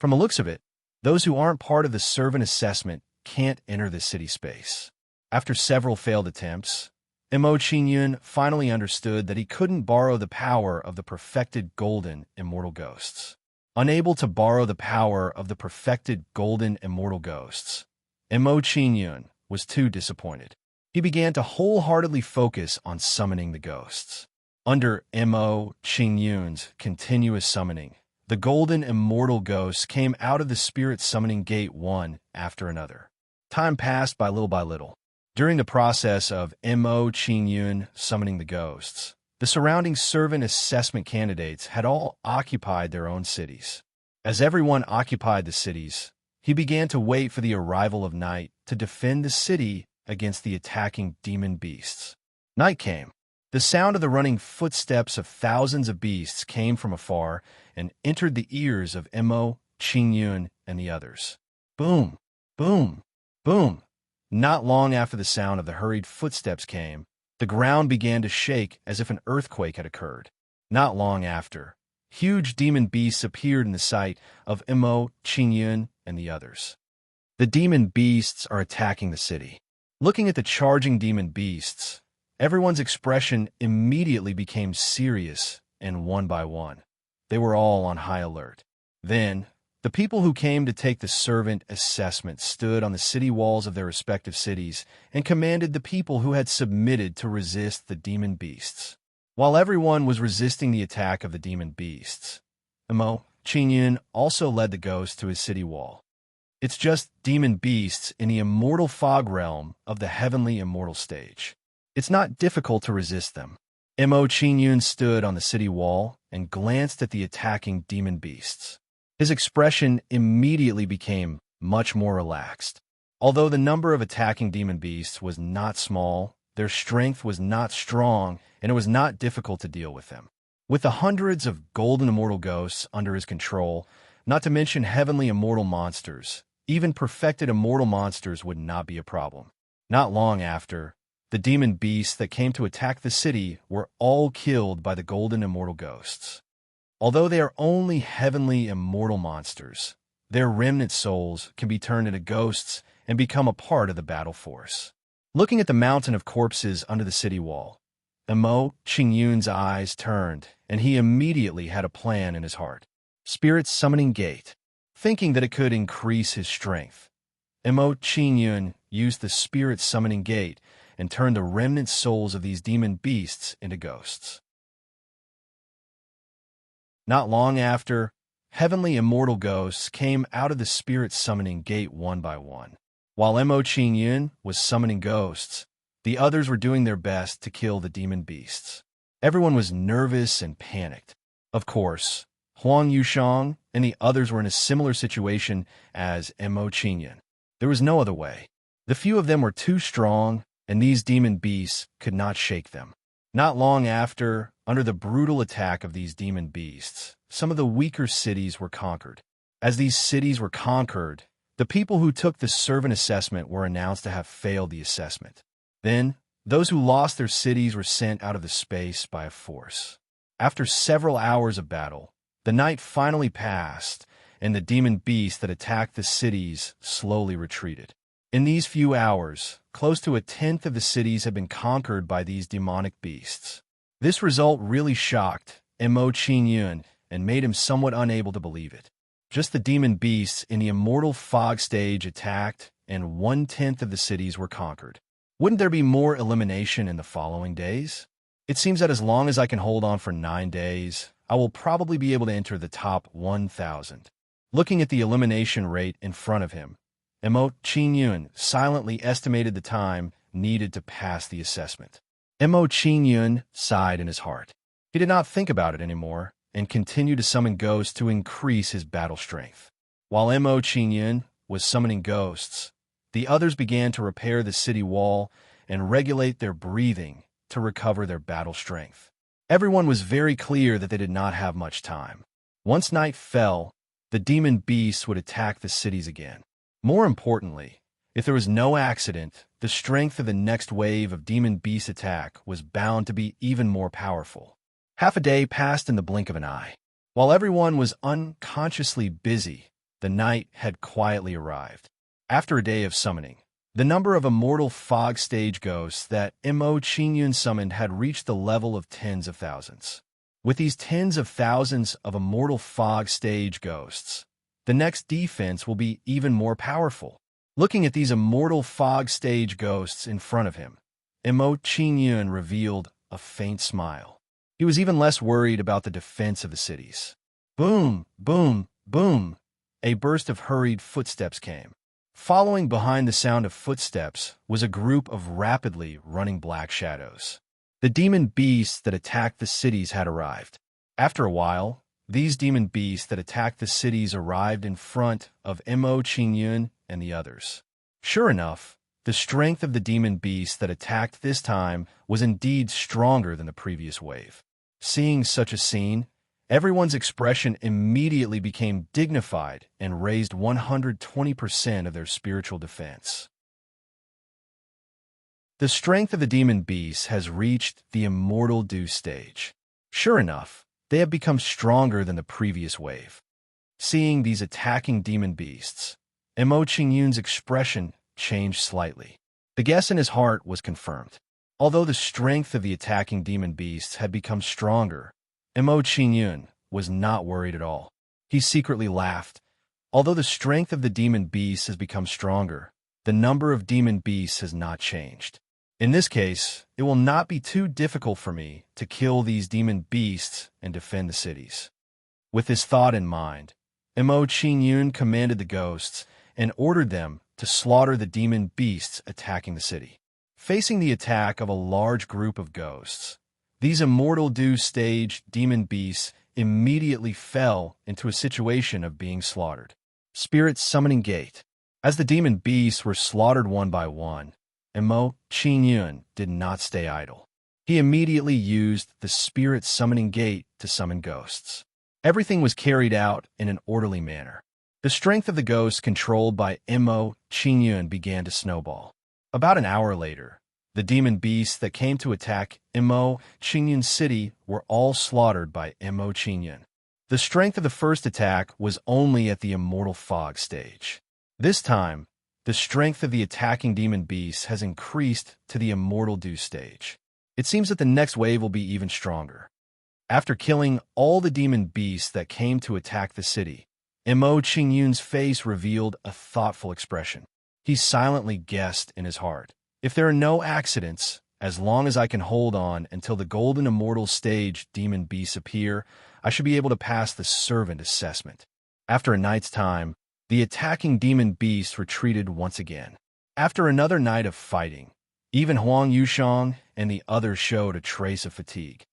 From the looks of it, those who aren't part of the servant assessment can't enter the city space. After several failed attempts, Mo Qingyun finally understood that he couldn't borrow the power of the perfected golden immortal ghosts. Unable to borrow the power of the perfected golden immortal ghosts, Mo Qingyun was too disappointed. He began to wholeheartedly focus on summoning the ghosts. Under Mo Qingyun's continuous summoning, the golden immortal ghosts came out of the Spirit Summoning Gate one after another. Time passed by little. During the process of Mo Qingyun summoning the ghosts, the surrounding servant assessment candidates had all occupied their own cities. As everyone occupied the cities, he began to wait for the arrival of night to defend the city against the attacking demon beasts. Night came. The sound of the running footsteps of thousands of beasts came from afar and entered the ears of Mo Qingyun and the others. Boom, boom, boom. Not long after the sound of the hurried footsteps came, the ground began to shake as if an earthquake had occurred. Not long after, huge demon beasts appeared in the sight of Mo Qingyun and the others. The demon beasts are attacking the city. Looking at the charging demon beasts, everyone's expression immediately became serious, and one by one, they were all on high alert. Then, the people who came to take the servant assessment stood on the city walls of their respective cities and commanded the people who had submitted to resist the demon beasts. While everyone was resisting the attack of the demon beasts, Mo Qingyun also led the ghost to his city wall. It's just demon beasts in the immortal fog realm of the heavenly immortal stage. It's not difficult to resist them. Mo Qingyun stood on the city wall and glanced at the attacking demon beasts. His expression immediately became much more relaxed. Although the number of attacking demon beasts was not small, their strength was not strong, and it was not difficult to deal with them. With the hundreds of golden immortal ghosts under his control, not to mention heavenly immortal monsters, even perfected immortal monsters would not be a problem. Not long after, the demon beasts that came to attack the city were all killed by the golden immortal ghosts. Although they are only heavenly immortal monsters, their remnant souls can be turned into ghosts and become a part of the battle force. Looking at the mountain of corpses under the city wall, Mo Qingyun's eyes turned, and he immediately had a plan in his heart. Spirit Summoning Gate. Thinking that it could increase his strength, Mo Qingyun used the Spirit Summoning Gate and turned the remnant souls of these demon beasts into ghosts. Not long after, heavenly immortal ghosts came out of the Spirit Summoning Gate one by one. While Mo Qingyun was summoning ghosts, the others were doing their best to kill the demon beasts. Everyone was nervous and panicked. Of course, Huang Yushang and the others were in a similar situation as Mo Qingyun. There was no other way. The few of them were too strong, and these demon beasts could not shake them. Not long after, under the brutal attack of these demon beasts, some of the weaker cities were conquered. As these cities were conquered, the people who took the servant assessment were announced to have failed the assessment. Then, those who lost their cities were sent out of the space by a force. After several hours of battle, the night finally passed, and the demon beasts that attacked the cities slowly retreated. In these few hours, close to a tenth of the cities had been conquered by these demonic beasts. This result really shocked Mo Qingyun and made him somewhat unable to believe it. Just the demon beasts in the immortal fog stage attacked, and 1/10 of the cities were conquered. Wouldn't there be more elimination in the following days? It seems that as long as I can hold on for 9 days, I will probably be able to enter the top 1,000. Looking at the elimination rate in front of him, Mo Qingyun silently estimated the time needed to pass the assessment. Mo Qingyun sighed in his heart. He did not think about it anymore and continued to summon ghosts to increase his battle strength. While Mo Qingyun was summoning ghosts, the others began to repair the city wall and regulate their breathing to recover their battle strength. Everyone was very clear that they did not have much time. Once night fell, the demon beasts would attack the cities again. More importantly, if there was no accident, the strength of the next wave of demon beast attack was bound to be even more powerful. Half a day passed in the blink of an eye. While everyone was unconsciously busy, the night had quietly arrived. After a day of summoning, the number of immortal fog stage ghosts that Mo Qingyun summoned had reached the level of tens of thousands. With these tens of thousands of immortal fog stage ghosts, the next defense will be even more powerful. Looking at these immortal fog stage ghosts in front of him, Mo Qingyun revealed a faint smile. He was even less worried about the defense of the cities. Boom, boom, boom! A burst of hurried footsteps came. Following behind the sound of footsteps was a group of rapidly running black shadows. The demon beasts that attacked the cities had arrived. After a while, these demon beasts that attacked the cities arrived in front of Mo Qingyun and the others. Sure enough, the strength of the demon beasts that attacked this time was indeed stronger than the previous wave. Seeing such a scene, everyone's expression immediately became dignified and raised 120% of their spiritual defense. The strength of the demon beasts has reached the immortal dew stage. Sure enough, they have become stronger than the previous wave. Seeing these attacking demon beasts, Mo Qingyun's expression changed slightly. The guess in his heart was confirmed. Although the strength of the attacking demon beasts had become stronger, Mo Qingyun was not worried at all. He secretly laughed. Although the strength of the demon beasts has become stronger, the number of demon beasts has not changed. In this case, it will not be too difficult for me to kill these demon beasts and defend the cities. With this thought in mind, Mo Qingyun commanded the ghosts and ordered them to slaughter the demon beasts attacking the city. Facing the attack of a large group of ghosts, these immortal dew stage demon beasts immediately fell into a situation of being slaughtered. Spirit Summoning Gate. As the demon beasts were slaughtered one by one, Mo Qingyun did not stay idle. He immediately used the Spirit Summoning Gate to summon ghosts. Everything was carried out in an orderly manner. The strength of the ghosts controlled by Mo Qingyun began to snowball. About an hour later, the demon beasts that came to attack Mo Qingyun's city were all slaughtered by Mo Qingyun. The strength of the first attack was only at the immortal fog stage. This time, the strength of the attacking demon beasts has increased to the immortal dew stage. It seems that the next wave will be even stronger. After killing all the demon beasts that came to attack the city, Mo Qingyun's face revealed a thoughtful expression. He silently guessed in his heart, if there are no accidents, as long as I can hold on until the golden immortal stage demon beasts appear, I should be able to pass the servant assessment. After a night's time, the attacking demon beasts retreated once again. After another night of fighting, even Huang Yushang and the others showed a trace of fatigue.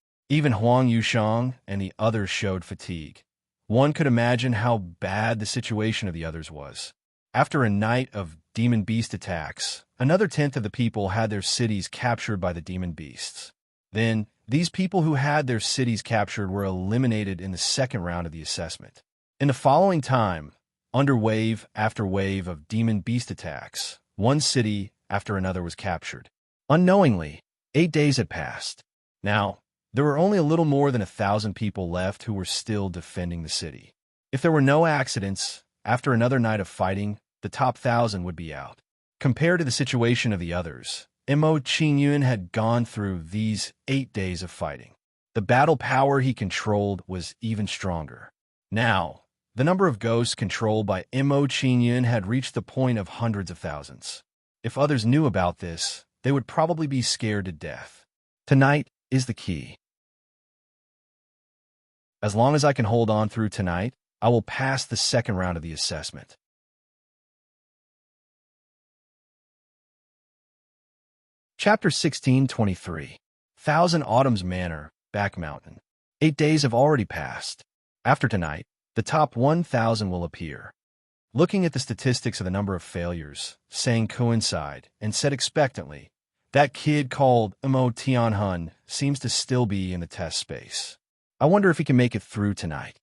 One could imagine how bad the situation of the others was. After a night of demon beast attacks, another tenth of the people had their cities captured by the demon beasts. Then, these people who had their cities captured were eliminated in the second round of the assessment. In the following time, under wave after wave of demon beast attacks, one city after another was captured. Unknowingly, 8 days had passed. Now, there were only a little more than 1,000 people left who were still defending the city. If there were no accidents, after another night of fighting, the top 1,000 would be out. Compared to the situation of the others, Mo Qingyun had gone through these 8 days of fighting. The battle power he controlled was even stronger. Now, the number of ghosts controlled by Mo Qingyun had reached the point of hundreds of thousands. If others knew about this, they would probably be scared to death. Tonight is the key. As long as I can hold on through tonight, I will pass the second round of the assessment. Chapter 16:23. Thousand Autumn's Manor, Back Mountain. 8 days have already passed. After tonight, the top 1,000 will appear. Looking at the statistics of the number of failures, Sang coincided and said expectantly, "That kid called Mo Tianhun seems to still be in the test space. I wonder if he can make it through tonight.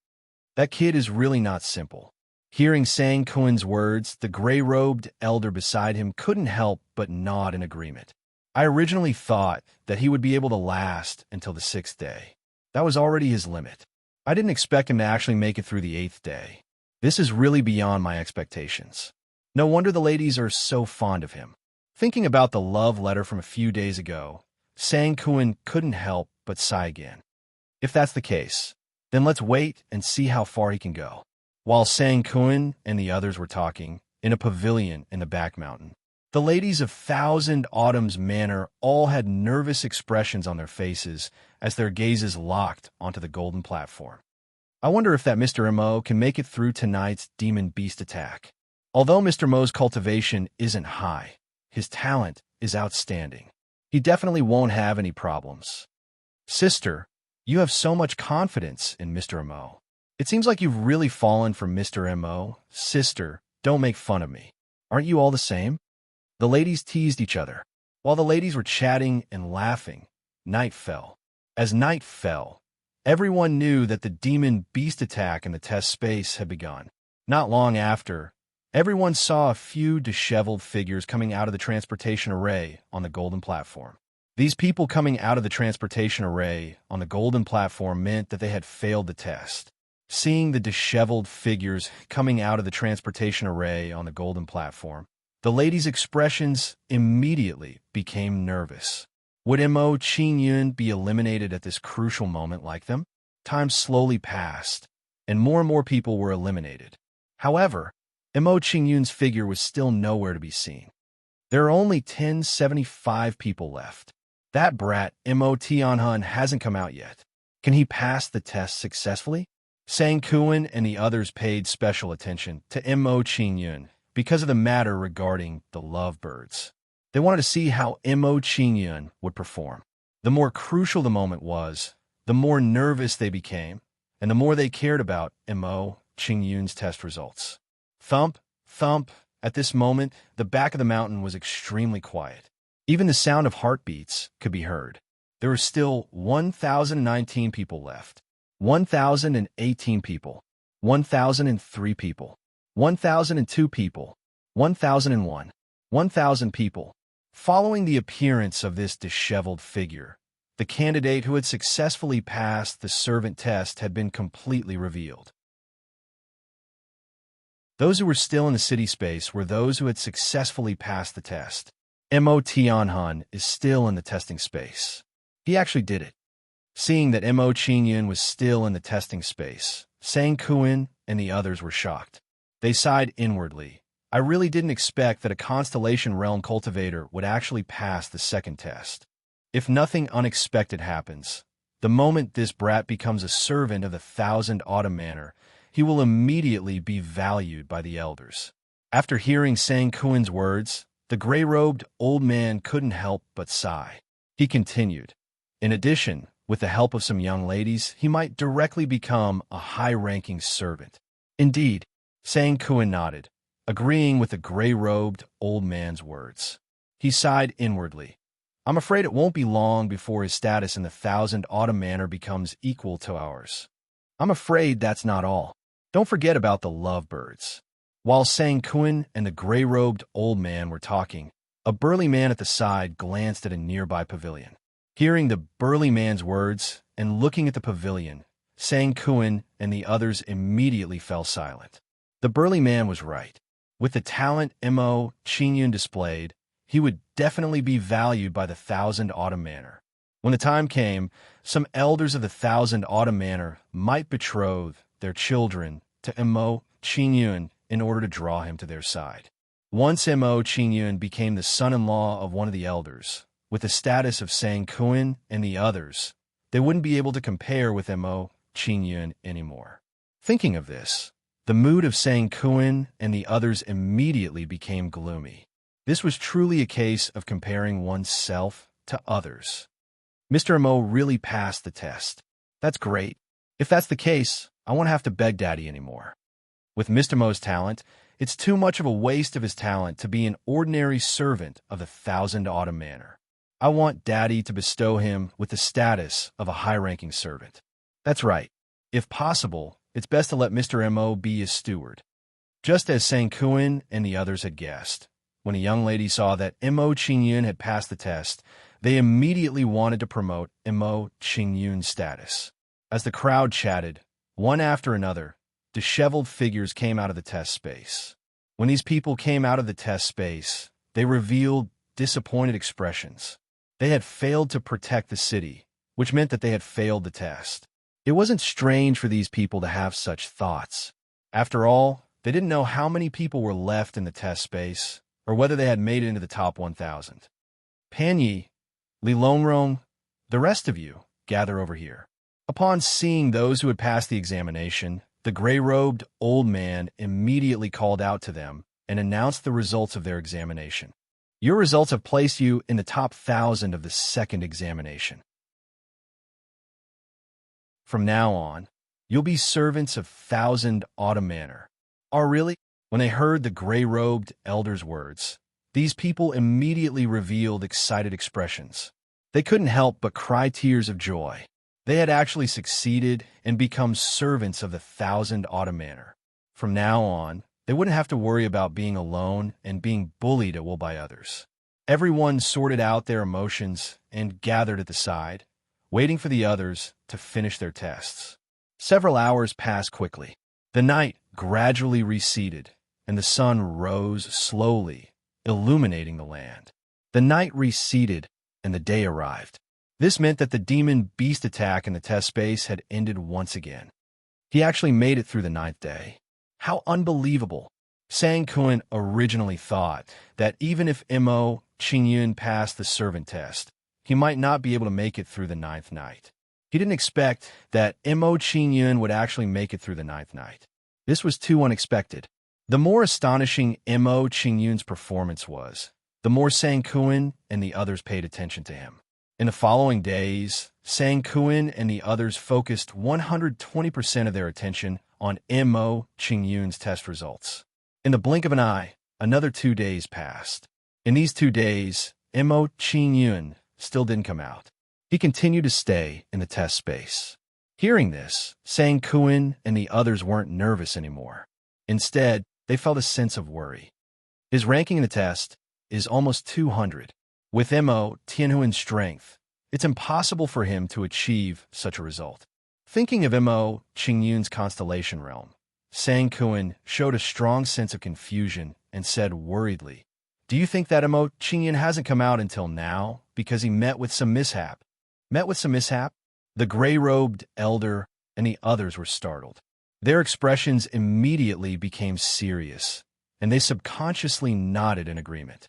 That kid is really not simple." Hearing Sang Kuen's words, the gray-robed elder beside him couldn't help but nod in agreement. I originally thought that he would be able to last until the 6th day. That was already his limit. I didn't expect him to actually make it through the 8th day. This is really beyond my expectations. No wonder the ladies are so fond of him. Thinking about the love letter from a few days ago, Sang Kuen couldn't help but sigh again. If that's the case, then let's wait and see how far he can go. While Sang Kuen and the others were talking, in a pavilion in the back mountain, the ladies of Thousand Autumn's Manor all had nervous expressions on their faces as their gazes locked onto the golden platform. I wonder if that Mr. Mo can make it through tonight's demon beast attack. Although Mr. Mo's cultivation isn't high, his talent is outstanding. He definitely won't have any problems. Sister, you have so much confidence in Mr. Mo. It seems like you've really fallen for Mr. Mo. Sister, don't make fun of me. Aren't you all the same? The ladies teased each other. While the ladies were chatting and laughing, night fell. As night fell, everyone knew that the demon beast attack in the test space had begun. Not long after, everyone saw a few disheveled figures coming out of the transportation array on the golden platform. These people coming out of the transportation array on the golden platform meant that they had failed the test. Seeing the disheveled figures coming out of the transportation array on the golden platform, the ladies' expressions immediately became nervous. Would Mo Qingyun be eliminated at this crucial moment like them? Time slowly passed, and more people were eliminated. However, Mo Qingyun's figure was still nowhere to be seen. There are only 1075 people left. That brat, Mo Tianhun, hasn't come out yet. Can he pass the test successfully? Sang Kuen and the others paid special attention to Mo Qingyun because of the matter regarding the lovebirds. They wanted to see how Mo Qingyun would perform. The more crucial the moment was, the more nervous they became, and the more they cared about Mo Qingyun's test results. Thump, thump. At this moment, the back of the mountain was extremely quiet. Even the sound of heartbeats could be heard. There were still 1,019 people left. 1,018 people. 1,003 people. 1,002 people. 1,001. 1,000 people. Following the appearance of this disheveled figure, the candidate who had successfully passed the servant test had been completely revealed. Those who were still in the city space were those who had successfully passed the test. Mo Tianhun is still in the testing space. He actually did it. Seeing that Mo Qingyun was still in the testing space, Sang Kuen and the others were shocked. They sighed inwardly. I really didn't expect that a Constellation Realm cultivator would actually pass the second test. If nothing unexpected happens, the moment this brat becomes a servant of the Thousand Autumn Manor, he will immediately be valued by the elders. After hearing Sang Kuen's words, the gray-robed old man couldn't help but sigh. He continued, "In addition, with the help of some young ladies, he might directly become a high-ranking servant." Indeed, Sang Kuen nodded, agreeing with the gray-robed old man's words. He sighed inwardly. I'm afraid it won't be long before his status in the Thousand Autumn Manor becomes equal to ours. I'm afraid that's not all. Don't forget about the lovebirds. While Sang Kuen and the gray-robed old man were talking, A burly man at the side glanced at a nearby pavilion. Hearing the burly man's words and looking at the pavilion, Sang Kuan and the others immediately fell silent. The burly man was right. With the talent Mo Qingyun displayed, he would definitely be valued by the Thousand Autumn Manor. When the time came, some elders of the Thousand Autumn Manor might betroth their children to Mo Qingyun in order to draw him to their side. Once Mo Qingyun became the son-in-law of one of the elders, with the status of Sang Kuan and the others, they wouldn't be able to compare with Mo Qingyun anymore. Thinking of this, the mood of Sang Kuan and the others immediately became gloomy. This was truly a case of comparing oneself to others. Mr. Mo really passed the test. That's great. If that's the case, I won't have to beg Daddy anymore. With Mr. Mo's talent, it's too much of a waste of his talent to be an ordinary servant of the Thousand Autumn Manor. I want Daddy to bestow him with the status of a high-ranking servant. That's right. If possible, it's best to let Mr. Mo be his steward. Just as Sang Kuan and the others had guessed, when a young lady saw that Mo Qingyun had passed the test, they immediately wanted to promote Mo Qingyun's status. As the crowd chatted, one after another, disheveled figures came out of the test space. When these people came out of the test space, they revealed disappointed expressions. They had failed to protect the city, which meant that they had failed the test. It wasn't strange for these people to have such thoughts. After all, they didn't know how many people were left in the test space, or whether they had made it into the top 1,000. Pan Yi, Li Longrong, the rest of you, gather over here. Upon seeing those who had passed the examination, the gray-robed old man immediately called out to them and announced the results of their examination. Your results have placed you in the top 1,000 of the second examination. From now on, you'll be servants of Thousand Autumn Manor. Oh, really? When they heard the gray-robed elder's words, these people immediately revealed excited expressions. They couldn't help but cry tears of joy. They had actually succeeded and become servants of the Thousand Autumn Manor. From now on, they wouldn't have to worry about being alone and being bullied at will by others. Everyone sorted out their emotions and gathered at the side, waiting for the others to finish their tests. Several hours passed quickly. The night gradually receded, and the sun rose slowly, illuminating the land. The night receded, and the day arrived. This meant that the demon beast attack in the test space had ended once again. He actually made it through the 9th day. How unbelievable! Sang Kuan originally thought that even if Mo Qingyun passed the servant test, he might not be able to make it through the 9th night. He didn't expect that Mo Qingyun would actually make it through the 9th night. This was too unexpected. The more astonishing Mo Qingyun's performance was, the more Sang Kuan and the others paid attention to him. In the following days, Sang Kuan and the others focused 120% of their attention on Mo Qingyun's test results. In the blink of an eye, another 2 days passed. In these 2 days, Mo Qingyun still didn't come out. He continued to stay in the test space. Hearing this, Sang Kuan and the others weren't nervous anymore. Instead, they felt a sense of worry. His ranking in the test is almost 200. With Mo Tianhuan's strength, it's impossible for him to achieve such a result. Thinking of Mo Qingyun's constellation realm, Sang Kuan showed a strong sense of confusion and said worriedly, "Do you think that Mo Qingyun hasn't come out until now because he met with some mishap?" Met with some mishap? The gray-robed elder and the others were startled. Their expressions immediately became serious, and they subconsciously nodded in agreement.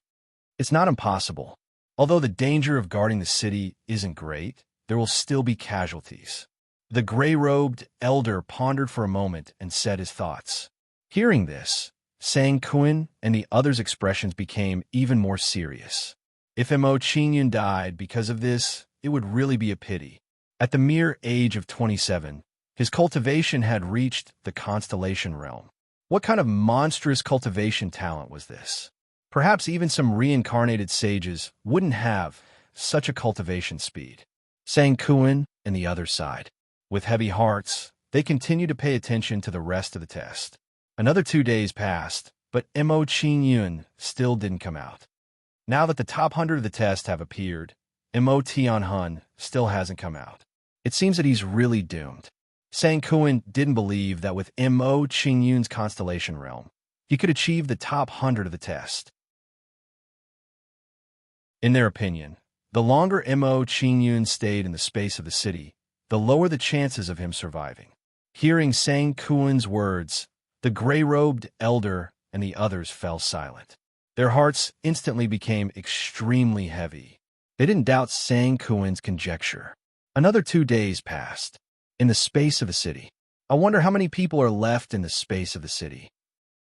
It's not impossible. Although the danger of guarding the city isn't great, there will still be casualties. The gray-robed elder pondered for a moment and said his thoughts. Hearing this, Sang Kuan and the others' expressions became even more serious. If Mo Qingyun died because of this, it would really be a pity. At the mere age of 27, his cultivation had reached the constellation realm. What kind of monstrous cultivation talent was this? Perhaps even some reincarnated sages wouldn't have such a cultivation speed. Sang Kuan and the other side. With heavy hearts, they continued to pay attention to the rest of the test. Another 2 days passed, but Mo Qingyun still didn't come out. Now that the top 100 of the test have appeared, Mo Tianhun still hasn't come out. It seems that he's really doomed. Sang Kuan didn't believe that with Mo Qingyun's constellation realm, he could achieve the top 100 of the test. In their opinion, the longer Mo Qingyun stayed in the space of the city, the lower the chances of him surviving. Hearing Sang Kuan's words, the gray-robed elder and the others fell silent. Their hearts instantly became extremely heavy. They didn't doubt Sang Kuan's conjecture. Another 2 days passed. In the space of the city. I wonder how many people are left in the space of the city.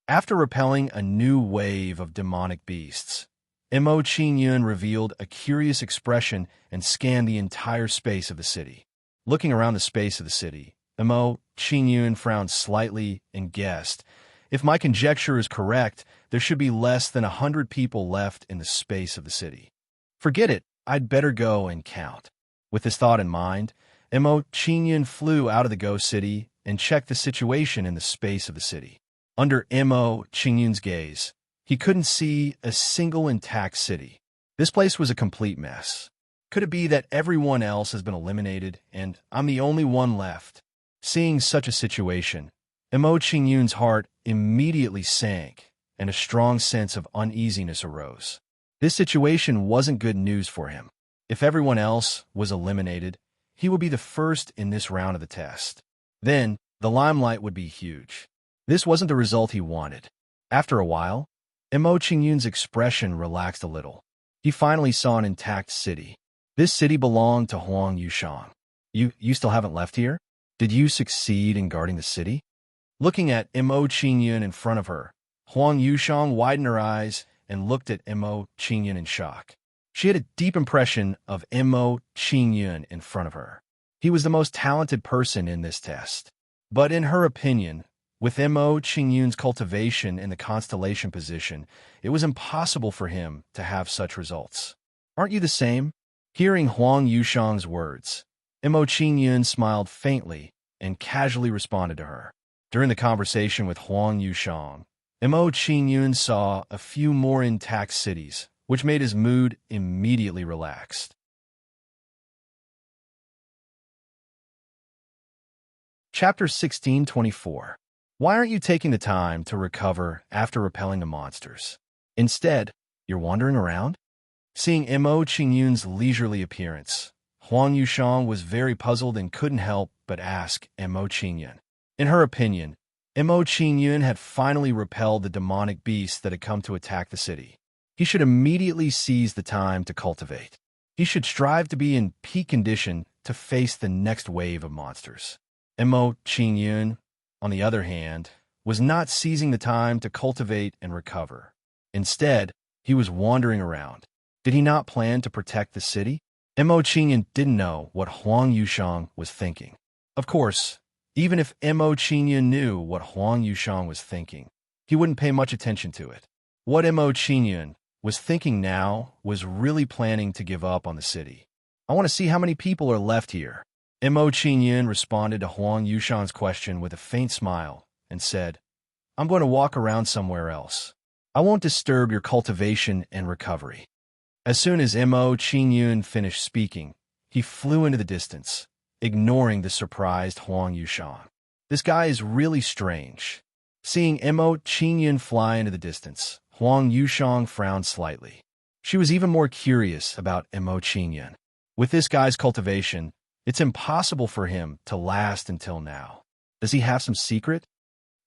After repelling a new wave of demonic beasts, Mo Qingyun revealed a curious expression and scanned the entire space of the city. Looking around the space of the city, Mo Qingyun frowned slightly and guessed, if my conjecture is correct, there should be less than 100 people left in the space of the city. Forget it, I'd better go and count. With this thought in mind, Mo Qingyun flew out of the ghost city and checked the situation in the space of the city. Under Mo Qingyun's gaze, he couldn't see a single intact city. This place was a complete mess. Could it be that everyone else has been eliminated and I'm the only one left? Seeing such a situation, Mo Qingyun's heart immediately sank and a strong sense of uneasiness arose. This situation wasn't good news for him. If everyone else was eliminated, he would be the first in this round of the test. Then, the limelight would be huge. This wasn't the result he wanted. After a while, Mo Qingyun's expression relaxed a little. He finally saw an intact city. This city belonged to Huang Yushang. You still haven't left here? Did you succeed in guarding the city? Looking at Mo Qingyun in front of her, Huang Yushang widened her eyes and looked at Mo Qingyun in shock. She had a deep impression of Mo Qingyun in front of her. He was the most talented person in this test. But in her opinion, with Mo Qingyun's cultivation in the constellation position, it was impossible for him to have such results. Aren't you the same? Hearing Huang Yushang's words, Mo Qingyun smiled faintly and casually responded to her. During the conversation with Huang Yushang, Mo Qingyun saw a few more intact cities, which made his mood immediately relaxed. Chapter 16:24. Why aren't you taking the time to recover after repelling the monsters? Instead, you're wandering around? Seeing Mo Qingyun's leisurely appearance, Huang Yushang was very puzzled and couldn't help but ask Mo Qingyun. In her opinion, Mo Qingyun had finally repelled the demonic beast that had come to attack the city. He should immediately seize the time to cultivate. He should strive to be in peak condition to face the next wave of monsters. Mo Qingyun, on the other hand, was not seizing the time to cultivate and recover. Instead, he was wandering around. Did he not plan to protect the city? Mo Qingyun didn't know what Huang Yushang was thinking. Of course, even if Mo Qingyun knew what Huang Yushang was thinking, he wouldn't pay much attention to it. What Mo Qingyun was thinking now was really planning to give up on the city. I want to see how many people are left here. Mo Qingyun responded to Huang Yushang's question with a faint smile and said, I'm going to walk around somewhere else. I won't disturb your cultivation and recovery. As soon as Mo Qingyun finished speaking, he flew into the distance, ignoring the surprised Huang Yushang. This guy is really strange. Seeing Mo Qingyun fly into the distance, Huang Yushang frowned slightly. She was even more curious about Mo Qingyun. With this guy's cultivation, it's impossible for him to last until now. Does he have some secret?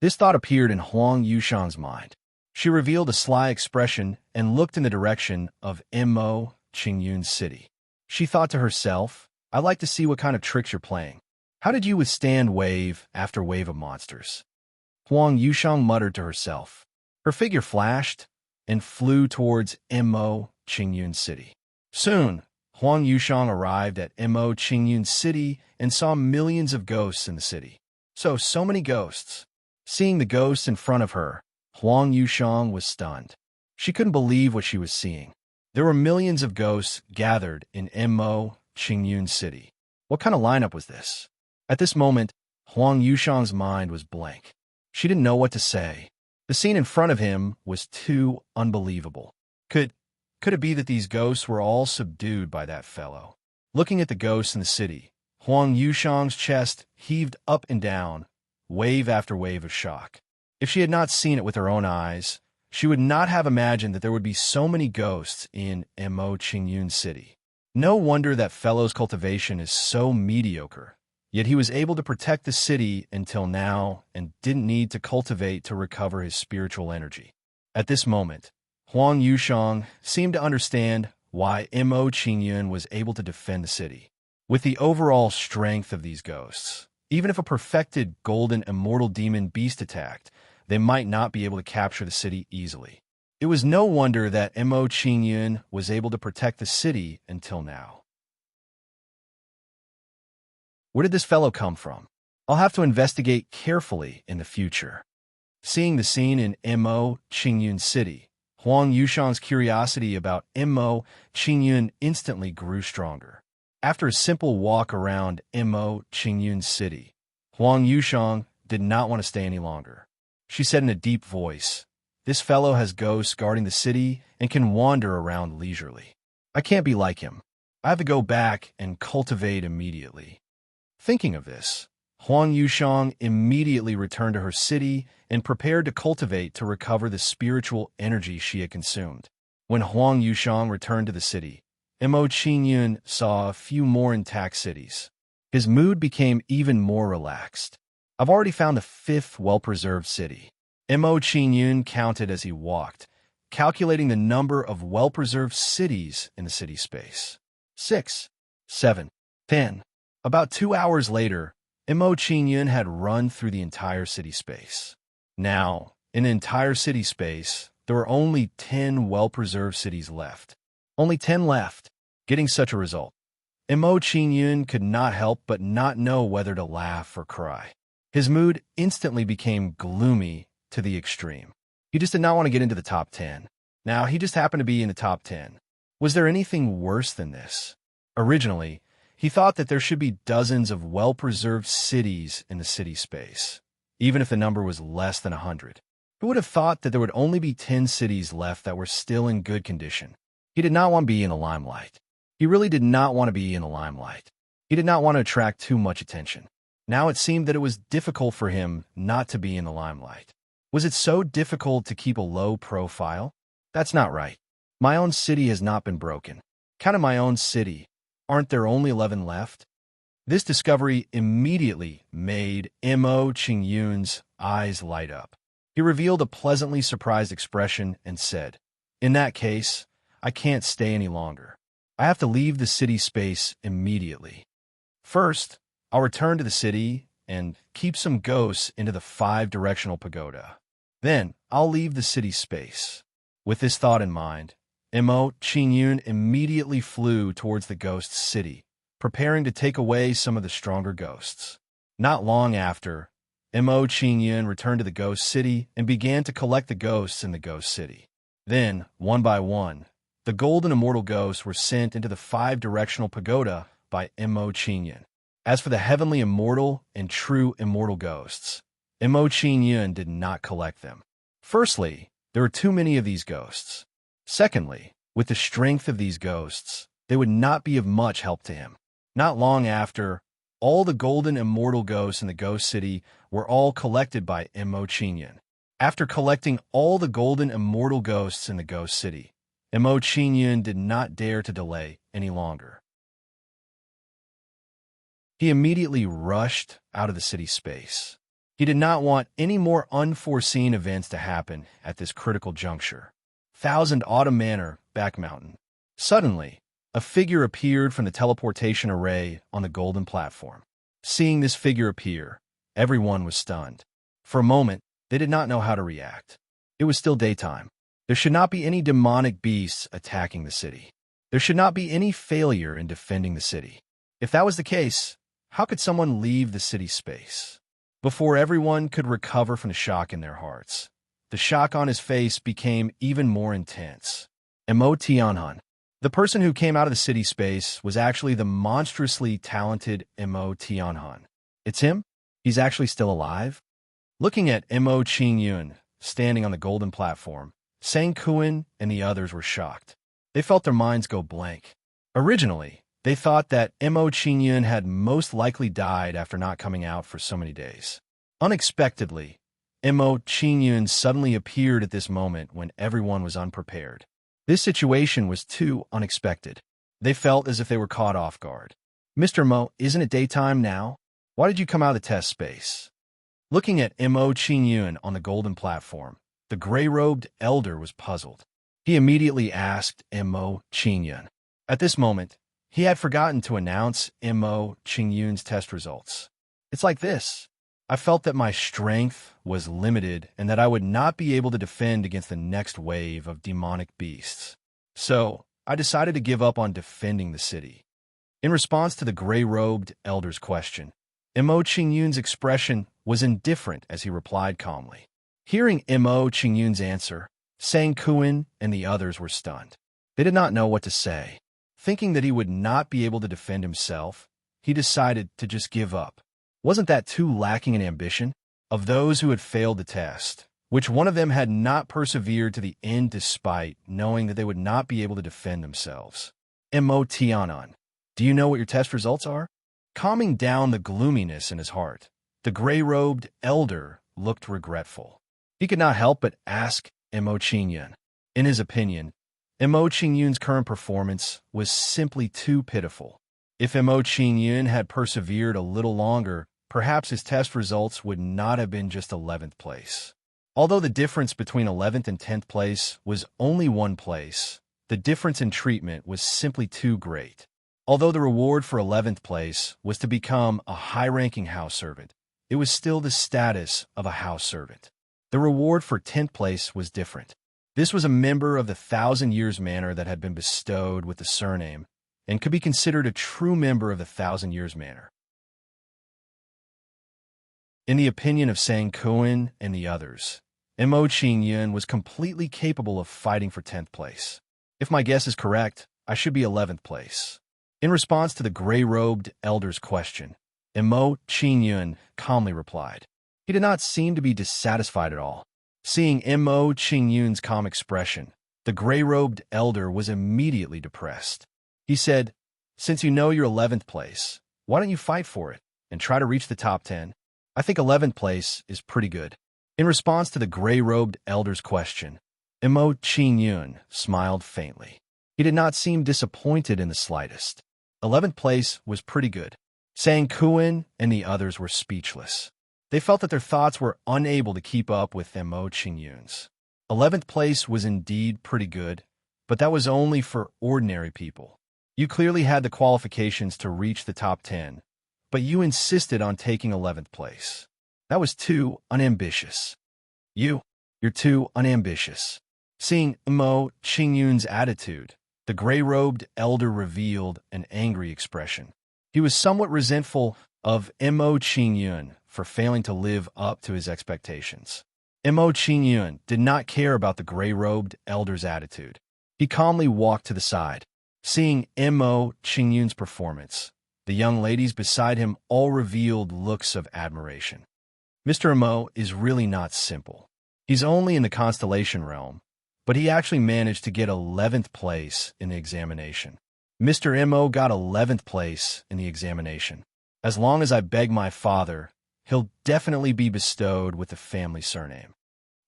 This thought appeared in Huang Yushang's mind. She revealed a sly expression and looked in the direction of Mo Qingyun's city. She thought to herself, I'd like to see what kind of tricks you're playing. How did you withstand wave after wave of monsters? Huang Yushang muttered to herself. Her figure flashed and flew towards Mo Qingyun's city. Soon, Huang Yushang arrived at Mo Qingyun's city and saw millions of ghosts in the city. So many ghosts. Seeing the ghosts in front of her, Huang Yushang was stunned. She couldn't believe what she was seeing. There were millions of ghosts gathered in Mo Qingyun's city. What kind of lineup was this? At this moment, Huang Yushang's mind was blank. She didn't know what to say. The scene in front of him was too unbelievable. Could Could it be that these ghosts were all subdued by that fellow? Looking at the ghosts in the city, Huang Yushang's chest heaved up and down, wave after wave of shock. If she had not seen it with her own eyes, she would not have imagined that there would be so many ghosts in Mo Qingyun City. No wonder that fellow's cultivation is so mediocre, yet he was able to protect the city until now and didn't need to cultivate to recover his spiritual energy. At this moment, Huang Yushang seemed to understand why Mo Qingyun was able to defend the city. With the overall strength of these ghosts, even if a perfected golden immortal demon beast attacked, they might not be able to capture the city easily. It was no wonder that Mo Qingyun was able to protect the city until now. Where did this fellow come from? I'll have to investigate carefully in the future. Seeing the scene in Mo Qingyun City, Huang Yushang's curiosity about Mo Qingyun instantly grew stronger. After a simple walk around Mo Qingyun City, Huang Yushang did not want to stay any longer. She said in a deep voice, "This fellow has ghosts guarding the city and can wander around leisurely. I can't be like him. I have to go back and cultivate immediately." Thinking of this, Huang Yushang immediately returned to her city and prepared to cultivate to recover the spiritual energy she had consumed. When Huang Yushang returned to the city, Mo Qingyun saw a few more intact cities. His mood became even more relaxed. "I've already found the 5th well-preserved city." Mo Qingyun counted as he walked, calculating the number of well-preserved cities in the city space. 6, 7, 10. About 2 hours later, Mo Qingyun had run through the entire city space. Now, in the entire city space, there were only 10 well-preserved cities left. Only 10 left. Getting such a result, Mo Qingyun could not help but not know whether to laugh or cry. His mood instantly became gloomy to the extreme. He just did not want to get into the top 10. Now, he just happened to be in the top 10. Was there anything worse than this? Originally, he thought that there should be dozens of well-preserved cities in the city space, even if the number was less than 100. Who would have thought that there would only be 10 cities left that were still in good condition? He did not want to be in the limelight. He really did not want to be in the limelight. He did not want to attract too much attention. Now it seemed that it was difficult for him not to be in the limelight. Was it so difficult to keep a low profile? That's not right. My own city has not been broken. Count my own city. Aren't there only 11 left? This discovery immediately made Mo Qingyun's eyes light up. He revealed a pleasantly surprised expression and said, "In that case, I can't stay any longer. I have to leave the city space immediately. First, I'll return to the city and keep some ghosts into the 5-directional pagoda. Then, I'll leave the city space." With this thought in mind, Mo Qingyun immediately flew towards the ghost city, preparing to take away some of the stronger ghosts. Not long after, Mo Qingyun returned to the ghost city and began to collect the ghosts in the ghost city. Then, one by one, the golden immortal ghosts were sent into the 5-directional pagoda by Mo Qingyun. As for the heavenly immortal and true immortal ghosts, Mo Qingyun did not collect them. Firstly, there were too many of these ghosts. Secondly, with the strength of these ghosts, they would not be of much help to him. Not long after, all the golden immortal ghosts in the ghost city were all collected by Mo Qingyun. After collecting all the golden immortal ghosts in the ghost city, Mo Qingyun did not dare to delay any longer. He immediately rushed out of the city space. He did not want any more unforeseen events to happen at this critical juncture. Thousand Autumn Manor, Back Mountain. Suddenly, a figure appeared from the teleportation array on the golden platform. Seeing this figure appear, everyone was stunned. For a moment, they did not know how to react. It was still daytime. There should not be any demonic beasts attacking the city. There should not be any failure in defending the city. If that was the case, how could someone leave the city space? Before everyone could recover from the shock in their hearts, the shock on his face became even more intense. Mo Tianhan. The person who came out of the city space was actually the monstrously talented Mo Tianhan. It's him? He's actually still alive? Looking at Mo Qingyun standing on the golden platform, Sang Kuan and the others were shocked. They felt their minds go blank. Originally, they thought that Mo Qingyun had most likely died after not coming out for so many days. Unexpectedly, Mo Qingyun suddenly appeared at this moment when everyone was unprepared. This situation was too unexpected. They felt as if they were caught off guard. "Mr. Mo, isn't it daytime now? Why did you come out of the test space?" Looking at Mo Qingyun on the golden platform, the gray-robed elder was puzzled. He immediately asked Mo Qingyun. At this moment, he had forgotten to announce Mo Qingyun's test results. "It's like this. I felt that my strength was limited and that I would not be able to defend against the next wave of demonic beasts. So, I decided to give up on defending the city." In response to the gray-robed elder's question, Mo Qingyun's expression was indifferent as he replied calmly. Hearing Mo Qingyun's answer, Sang Kuan and the others were stunned. They did not know what to say. Thinking that he would not be able to defend himself, he decided to just give up. Wasn't that too lacking in ambition? Of those who had failed the test, which one of them had not persevered to the end despite knowing that they would not be able to defend themselves? Mo Tianan, do you know what your test results are? Calming down the gloominess in his heart, the gray-robed elder looked regretful. He could not help but ask Mo Qingyun. In his opinion, Mo Qingyun's current performance was simply too pitiful. If Mo Qingyun had persevered a little longer, perhaps his test results would not have been just 11th place. Although the difference between 11th and 10th place was only 1 place, the difference in treatment was simply too great. Although the reward for 11th place was to become a high-ranking house servant, it was still the status of a house servant. The reward for 10th place was different. This was a member of the 1,000 Years Manor that had been bestowed with the surname and could be considered a true member of the 1,000 Years Manor. In the opinion of Sang Kuan and the others, Mo Qingyun was completely capable of fighting for 10th place. If my guess is correct, I should be 11th place. In response to the gray-robed elder's question, Mo Qingyun calmly replied. He did not seem to be dissatisfied at all. Seeing Mo Qingyun's calm expression, the gray-robed elder was immediately depressed. He said, "Since you know you're 11th place, why don't you fight for it and try to reach the top 10? I think 11th place is pretty good." In response to the gray-robed elder's question, Mo Qingyun smiled faintly. He did not seem disappointed in the slightest. 11th place was pretty good. Sang Kuan and the others were speechless. They felt that their thoughts were unable to keep up with Mo Qingyun's. 11th place was indeed pretty good, but that was only for ordinary people. You clearly had the qualifications to reach the top 10, but you insisted on taking 11th place. That was too unambitious. You're too unambitious. Seeing Mo Qingyun's attitude, the gray-robed elder revealed an angry expression. He was somewhat resentful of Mo Qingyun for failing to live up to his expectations. Mo Qingyun did not care about the gray-robed elder's attitude. He calmly walked to the side. Seeing Mo Qingyun's performance, the young ladies beside him all revealed looks of admiration. Mr. Mo is really not simple. He's only in the constellation realm, but he actually managed to get 11th place in the examination. Mr. Mo got 11th place in the examination. As long as I beg my father, he'll definitely be bestowed with the family surname.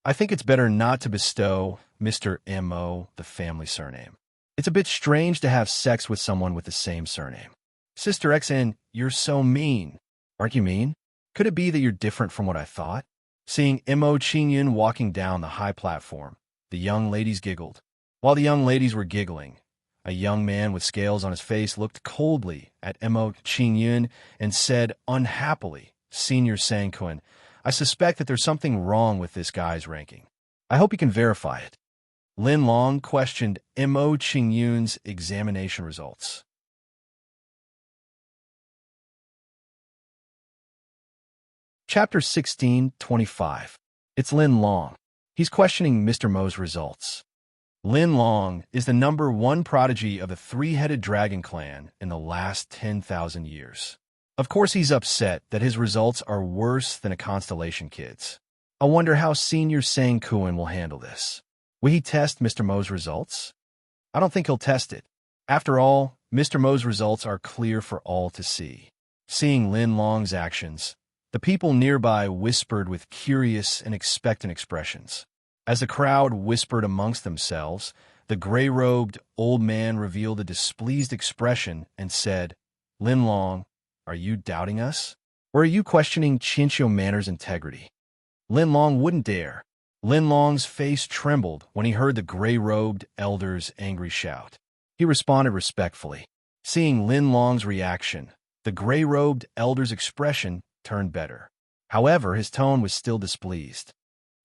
I think it's better not to bestow Mr. Mo the family surname. It's a bit strange to have sex with someone with the same surname. Sister XN, you're so mean. Aren't you mean? Could it be that you're different from what I thought? Seeing Mo Qingyun walking down the high platform, the young ladies giggled. While the young ladies were giggling, a young man with scales on his face looked coldly at Mo Qingyun and said unhappily, "Senior Sang Kuan, I suspect that there's something wrong with this guy's ranking. I hope you can verify it." Lin Long questioned Mo Qingyun's examination results. Chapter 16:25. It's Lin Long. He's questioning Mr. Mo's results. Lin Long is the #1 prodigy of the three-headed dragon clan in the last 10,000 years. Of course he's upset that his results are worse than a Constellation Kid's. I wonder how Senior Sang Kuan will handle this. Will he test Mr. Mo's results? I don't think he'll test it. After all, Mr. Mo's results are clear for all to see. Seeing Lin Long's actions, the people nearby whispered with curious and expectant expressions. As the crowd whispered amongst themselves, the gray-robed old man revealed a displeased expression and said, "Lin Long, are you doubting us? Or are you questioning Chinchou Manor's integrity?" Lin Long wouldn't dare. Lin Long's face trembled when he heard the gray-robed elder's angry shout. He responded respectfully. Seeing Lin Long's reaction, the gray-robed elder's expression turned better. However, his tone was still displeased.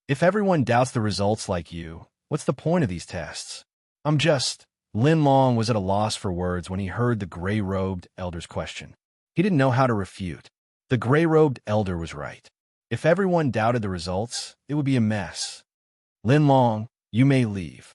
"If everyone doubts the results like you, what's the point of these tests?" Lin Long was at a loss for words when he heard the gray-robed elder's question. He didn't know how to refute. The gray-robed elder was right. If everyone doubted the results, it would be a mess. "Lin Long, you may leave."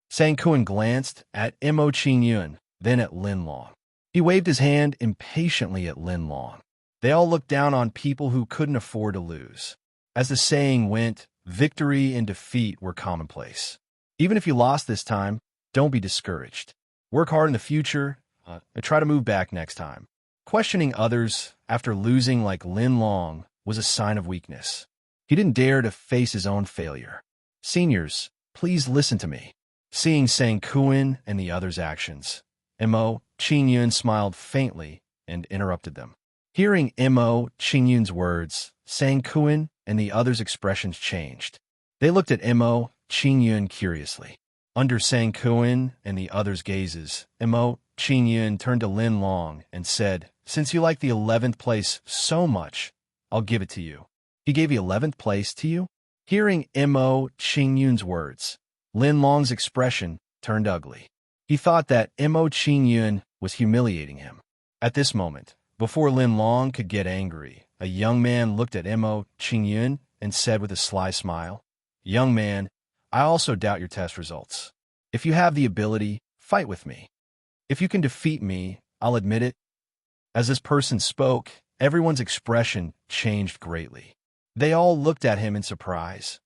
Sang Kuan glanced at Mo Qingyun, then at Lin Long. He waved his hand impatiently at Lin Long. They all looked down on people who couldn't afford to lose. As the saying went, victory and defeat were commonplace. Even if you lost this time, don't be discouraged. Work hard in the future, and try to move back next time. Questioning others after losing like Lin Long was a sign of weakness. He didn't dare to face his own failure. "Seniors, please listen to me." Seeing Sang Kuan and the others' actions, Mo Qingyun smiled faintly and interrupted them. Hearing Mo Qingyun's words, Sang Kuan and the others' expressions changed. They looked at Mo Qingyun curiously. Under Sang Kuan and the others' gazes, Mo Qingyun turned to Lin Long and said, "Since you like the 11th place so much, I'll give it to you." He gave the 11th place to you? Hearing Mo Qingyun's words, Lin Long's expression turned ugly. He thought that Mo Qingyun was humiliating him. At this moment, before Lin Long could get angry, a young man looked at Mo Qingyun and said with a sly smile, "Young man, I also doubt your test results. If you have the ability, fight with me. If you can defeat me, I'll admit it." As this person spoke, everyone's expression changed greatly. They all looked at him in surprise.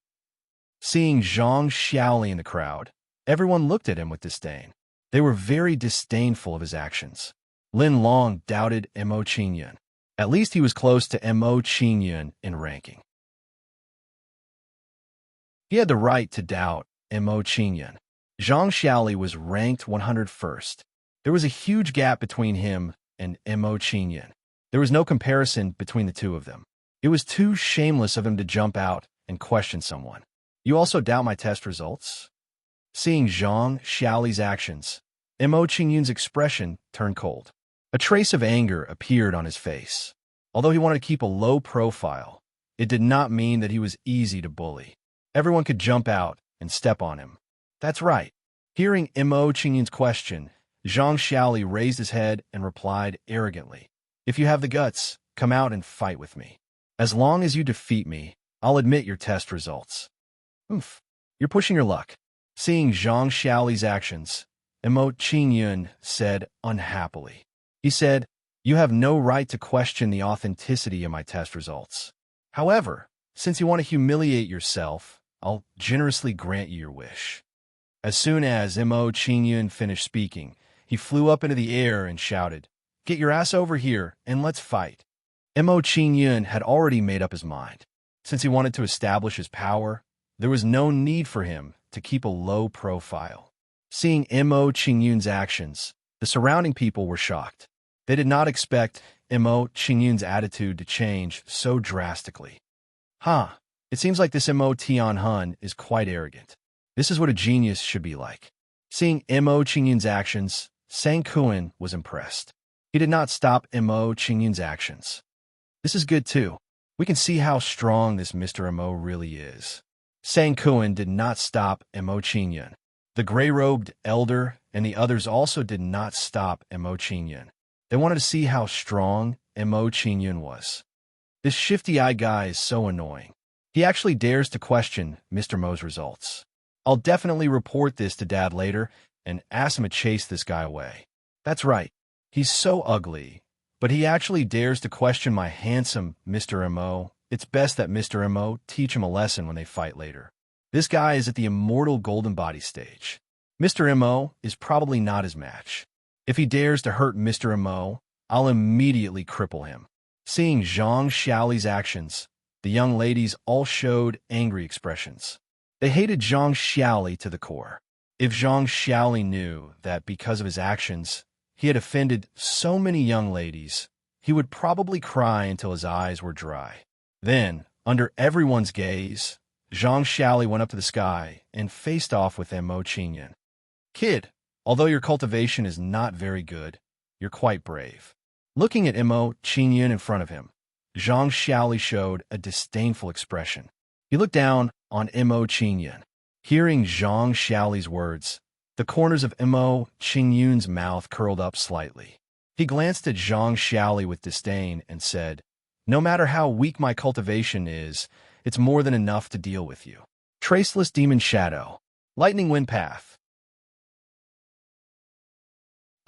Seeing Zhang Xiaoli in the crowd, everyone looked at him with disdain. They were very disdainful of his actions. Lin Long doubted Mo Qingyun. At least he was close to Mo Qingyun in ranking. He had the right to doubt Mo Qingyun. Zhang Xiaoli was ranked 101st. There was a huge gap between him and Mo Qingyun. There was no comparison between the two of them. It was too shameless of him to jump out and question someone. "You also doubt my test results?" Seeing Zhang Xiaoli's actions, Mo Qingyun's expression turned cold. A trace of anger appeared on his face. Although he wanted to keep a low profile, it did not mean that he was easy to bully. Everyone could jump out and step on him. That's right. Hearing Mo Qingyun's question, Zhang Xiaoli raised his head and replied arrogantly, "If you have the guts, come out and fight with me. As long as you defeat me, I'll admit your test results." "Oof, you're pushing your luck." Seeing Zhang Xiaoli's actions, Mo Qingyun said unhappily. He said, "You have no right to question the authenticity of my test results. However, since you want to humiliate yourself, I'll generously grant you your wish." As soon as Mo Qingyun finished speaking, he flew up into the air and shouted, "Get your ass over here and let's fight." Mo Qingyun had already made up his mind. Since he wanted to establish his power, there was no need for him to keep a low profile. Seeing Mo Qingyun's actions, the surrounding people were shocked. They did not expect Mo Qingyun's attitude to change so drastically. It seems like this Mo Tianhun is quite arrogant. This is what a genius should be like." Seeing Mo Qingyun's actions, Sang Kuan was impressed. He did not stop Mo Qingyun's actions. "This is good too. We can see how strong this Mr. Mo really is." Sang Kuan did not stop Mo Qingyun. The gray-robed elder and the others also did not stop Mo Qingyun. They wanted to see how strong Mo Qingyun was. This shifty-eyed guy is so annoying. He actually dares to question Mr. Mo's results. I'll definitely report this to Dad later and ask him to chase this guy away. That's right. He's so ugly, but he actually dares to question my handsome Mr. Mo. It's best that Mr. Mo teach him a lesson when they fight later. This guy is at the immortal golden body stage. Mr. Mo is probably not his match. If he dares to hurt Mr. Mo, I'll immediately cripple him. Seeing Zhang Xiaoli's actions, the young ladies all showed angry expressions. They hated Zhang Xiaoli to the core. If Zhang Xiaoli knew that because of his actions, he had offended so many young ladies, he would probably cry until his eyes were dry. Then, under everyone's gaze, Zhang Xiaoli went up to the sky and faced off with Mo Qingyun. Kid, although your cultivation is not very good, you're quite brave. Looking at Mo Qingyun in front of him, Zhang Xiaoli showed a disdainful expression. He looked down on Mo Qingyun. Hearing Zhang Xiaoli's words, the corners of Mo Qingyun's mouth curled up slightly. He glanced at Zhang Xiaoli with disdain and said, "No matter how weak my cultivation is, it's more than enough to deal with you." Traceless Demon Shadow. Lightning Wind Path.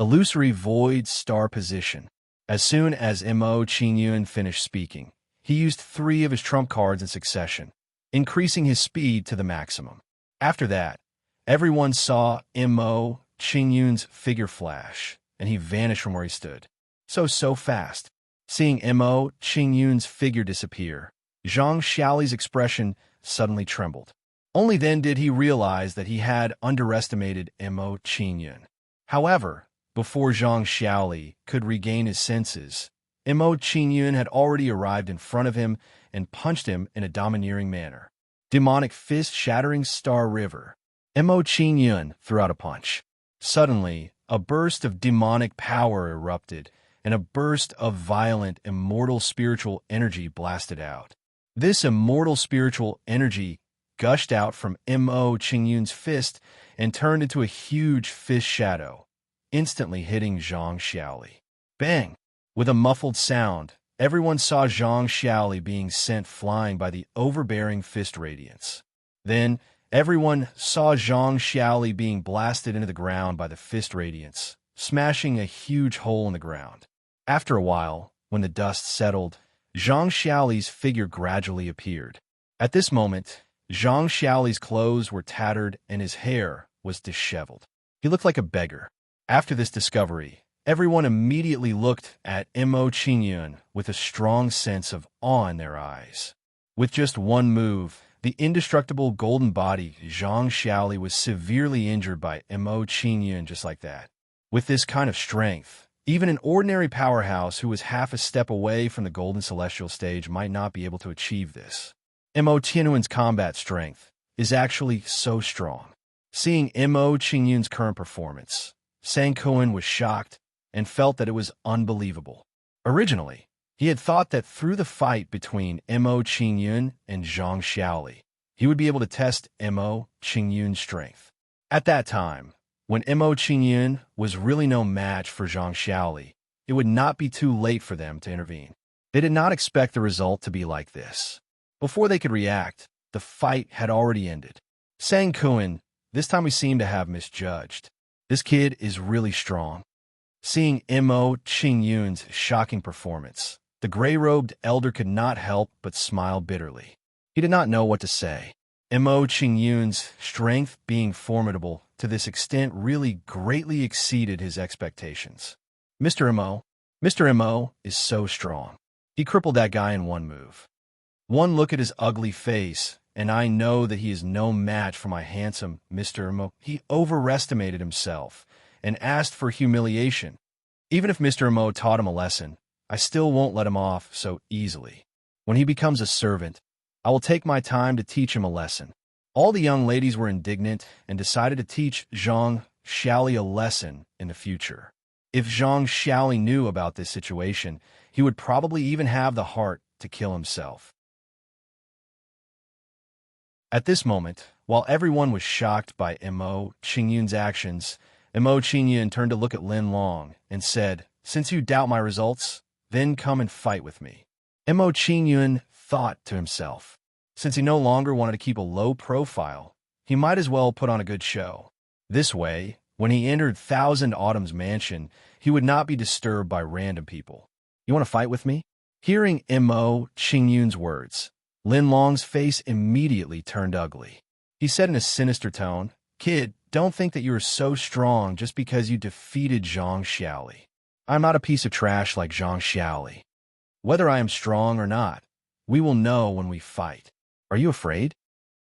Illusory Void Star Position. As soon as Mo Qingyun finished speaking, he used 3 of his trump cards in succession, increasing his speed to the maximum. After that, everyone saw Mo Qingyun's figure flash, and he vanished from where he stood. So fast. Seeing Mo Qingyun's figure disappear, Zhang Xiaoli's expression suddenly trembled. Only then did he realize that he had underestimated Mo Qingyun. However, before Zhang Xiaoli could regain his senses, Mo Qingyun had already arrived in front of him and punched him in a domineering manner. Demonic Fist Shattering Star River. Mo Qingyun threw out a punch. Suddenly, a burst of demonic power erupted, and a burst of violent, immortal spiritual energy blasted out. This immortal spiritual energy gushed out from Mo Qingyun's fist and turned into a huge fist shadow, instantly hitting Zhang Xiaoli. Bang! With a muffled sound, everyone saw Zhang Xiaoli being sent flying by the overbearing fist radiance. Then, everyone saw Zhang Xiaoli being blasted into the ground by the fist radiance, smashing a huge hole in the ground. After a while, when the dust settled, Zhang Xiaoli's figure gradually appeared. At this moment, Zhang Xiaoli's clothes were tattered and his hair was disheveled. He looked like a beggar. After this discovery, everyone immediately looked at Mo Qingyun with a strong sense of awe in their eyes. With just one move, the indestructible golden body Zhang Xiaoli was severely injured by Mo Qingyun just like that. With this kind of strength, even an ordinary powerhouse who was half a step away from the golden celestial stage might not be able to achieve this. Mo Qingyun's combat strength is actually so strong. Seeing Mo Qingyun's current performance, Sang Kuan was shocked and felt that it was unbelievable. Originally, he had thought that through the fight between Mo Qingyun and Zhang Xiaoli, he would be able to test Mo Qingyun's strength. At that time, when Mo Qingyun was really no match for Zhang Xiaoli, it would not be too late for them to intervene. They did not expect the result to be like this. Before they could react, the fight had already ended. Sang Kuan, this time we seem to have misjudged. This kid is really strong. Seeing Mo Qingyun's shocking performance, the gray-robed elder could not help but smile bitterly. He did not know what to say. Mo Qingyun's strength being formidable to this extent really greatly exceeded his expectations. Mr. Mo is so strong. He crippled that guy in one move. One look at his ugly face, and I know that he is no match for my handsome Mr. Mo. He overestimated himself and asked for humiliation. Even if Mr. Mo taught him a lesson, I still won't let him off so easily. When he becomes a servant, I will take my time to teach him a lesson. All the young ladies were indignant and decided to teach Zhang Xiaoli a lesson in the future. If Zhang Xiaoli knew about this situation, he would probably even have the heart to kill himself. At this moment, while everyone was shocked by Mo Qingyun's actions, Mo Qingyun turned to look at Lin Long and said, "Since you doubt my results, then come and fight with me." Mo Qingyun thought to himself, since he no longer wanted to keep a low profile, he might as well put on a good show. This way, when he entered Thousand Autumn's mansion, he would not be disturbed by random people. "You want to fight with me?" Hearing Mo Qingyun's words, Lin Long's face immediately turned ugly. He said in a sinister tone, "Kid, don't think that you are so strong just because you defeated Zhang Xiaoli. I'm not a piece of trash like Zhang Xiaoli. Whether I am strong or not, we will know when we fight. Are you afraid?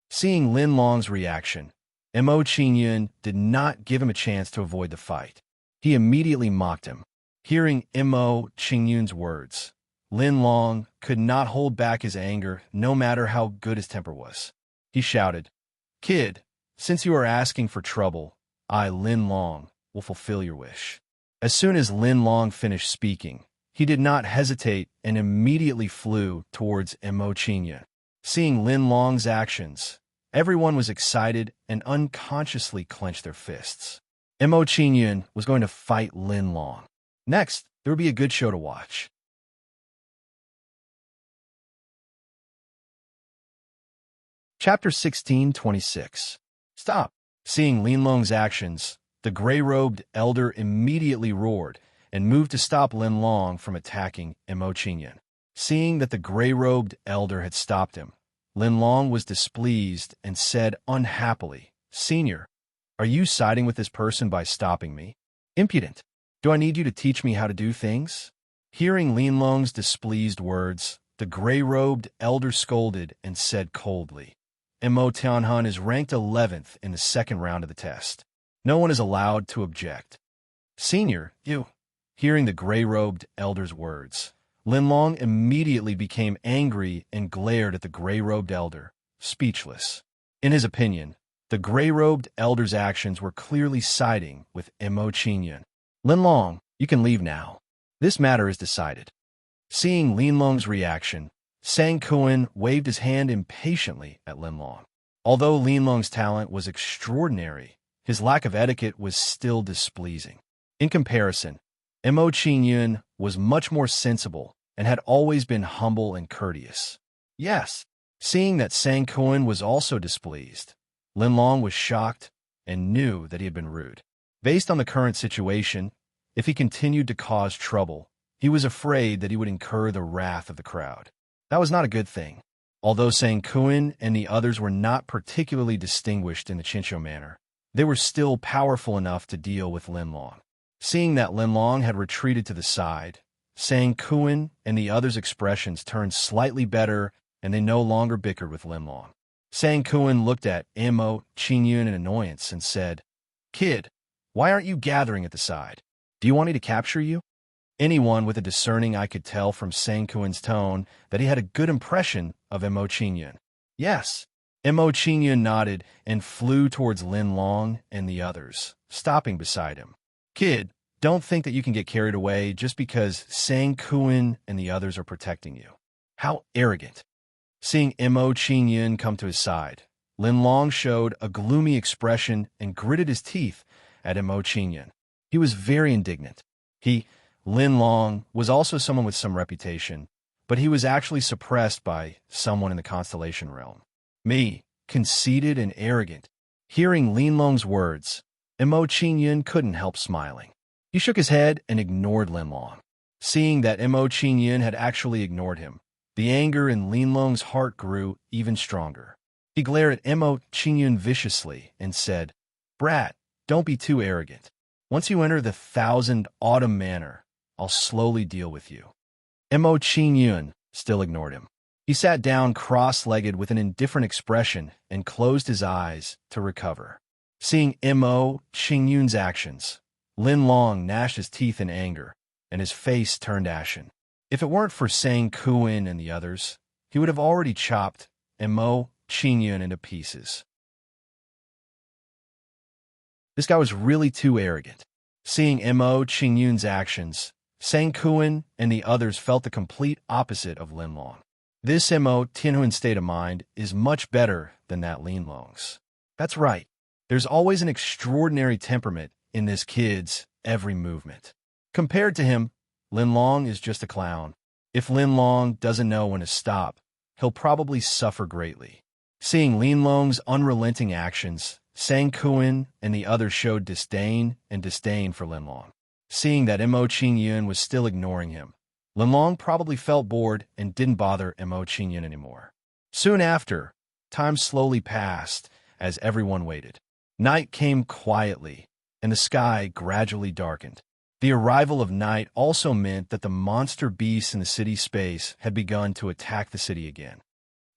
Seeing Lin Long's reaction, Mo Qingyun did not give him a chance to avoid the fight. He immediately mocked him. Hearing Mo Qingyun's words, Lin Long could not hold back his anger no matter how good his temper was. He shouted, "Kid, since you are asking for trouble, I, Lin Long, will fulfill your wish." As soon as Lin Long finished speaking, he did not hesitate and immediately flew towards Mo Qingyun. Seeing Lin Long's actions, everyone was excited and unconsciously clenched their fists. Mo Qingyun was going to fight Lin Long. Next, there would be a good show to watch. Chapter 16:26. Stop. Seeing Lin Long's actions, the gray-robed elder immediately roared and moved to stop Lin Long from attacking Mo Qingyun. Seeing that the gray-robed elder had stopped him, Lin Long was displeased and said unhappily, "Senior, are you siding with this person by stopping me? Impudent! Do I need you to teach me how to do things?" Hearing Lin Long's displeased words, the gray-robed elder scolded and said coldly, "Mo Tianhan is ranked 11th in the second round of the test. No one is allowed to object." "Senior, you..." Hearing the gray-robed elder's words, Lin Long immediately became angry and glared at the gray-robed elder, speechless. In his opinion, the gray-robed elder's actions were clearly siding with Mo Qingyun. "Lin Long, you can leave now. This matter is decided." Seeing Lin Long's reaction, Sang Kuan waved his hand impatiently at Lin Long. Although Lin Long's talent was extraordinary, his lack of etiquette was still displeasing. In comparison, Mo Qingyun was much more sensible and had always been humble and courteous. Yes, seeing that Sang Kuan was also displeased, Lin Long was shocked and knew that he had been rude. Based on the current situation, if he continued to cause trouble, he was afraid that he would incur the wrath of the crowd. That was not a good thing. Although Sang Kuan and the others were not particularly distinguished in the Chinchou manner, they were still powerful enough to deal with Lin Long. Seeing that Lin Long had retreated to the side, Sang Kuan and the others' expressions turned slightly better and they no longer bickered with Lin Long. Sang Kuan looked at Mo Qingyun in annoyance and said, "Kid, why aren't you gathering at the side? Do you want me to capture you?" Anyone with a discerning eye could tell from Sang Kuan's tone that he had a good impression of Mo Qingyun. Yes, Mo Qingyun nodded and flew towards Lin Long and the others, stopping beside him. "Kid, don't think that you can get carried away just because Sang Kuan and the others are protecting you. How arrogant." Seeing Mo Qingyun come to his side, Lin Long showed a gloomy expression and gritted his teeth at Mo Qingyun. He was very indignant. Lin Long, was also someone with some reputation, but he was actually suppressed by someone in the constellation realm. Me, conceited and arrogant. Hearing Lin Long's words, Mo Qingyun couldn't help smiling. He shook his head and ignored Lin Long. Seeing that Mo Qingyun had actually ignored him, the anger in Lin Long's heart grew even stronger. He glared at Mo Qingyun viciously and said, "Brat, don't be too arrogant. Once you enter the Thousand Autumn Manor, I'll slowly deal with you." Mo Qingyun still ignored him. He sat down cross-legged with an indifferent expression and closed his eyes to recover. Seeing Mo Qingyun's actions, Lin Long gnashed his teeth in anger, and his face turned ashen. If it weren't for Sang Kuan and the others, he would have already chopped Mo Qingyun into pieces. This guy was really too arrogant. Seeing Mo Qingyun's actions, Sang Kuan and the others felt the complete opposite of Lin Long. This Mo Tianhuan state of mind is much better than that Lin Long's. That's right. There's always an extraordinary temperament in this kid's every movement. Compared to him, Lin Long is just a clown. If Lin Long doesn't know when to stop, he'll probably suffer greatly. Seeing Lin Long's unrelenting actions, Sang Kuan and the others showed disdain for Lin Long. Seeing that Mo Qingyun was still ignoring him, Lin Long probably felt bored and didn't bother Mo Qingyun anymore. Soon after, time slowly passed as everyone waited. Night came quietly, and the sky gradually darkened. The arrival of night also meant that the monster beasts in the city space had begun to attack the city again.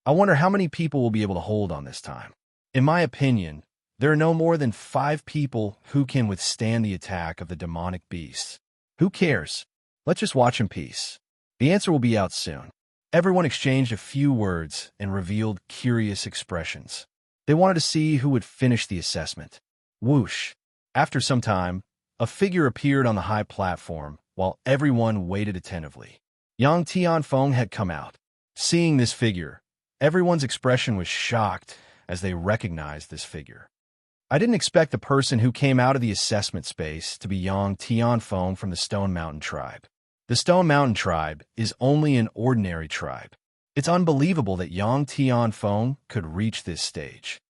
I wonder how many people will be able to hold on this time. In my opinion, there are no more than 5 people who can withstand the attack of the demonic beasts. Who cares? Let's just watch in peace. The answer will be out soon. Everyone exchanged a few words and revealed curious expressions. They wanted to see who would finish the assessment. Whoosh! After some time, a figure appeared on the high platform while everyone waited attentively. Yang Tianfeng had come out. Seeing this figure, everyone's expression was shocked as they recognized this figure. I didn't expect the person who came out of the assessment space to be Yang Tianfeng from the Stone Mountain tribe. The Stone Mountain tribe is only an ordinary tribe. It's unbelievable that Yang Tianfeng could reach this stage.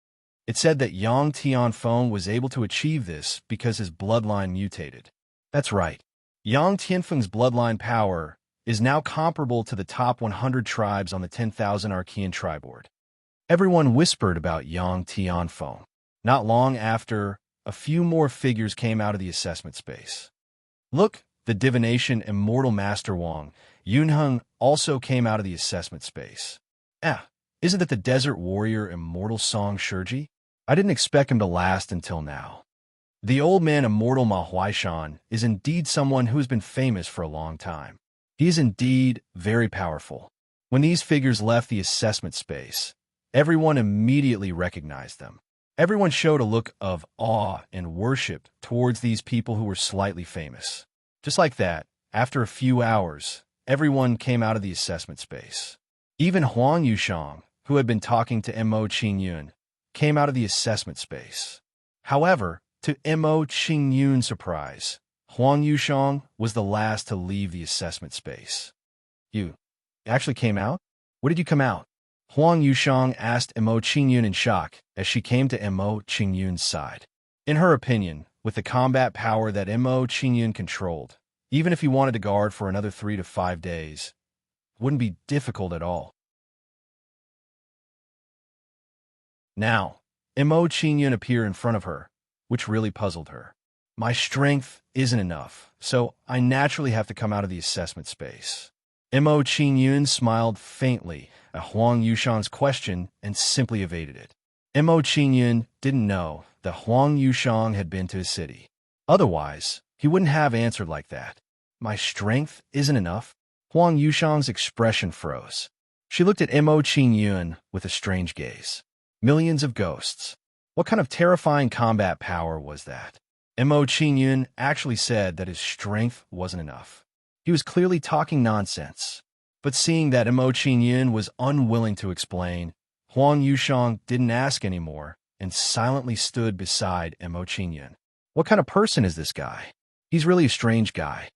It said that Yang Tianfeng was able to achieve this because his bloodline mutated. That's right. Yang Tianfeng's bloodline power is now comparable to the top 100 tribes on the 10,000 Archean tribe board. Everyone whispered about Yang Tianfeng. Not long after, a few more figures came out of the assessment space. Look, the divination immortal Master Wang Yunheng also came out of the assessment space. Isn't it the desert warrior immortal Song Shiji? I didn't expect him to last until now. The old man immortal Ma Huaishan is indeed someone who has been famous for a long time. He is indeed very powerful. When these figures left the assessment space, everyone immediately recognized them. Everyone showed a look of awe and worship towards these people who were slightly famous. Just like that, after a few hours, everyone came out of the assessment space. Even Huang Yushang, who had been talking to Mo Qingyun, came out of the assessment space. However, to Mo Qingyun's surprise, Huang Yushang was the last to leave the assessment space. You actually came out? What did you come out? Huang Yushang asked Mo Qingyun in shock as she came to Mo Qingyun's side. In her opinion, with the combat power that Mo Qingyun controlled, even if he wanted to guard for another 3 to 5 days, it wouldn't be difficult at all. Now, Mo Qingyun appeared in front of her, which really puzzled her. My strength isn't enough, so I naturally have to come out of the assessment space. Mo Qingyun smiled faintly at Huang Yushang's question and simply evaded it. Mo Qingyun didn't know that Huang Yushang had been to his city. Otherwise, he wouldn't have answered like that. My strength isn't enough? Huang Yushang's expression froze. She looked at Mo Qingyun with a strange gaze. Millions of ghosts. What kind of terrifying combat power was that? Mo Qingyun actually said that his strength wasn't enough. He was clearly talking nonsense. But seeing that Mo Qingyun was unwilling to explain, Huang Yushang didn't ask anymore and silently stood beside Mo Qingyun. What kind of person is this guy? He's really a strange guy.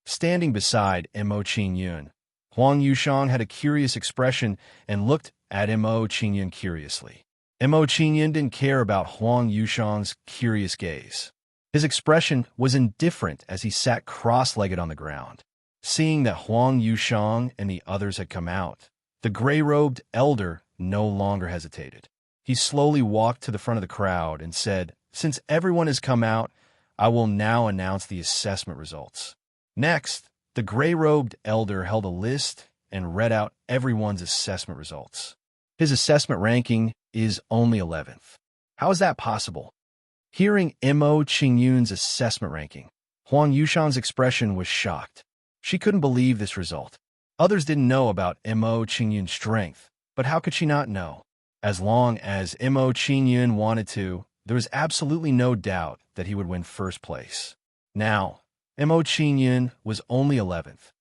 Standing beside Mo Qingyun, Huang Yushang had a curious expression and looked at Mo Qingyun curiously. Mo Qingyun didn't care about Huang Yushang's curious gaze. His expression was indifferent as he sat cross-legged on the ground. Seeing that Huang Yushang and the others had come out, the gray-robed elder no longer hesitated. He slowly walked to the front of the crowd and said, "Since everyone has come out, I will now announce the assessment results." Next, the gray-robed elder held a list and read out everyone's assessment results. His assessment ranking is only 11th. How is that possible? Hearing Mo Qingyun's assessment ranking, Huang Yushang's expression was shocked. She couldn't believe this result. Others didn't know about Mo Qingyun's strength, but how could she not know? As long as Mo Qingyun wanted to, there was absolutely no doubt that he would win first place. Now, Mo Qingyun was only 11th.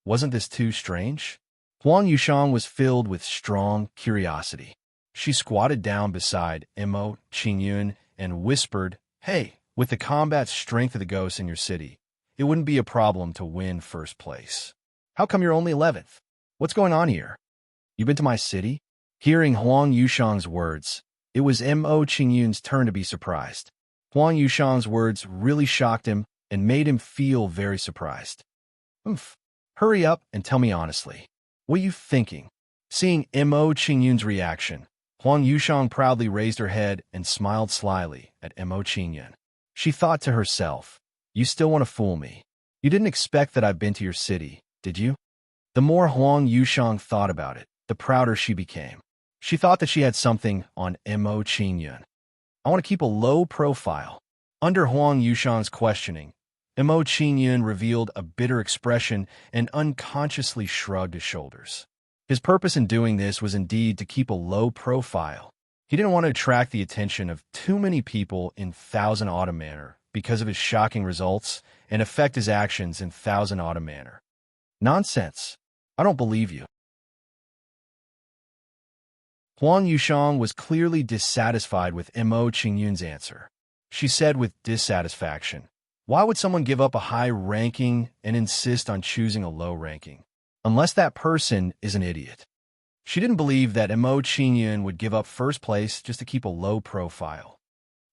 Wasn't this too strange? Huang Yushang was filled with strong curiosity. She squatted down beside Mo Qingyun and whispered, "Hey, with the combat strength of the ghosts in your city, it wouldn't be a problem to win first place. How come you're only 11th? What's going on here? You been to my city?" Hearing Huang Yushang's words, it was Mo Qingyun's turn to be surprised. Huang Yushang's words really shocked him and made him feel very surprised. Hurry up and tell me honestly. What are you thinking? Seeing Mo Qingyun's reaction, Huang Yushang proudly raised her head and smiled slyly at Mo Qingyun. She thought to herself, "You still want to fool me? You didn't expect that I've been to your city, did you?" The more Huang Yushang thought about it, the prouder she became. She thought that she had something on Mo Qingyun. "I want to keep a low profile." Under Huang Yushang's questioning, Mo Qingyun revealed a bitter expression and unconsciously shrugged his shoulders. His purpose in doing this was indeed to keep a low profile. He didn't want to attract the attention of too many people in Thousand Autumn Manor because of his shocking results and affect his actions in Thousand Autumn Manor. "Nonsense. I don't believe you." Huang Yushang was clearly dissatisfied with Mo Qingyun's answer. She said with dissatisfaction, "Why would someone give up a high ranking and insist on choosing a low ranking? Unless that person is an idiot." She didn't believe that Mo Qingyun would give up first place just to keep a low profile.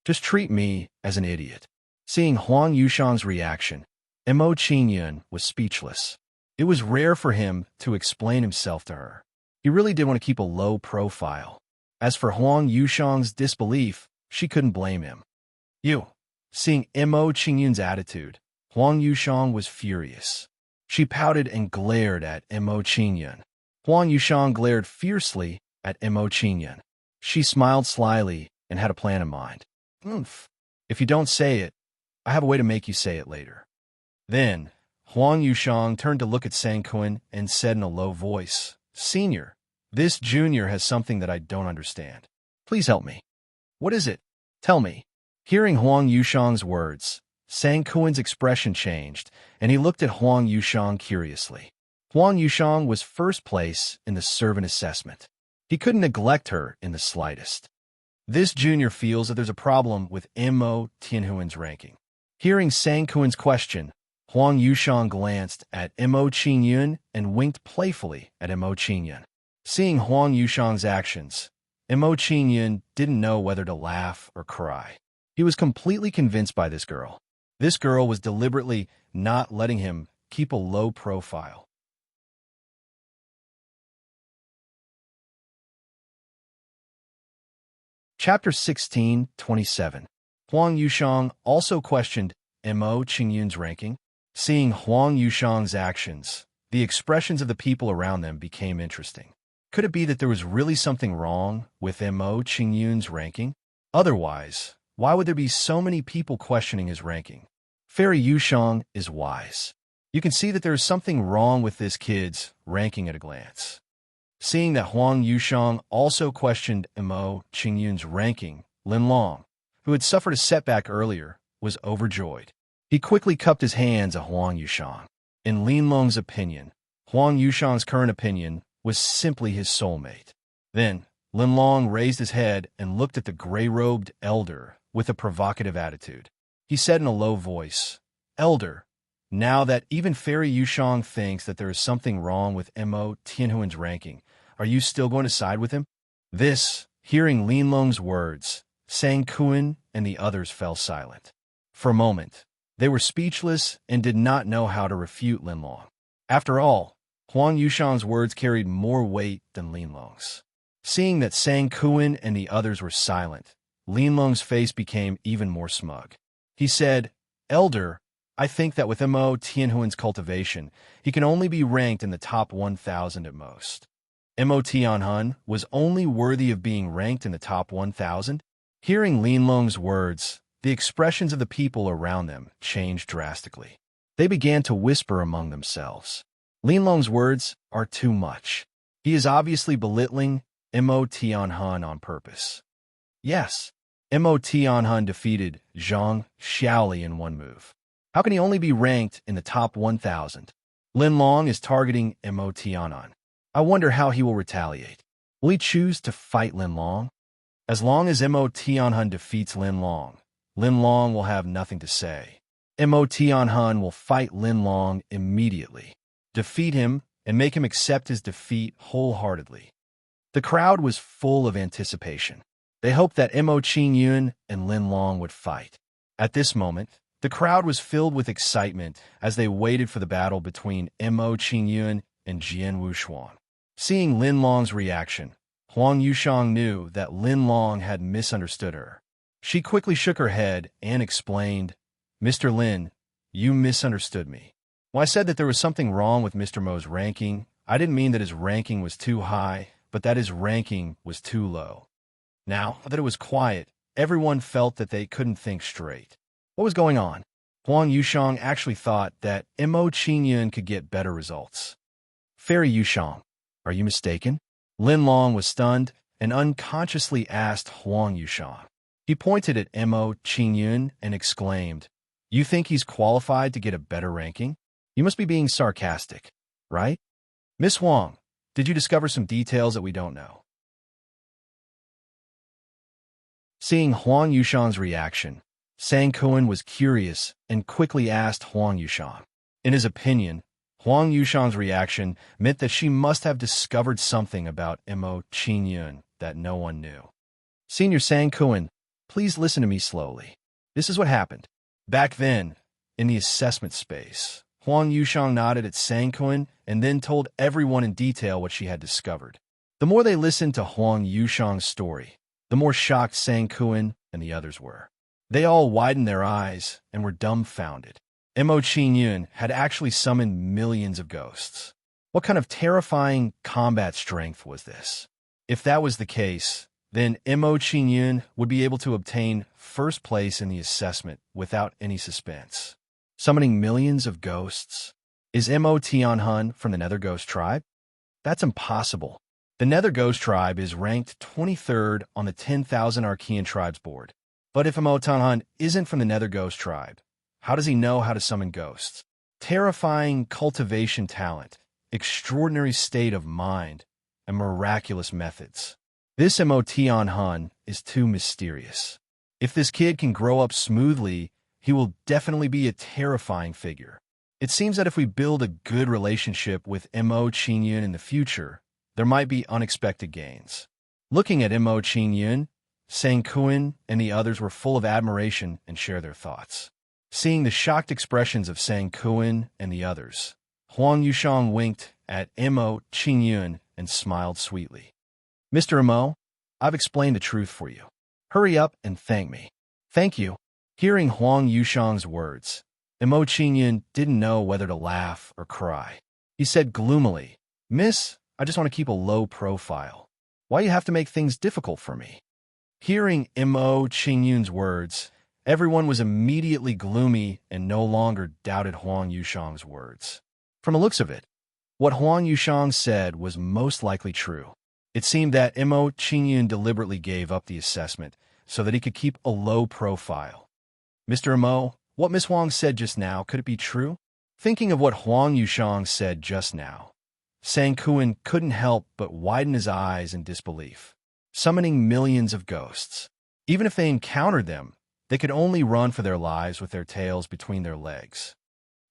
"Just treat me as an idiot." Seeing Huang Yushang's reaction, Mo Qingyun was speechless. It was rare for him to explain himself to her. He really did want to keep a low profile. As for Huang Yushang's disbelief, she couldn't blame him. "You." Seeing Mo Qingyun's attitude, Huang Yushang was furious. She pouted and glared at Mo Qingyun. Huang Yushang glared fiercely at Mo Qingyun. She smiled slyly and had a plan in mind. "Oomph. If you don't say it, I have a way to make you say it later." Then, Huang Yushang turned to look at Sangquin and said in a low voice, "Senior, this junior has something that I don't understand. Please help me." "What is it? Tell me." Hearing Huang Yushang's words, Sangquin's expression changed, and he looked at Huang Yushang curiously. Huang Yushang was first place in the servant assessment. He couldn't neglect her in the slightest. This junior feels that there's a problem with Mo Tianhuan's ranking. Hearing Sangquin's question, Huang Yushang glanced at Mo Qingyun and winked playfully at Mo Qingyun. Seeing Huang Yushang's actions, Mo Qingyun didn't know whether to laugh or cry. He was completely convinced by this girl. This girl was deliberately not letting him keep a low profile. Chapter 16:27. Huang Yushang also questioned Mo Qingyun's ranking. Seeing Huang Yushang's actions, the expressions of the people around them became interesting. Could it be that there was really something wrong with Mo Qingyun's ranking? Otherwise, why would there be so many people questioning his ranking? Fairy Yushang is wise. You can see that there is something wrong with this kid's ranking at a glance. Seeing that Huang Yushang also questioned Mo Qingyun's ranking, Linlong, who had suffered a setback earlier, was overjoyed. He quickly cupped his hands at Huang Yushang. In Linlong's opinion, Huang Yushang's current opinion was simply his soulmate. Then, Linlong raised his head and looked at the gray-robed elder with a provocative attitude. He said in a low voice, "Elder, now that even Fairy Yushang thinks that there is something wrong with Mo Tianhuan's ranking, are you still going to side with him?" Hearing Linlong's words, Sangquin and the others fell silent. For a moment, they were speechless and did not know how to refute Linlong. After all, Huang Yushang's words carried more weight than Linlong's. Seeing that Sangquin and the others were silent, Linlong's face became even more smug. He said, "Elder, I think that with Mo Tianhuan's cultivation, he can only be ranked in the top 1,000 at most." Mo Tianhuan was only worthy of being ranked in the top 1,000? Hearing Linlong's words, the expressions of the people around them changed drastically. They began to whisper among themselves. Linlong's words are too much. He is obviously belittling Mo Tianhuan on purpose. Yes, Mo Tianhuan defeated Zhang Xiaoli in one move. How can he only be ranked in the top 1,000? Linlong is targeting Mo Tianhuan. I wonder how he will retaliate. Will he choose to fight Linlong? As long as Mo Tianhuan defeats Linlong, Linlong will have nothing to say. Mo Tianhuan will fight Linlong immediately, defeat him, and make him accept his defeat wholeheartedly. The crowd was full of anticipation. They hoped that Mo Qingyun and Linlong would fight. At this moment, the crowd was filled with excitement as they waited for the battle between Mo Qingyun and Jian Wuxuan. Seeing Linlong's reaction, Huang Yushang knew that Lin Long had misunderstood her. She quickly shook her head and explained, "Mr. Lin, you misunderstood me. When I said that there was something wrong with Mr. Mo's ranking, I didn't mean that his ranking was too high, but that his ranking was too low." Now that it was quiet, everyone felt that they couldn't think straight. What was going on? Huang Yushang actually thought that Mo Qingyun could get better results. "Fairy Yushang, are you mistaken?" Lin Long was stunned and unconsciously asked Huang Yushang. He pointed at Mo Qingyun and exclaimed, "You think he's qualified to get a better ranking? You must be being sarcastic, right? Miss Huang, did you discover some details that we don't know?" Seeing Huang Yushang's reaction, Sang Kuan was curious and quickly asked Huang Yushang. In his opinion, Huang Yushang's reaction meant that she must have discovered something about Mo Qingyun that no one knew. "Senior Sang Kuan, please listen to me slowly. This is what happened. Back then, in the assessment space, Huang Yushang nodded at Sang Kuan and then told everyone in detail what she had discovered. The more they listened to Huang Yushang's story, the more shocked Sang Kuan and the others were. They all widened their eyes and were dumbfounded. Mo Qingyun had actually summoned millions of ghosts. What kind of terrifying combat strength was this? If that was the case, then Mo Qingyun would be able to obtain first place in the assessment without any suspense. Summoning millions of ghosts? Is Mo Tianhun from the Nether Ghost Tribe? That's impossible. The Nether Ghost Tribe is ranked 23rd on the 10,000 Archean Tribes board. But if Mo Tianhun isn't from the Nether Ghost Tribe, how does he know how to summon ghosts? Terrifying cultivation talent, extraordinary state of mind, and miraculous methods. This Mo Tianhun is too mysterious. If this kid can grow up smoothly, he will definitely be a terrifying figure. It seems that if we build a good relationship with Mo Qingyun in the future, there might be unexpected gains." Looking at Mo Qingyun, Sang Kuan and the others were full of admiration and shared their thoughts. Seeing the shocked expressions of Sang Kuan and the others, Huang Yushang winked at Mo Qingyun and smiled sweetly. "Mr. Mo, I've explained the truth for you. Hurry up and thank me." "Thank you." Hearing Huang Yushang's words, Mo Qingyun didn't know whether to laugh or cry. He said gloomily, "Miss, I just want to keep a low profile. Why you have to make things difficult for me?" Hearing Mo Qingyun's words, everyone was immediately gloomy and no longer doubted Huang Yushang's words. From the looks of it, what Huang Yushang said was most likely true. It seemed that Mo Qingyun deliberately gave up the assessment so that he could keep a low profile. "Mr. Mo, what Miss Huang said just now, could it be true?" Thinking of what Huang Yushang said just now, Sang Kuan couldn't help but widen his eyes in disbelief. Summoning millions of ghosts. Even if they encountered them, they could only run for their lives with their tails between their legs.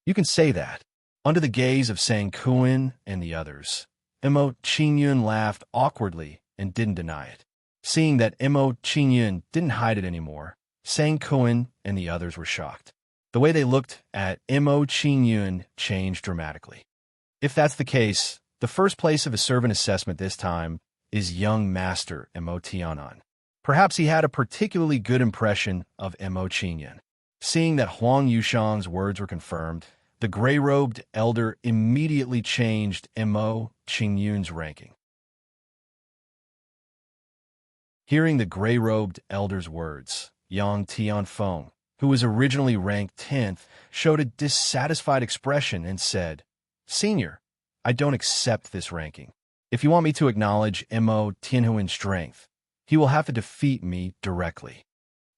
You can say that. Under the gaze of Sang Kuan and the others, Mo Qingyun laughed awkwardly and didn't deny it. Seeing that Mo Qingyun didn't hide it anymore, Sang Kuan and the others were shocked. The way they looked at Mo Qingyun changed dramatically. If that's the case, the first place of a servant assessment this time is young master Mo Tianhun. Perhaps he had a particularly good impression of Mo Qingyun. Seeing that Huang Yushang's words were confirmed, the gray-robed elder immediately changed Mo Qingyun's ranking. Hearing the gray-robed elder's words, Yang Tianfeng, who was originally ranked 10th, showed a dissatisfied expression and said, "Senior, I don't accept this ranking. If you want me to acknowledge Mo Tianhuan's strength, he will have to defeat me directly."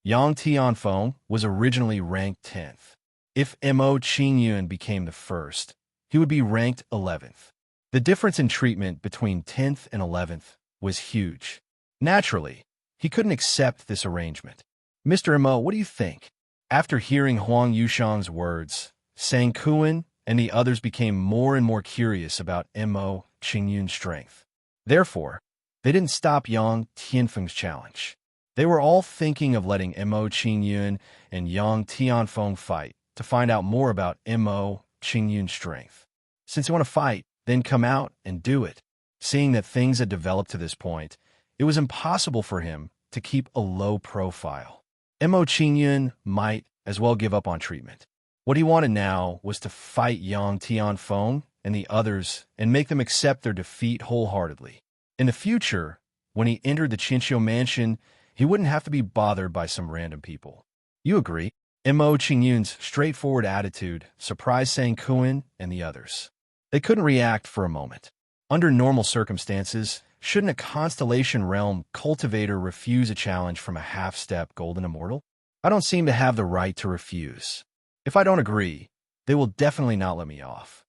Yang Tianfeng was originally ranked 10th. If Mo Qingyun became the first, he would be ranked 11th. The difference in treatment between 10th and 11th was huge. Naturally, he couldn't accept this arrangement. "Mr. Mo, what do you think?" After hearing Huang Yushang's words, Sang Kuan and the others became more and more curious about Mo Qingyun's strength. Therefore, they didn't stop Yang Tianfeng's challenge. They were all thinking of letting Mo Qingyun and Yang Tianfeng fight to find out more about Mo Qingyun's strength. Since you want to fight, then come out and do it. Seeing that things had developed to this point, It was impossible for him to keep a low profile. Mo Qingyun might as well give up on treatment. What he wanted now was to fight Yang Tianfeng and the others and make them accept their defeat wholeheartedly. In the future, when he entered the Qinqiu mansion, he wouldn't have to be bothered by some random people. You agree? Mo Qingyun's straightforward attitude surprised Sang Kuan and the others. They couldn't react for a moment. Under normal circumstances, shouldn't a Constellation Realm cultivator refuse a challenge from a half-step golden immortal? I don't seem to have the right to refuse. If I don't agree, they will definitely not let me off.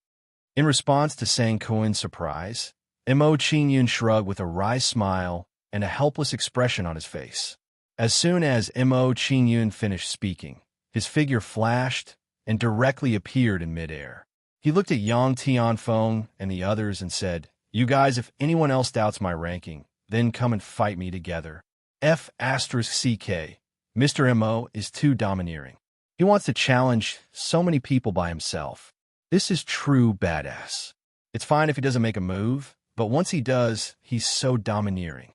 In response to Sang Kuan's surprise, Mo Qingyun shrugged with a wry smile and a helpless expression on his face. As soon as Mo Qingyun finished speaking, his figure flashed and directly appeared in midair. He looked at Yang Tianfeng and the others and said, "You guys, if anyone else doubts my ranking, then come and fight me together. F***CK. Mr. Mo is too domineering. He wants to challenge so many people by himself. This is true badass. It's fine if he doesn't make a move, but once he does, he's so domineering.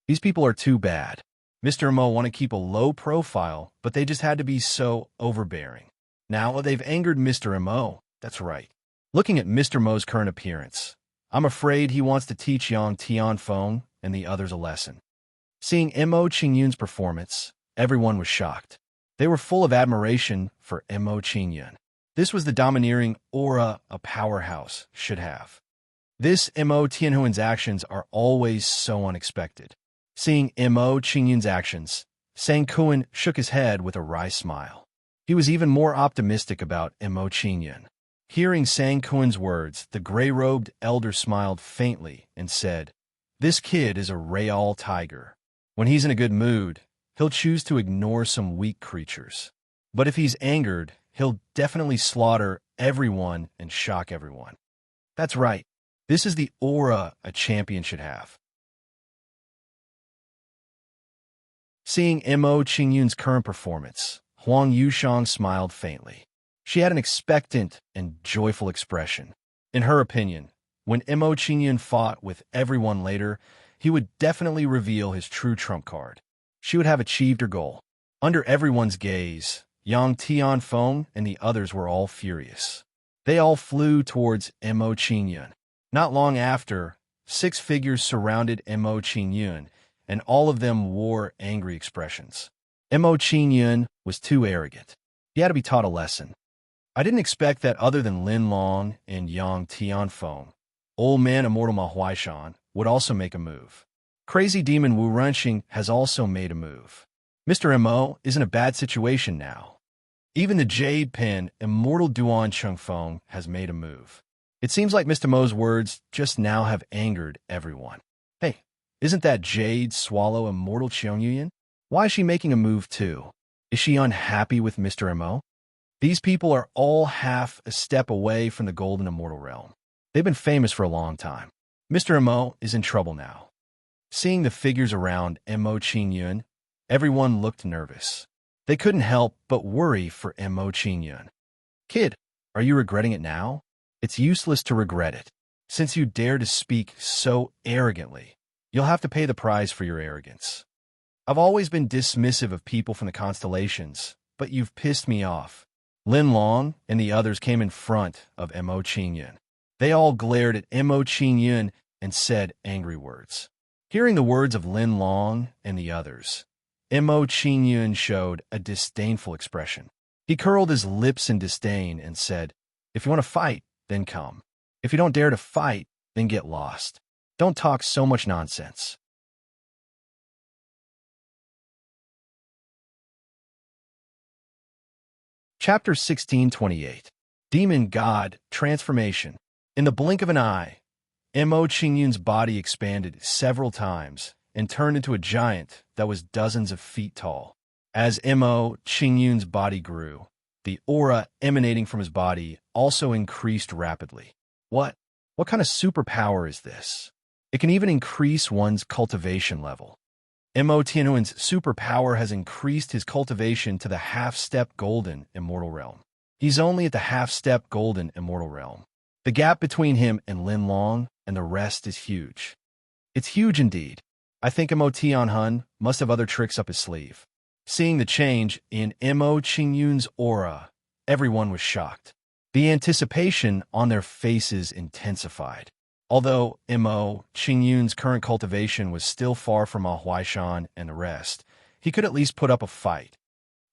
These people are too bad. Mr. Mo want to keep a low profile, but they just had to be so overbearing. Now they've angered Mr. Mo. That's right. Looking at Mr. Mo's current appearance, I'm afraid he wants to teach Yang Tianfeng and the others a lesson." Seeing Mo Qingyun's performance, everyone was shocked. They were full of admiration for Mo Qingyun. This was the domineering aura a powerhouse should have. This Mo Tianhuan's actions are always so unexpected. Seeing Mo Qingyun's actions, Sang Kuan shook his head with a wry smile. He was even more optimistic about Mo Qingyun. Hearing Sang Kuan's words, the gray-robed elder smiled faintly and said, "This kid is a real tiger. When he's in a good mood, he'll choose to ignore some weak creatures. But if he's angered, he'll definitely slaughter everyone and shock everyone." That's right. This is the aura a champion should have. Seeing Mo Qingyun's current performance, Huang Yushang smiled faintly. She had an expectant and joyful expression. In her opinion, when Mo Qingyun fought with everyone later, he would definitely reveal his true trump card. She would have achieved her goal. Under everyone's gaze, Yang Tianfeng and the others were all furious. They all flew towards Mo Qingyun. Not long after, 6 figures surrounded Mo Qingyun, and all of them wore angry expressions. Mo Qingyun was too arrogant. He had to be taught a lesson. I didn't expect that other than Lin Long and Yang Tianfeng, Old Man Immortal Ma Huaishan would also make a move. Crazy Demon Wu Renxing has also made a move. Mr. Mo is in a bad situation now. Even the Jade Pin Immortal Duan Chengfeng has made a move. It seems like Mr. Mo's words just now have angered everyone. Hey, isn't that Jade Swallow Immortal Qiangyuan? Why is she making a move too? Is she unhappy with Mr. Mo? These people are all half a step away from the Golden Immortal Realm. They've been famous for a long time. Mr. Mo is in trouble now. Seeing the figures around Mo Qingyun, everyone looked nervous. They couldn't help but worry for Mo Qingyun. "Kid, are you regretting it now? It's useless to regret it. Since you dare to speak so arrogantly, you'll have to pay the price for your arrogance. I've always been dismissive of people from the constellations, but you've pissed me off." Lin Long and the others came in front of Mo Qingyun. They all glared at Mo Qingyun and said angry words. Hearing the words of Lin Long and the others, Mo Qingyun showed a disdainful expression. He curled his lips in disdain and said, "If you want to fight, then come. If you don't dare to fight, then get lost. Don't talk so much nonsense." Chapter 1628. Demon God Transformation. In the blink of an eye, Mo Qingyun's body expanded several times and turned into a giant that was dozens of feet tall. As Mo Qingyun's body grew, the aura emanating from his body also increased rapidly. What kind of superpower is this? It can even increase one's cultivation level. Mo Tianhuan's superpower has increased his cultivation to the half-step golden immortal realm. He's only at the half-step golden immortal realm. The gap between him and Lin Long and the rest is huge. It's huge indeed. I think Mo Tianhun must have other tricks up his sleeve. Seeing the change in Mo Qingyun's aura, everyone was shocked. The anticipation on their faces intensified. Although Mo Qingyun's current cultivation was still far from A Huaishan and the rest, he could at least put up a fight.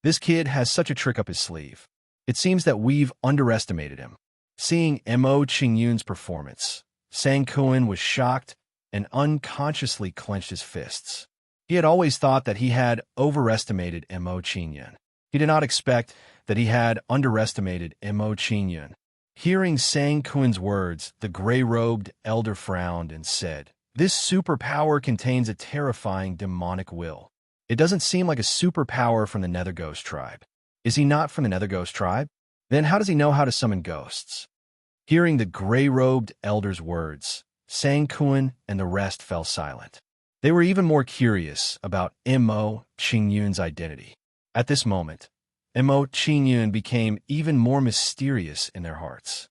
This kid has such a trick up his sleeve. It seems that we've underestimated him. Seeing Mo Qingyun's performance, Sang Kuan was shocked and unconsciously clenched his fists. He had always thought that he had overestimated Mo Qingyun. He did not expect that he had underestimated Mo Qingyun. Hearing Sang Kuan's words, the gray-robed elder frowned and said, "This superpower contains a terrifying demonic will. It doesn't seem like a superpower from the Nether Ghost tribe. Is he not from the Nether Ghost tribe? Then how does he know how to summon ghosts?" Hearing the gray-robed elder's words, Sang Kuan and the rest fell silent. They were even more curious about Mo Qingyun's identity. At this moment, Mo Qingyun became even more mysterious in their hearts.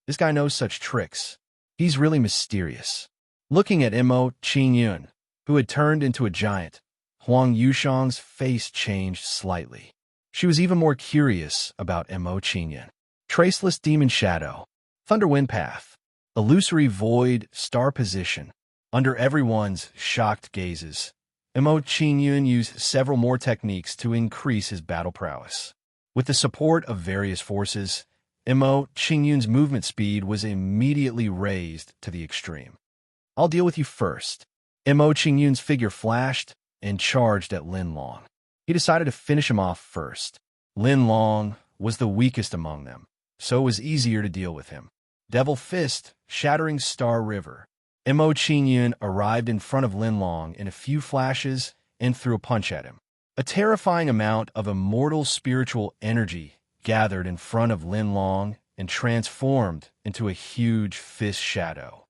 This guy knows such tricks. He's really mysterious. Looking at Mo Qingyun, who had turned into a giant, Huang Yushang's face changed slightly. She was even more curious about Mo Qingyun. Traceless demon shadow, thunderwind path, illusory void, star position. Under everyone's shocked gazes, Mo Qingyun used several more techniques to increase his battle prowess. With the support of various forces, Mo Qingyun's movement speed was immediately raised to the extreme. "I'll deal with you first." Mo Qingyun's figure flashed and charged at Lin Long. He decided to finish him off first. Lin Long was the weakest among them, so it was easier to deal with him. Devil Fist, shattering Star River. Mo Qingyun arrived in front of Lin Long in a few flashes and threw a punch at him. A terrifying amount of immortal spiritual energy gathered in front of Lin Long and transformed into a huge fist shadow.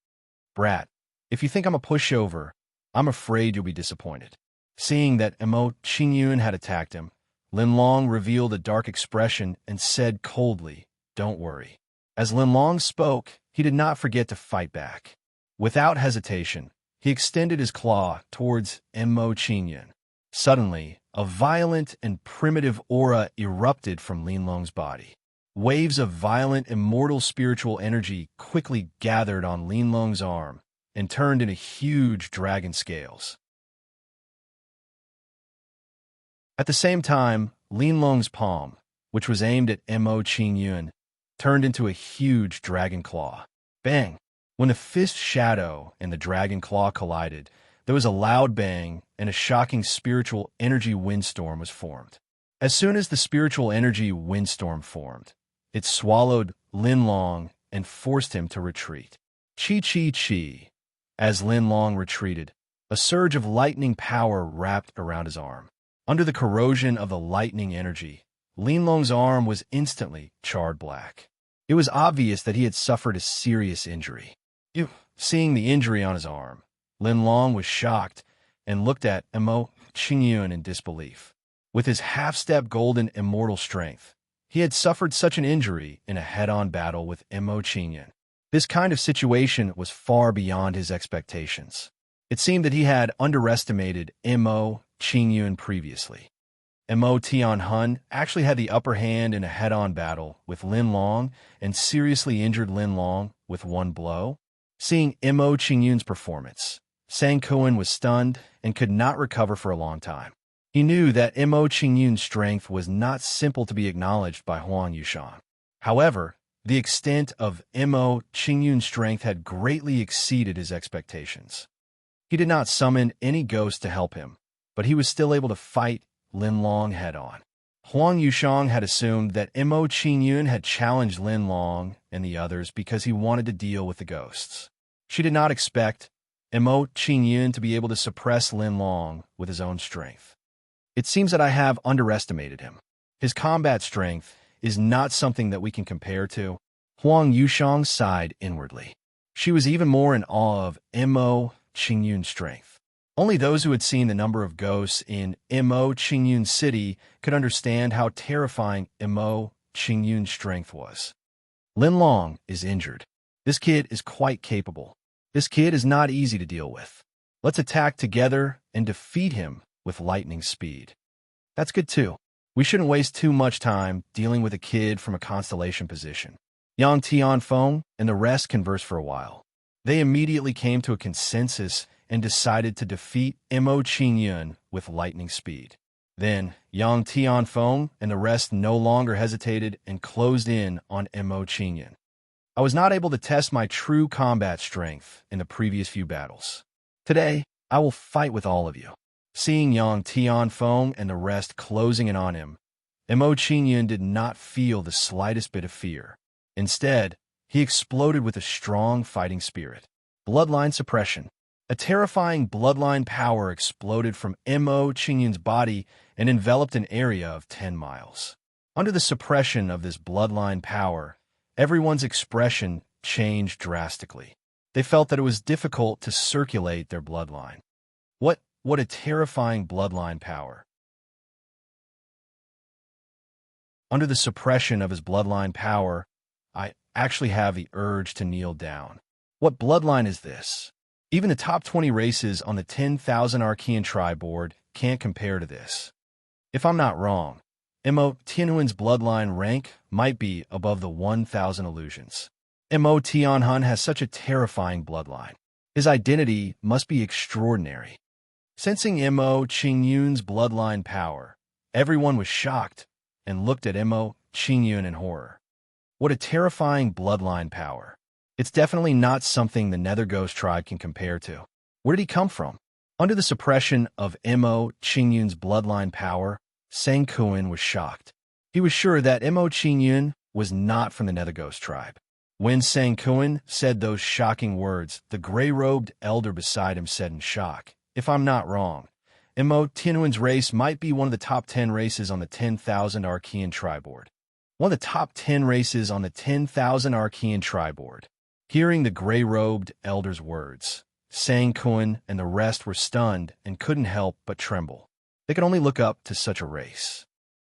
"Brat, if you think I'm a pushover, I'm afraid you'll be disappointed." Seeing that Mo Qingyun had attacked him, Lin Long revealed a dark expression and said coldly, "Don't worry." As Lin Long spoke, he did not forget to fight back. Without hesitation, he extended his claw towards Mo Qingyun. Suddenly, a violent and primitive aura erupted from Lin Long's body. Waves of violent, immortal spiritual energy quickly gathered on Lin Long's arm and turned into huge dragon scales. At the same time, Lin Long's palm, which was aimed at Mo Qingyun, turned into a huge dragon claw. Bang! When the fist shadow and the dragon claw collided, there was a loud bang and a shocking spiritual energy windstorm was formed. As soon as the spiritual energy windstorm formed, it swallowed Lin Long and forced him to retreat. Chi chi chi. As Lin Long retreated, a surge of lightning power wrapped around his arm. Under the corrosion of the lightning energy, Lin Long's arm was instantly charred black. It was obvious that he had suffered a serious injury. Seeing the injury on his arm, Lin Long was shocked and looked at Mo Qingyun in disbelief. With his half-step golden immortal strength, he had suffered such an injury in a head-on battle with Mo Qingyun. This kind of situation was far beyond his expectations. It seemed that he had underestimated Mo Qingyun previously. Mo Tianhun actually had the upper hand in a head-on battle with Lin Long and seriously injured Lin Long with one blow. Seeing Mo Qingyun's performance, Sang Kuan was stunned and could not recover for a long time. He knew that Mo Qingyun's strength was not simple to be acknowledged by Huang Yushang. However, the extent of Mo Qingyun's strength had greatly exceeded his expectations. He did not summon any ghost to help him, but he was still able to fight Lin Long head-on. Huang Yushang had assumed that Mo Qingyun had challenged Lin Long and the others because he wanted to deal with the ghosts. She did not expect Mo Qingyun to be able to suppress Lin Long with his own strength. "It seems that I have underestimated him. His combat strength is not something that we can compare to." Huang Yushang sighed inwardly. She was even more in awe of Mo Qingyun's strength. Only those who had seen the number of ghosts in Mo Qingyun's city could understand how terrifying Mo Qingyun's strength was. Lin Long is injured. This kid is quite capable. This kid is not easy to deal with. Let's attack together and defeat him with lightning speed. That's good too. We shouldn't waste too much time dealing with a kid from a constellation position. Yang Tianfeng and the rest conversed for a while. They immediately came to a consensus and decided to defeat Mo Qingyun with lightning speed. Then, Yang Tianfeng and the rest no longer hesitated and closed in on Mo Qingyun. I was not able to test my true combat strength in the previous few battles. Today, I will fight with all of you. Seeing Yang Tianfeng and the rest closing in on him, Mo Qingyun did not feel the slightest bit of fear. Instead, he exploded with a strong fighting spirit. Bloodline suppression. A terrifying bloodline power exploded from Mo Qingyun's body and enveloped an area of 10 miles. Under the suppression of this bloodline power, everyone's expression changed drastically. They felt that it was difficult to circulate their bloodline. What a terrifying bloodline power. Under the suppression of his bloodline power, I actually have the urge to kneel down. What bloodline is this? Even the top 20 races on the 10,000 Archean tribe board can't compare to this. If I'm not wrong, Mo Tianhuan's bloodline rank might be above the 1,000 illusions. Mo Tianhun has such a terrifying bloodline. His identity must be extraordinary. Sensing Mo Qingyun's bloodline power, everyone was shocked and looked at Mo Qingyun in horror. What a terrifying bloodline power. It's definitely not something the Nether Ghost tribe can compare to. Where did he come from? Under the suppression of Mo Qingyun's bloodline power, Sang Kuan was shocked. He was sure that Mo Qingyun was not from the Nether Ghost tribe. When Sang Kuan said those shocking words, the gray-robed elder beside him said in shock, "If I'm not wrong, Mo Tianhuan's race might be one of the top 10 races on the 10,000 Archean tribe board." One of the top 10 races on the 10,000 Archean tribe board. Hearing the gray-robed elder's words, Sang Kuan and the rest were stunned and couldn't help but tremble. They could only look up to such a race.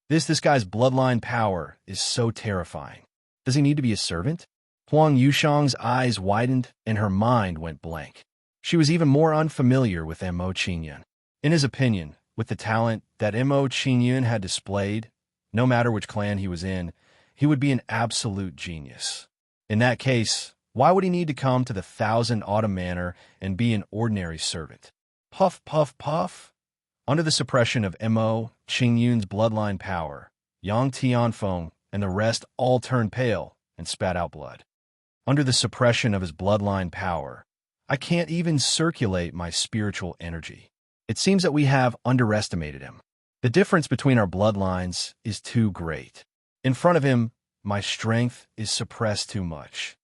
This guy's bloodline power is so terrifying. Does he need to be a servant? Huang Yushang's eyes widened and her mind went blank. She was even more unfamiliar with Mo Qingyun. In his opinion, with the talent that Mo Qingyun had displayed, no matter which clan he was in, he would be an absolute genius. In that case, why would he need to come to the 1,000 Autumn Manor and be an ordinary servant? Puff, puff, puff. Under the suppression of Mo Qingyun's bloodline power, Yang Tianfeng and the rest all turned pale and spat out blood. Under the suppression of his bloodline power, I can't even circulate my spiritual energy. It seems that we have underestimated him. The difference between our bloodlines is too great. In front of him, my strength is suppressed too much.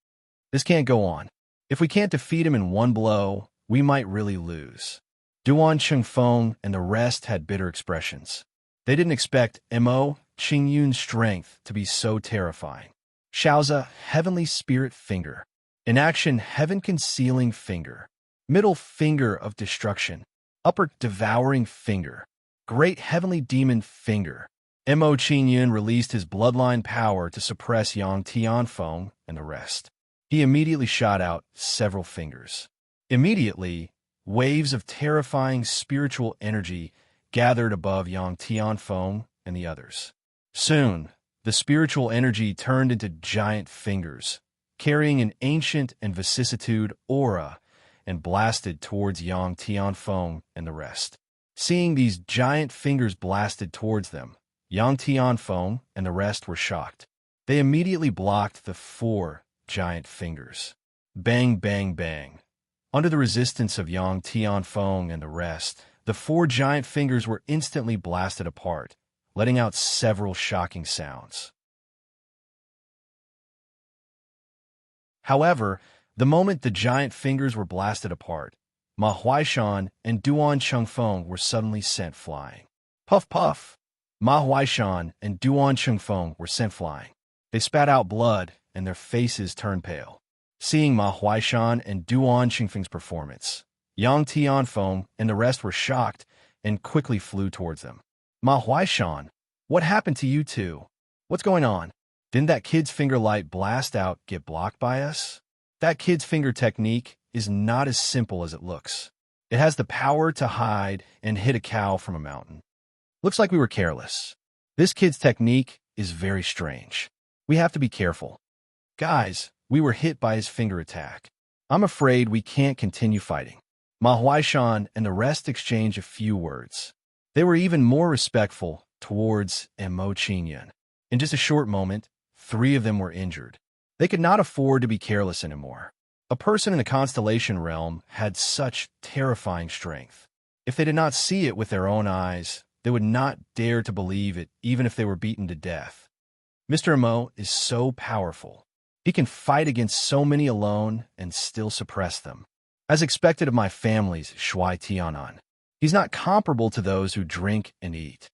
This can't go on. If we can't defeat him in one blow, we might really lose. Duan Chengfeng and the rest had bitter expressions. They didn't expect Mo Qingyun's strength to be so terrifying. Xiaoza, heavenly spirit finger. In action, heaven-concealing finger. Middle finger of destruction. Upper devouring finger. Great heavenly demon finger. Mo Qingyun released his bloodline power to suppress Yang Tianfeng and the rest. He immediately shot out several fingers. Immediately, waves of terrifying spiritual energy gathered above Yang Tianfeng and the others. Soon, the spiritual energy turned into giant fingers, carrying an ancient and vicissitude aura, and blasted towards Yang Tianfeng and the rest. Seeing these giant fingers blasted towards them, Yang Tianfeng and the rest were shocked. They immediately blocked the 4 giant fingers. Bang, bang, bang. Under the resistance of Yang Tianfeng and the rest, the 4 giant fingers were instantly blasted apart, letting out several shocking sounds. However, the moment the giant fingers were blasted apart, Ma Huaishan and Duan Chengfeng were suddenly sent flying. Puff, puff! Ma Huaishan and Duan Chengfeng were sent flying. They spat out blood, and their faces turned pale. Seeing Ma Huaishan and Duan Chengfeng's performance, Yang Tianfeng and the rest were shocked and quickly flew towards them. Ma Huaishan, what happened to you two? What's going on? Didn't that kid's finger light blast out get blocked by us? That kid's finger technique is not as simple as it looks. It has the power to hide and hit a cow from a mountain. Looks like we were careless. This kid's technique is very strange. We have to be careful. Guys, we were hit by his finger attack. I'm afraid we can't continue fighting. Ma Huaishan and the rest exchanged a few words. They were even more respectful towards Mo Qingyun. In just a short moment, 3 of them were injured. They could not afford to be careless anymore. A person in the constellation realm had such terrifying strength. If they did not see it with their own eyes, they would not dare to believe it even if they were beaten to death. Mr. Mo is so powerful. He can fight against so many alone and still suppress them. As expected of my family's Shui Tianan, he's not comparable to those who drink and eat.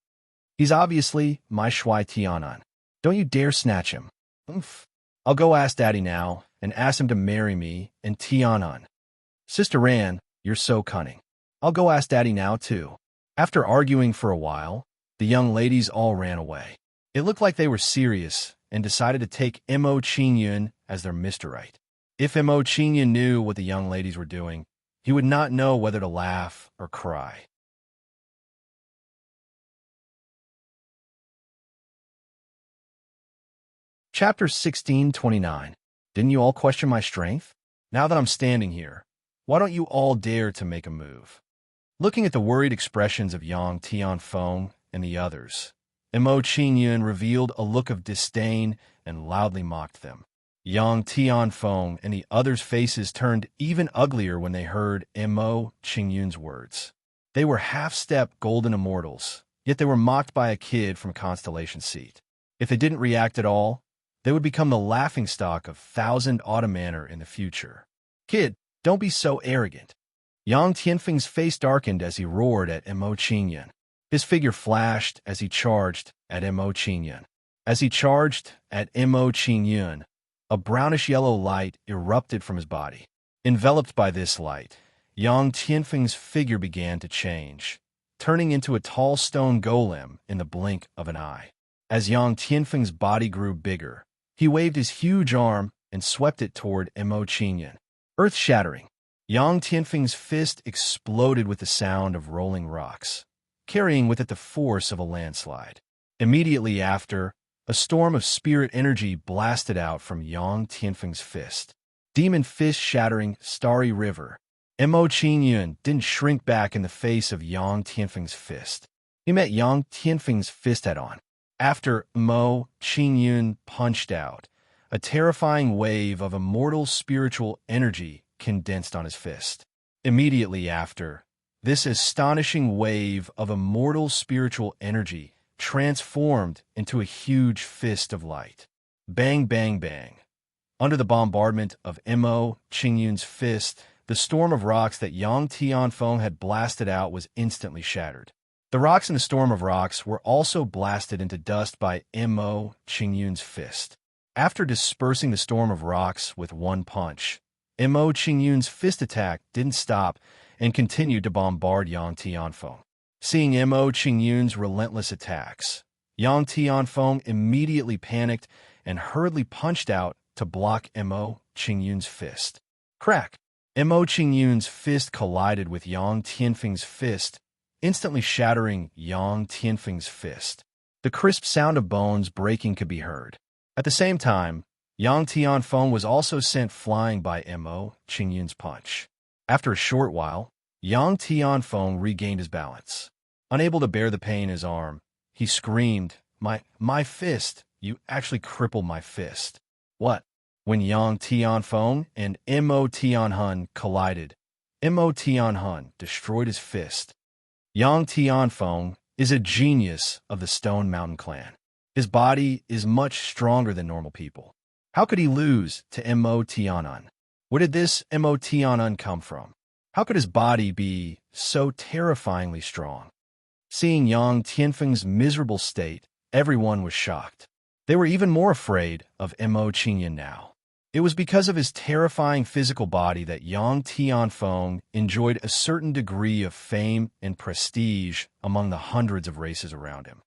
He's obviously my Shui Tianan. Don't you dare snatch him. Oof. I'll go ask Daddy now and ask him to marry me and Tianan. Sister Ran, you're so cunning. I'll go ask Daddy now, too. After arguing for a while, the young ladies all ran away. It looked like they were serious and decided to take Mo Qingyun as their Misterite. If Mo Qingyun knew what the young ladies were doing, he would not know whether to laugh or cry. Chapter 1629. Didn't you all question my strength? Now that I'm standing here, why don't you all dare to make a move? Looking at the worried expressions of Yang Tianfeng and the others, Mo Qingyun revealed a look of disdain and loudly mocked them. Yang Tianfeng and the others' faces turned even uglier when they heard Mo Qingyun's words. They were half-step golden immortals, yet they were mocked by a kid from Constellation Seat. If they didn't react at all, they would become the laughingstock of 1,000 Automanor in the future. Kid, don't be so arrogant. Yang Tianfeng's face darkened as he roared at Mo Qingyun. His figure flashed as he charged at Mo Qingyun. As he charged at Mo Qingyun, a brownish-yellow light erupted from his body. Enveloped by this light, Yang Tianfeng's figure began to change, turning into a tall stone golem in the blink of an eye. As Yang Tianfeng's body grew bigger, he waved his huge arm and swept it toward Mo Qingyun. Earth-shattering, Yang Tianfeng's fist exploded with the sound of rolling rocks, carrying with it the force of a landslide. Immediately after, a storm of spirit energy blasted out from Yang Tianfeng's fist. Demon fist-shattering Starry River. Mo Qingyun didn't shrink back in the face of Yang Tianfeng's fist. He met Yang Tianfeng's fist head-on. After Mo Qingyun punched out, a terrifying wave of immortal spiritual energy condensed on his fist. Immediately after, this astonishing wave of immortal spiritual energy transformed into a huge fist of light. Bang, bang, bang. Under the bombardment of Mo Qingyun's fist, the storm of rocks that Yang Tianfeng had blasted out was instantly shattered. The rocks in the storm of rocks were also blasted into dust by Mo Qingyun's fist. After dispersing the storm of rocks with one punch, Mo Qingyun's fist attack didn't stop and continued to bombard Yang Tianfeng. Seeing Mo Qingyun's relentless attacks, Yang Tianfeng immediately panicked and hurriedly punched out to block Mo Qingyun's fist. Crack! Mo Qingyun's fist collided with Yang Tianfeng's fist, instantly shattering Yang Tianfeng's fist. The crisp sound of bones breaking could be heard. At the same time, Yang Tianfeng was also sent flying by Mo Qingyun's punch. After a short while, Yang Tianfeng regained his balance. Unable to bear the pain in his arm, he screamed, My fist! You actually crippled my fist. What? When Yang Tianfeng and Mo Tianhun collided, Mo Tianhun destroyed his fist. Yang Tianfeng is a genius of the Stone Mountain clan. His body is much stronger than normal people. How could he lose to Mo Tianhun? Where did this Mo Tianhun come from? How could his body be so terrifyingly strong? Seeing Yang Tianfeng's miserable state, everyone was shocked. They were even more afraid of Mo Qingyun now. It was because of his terrifying physical body that Yang Tianfeng enjoyed a certain degree of fame and prestige among the hundreds of races around him.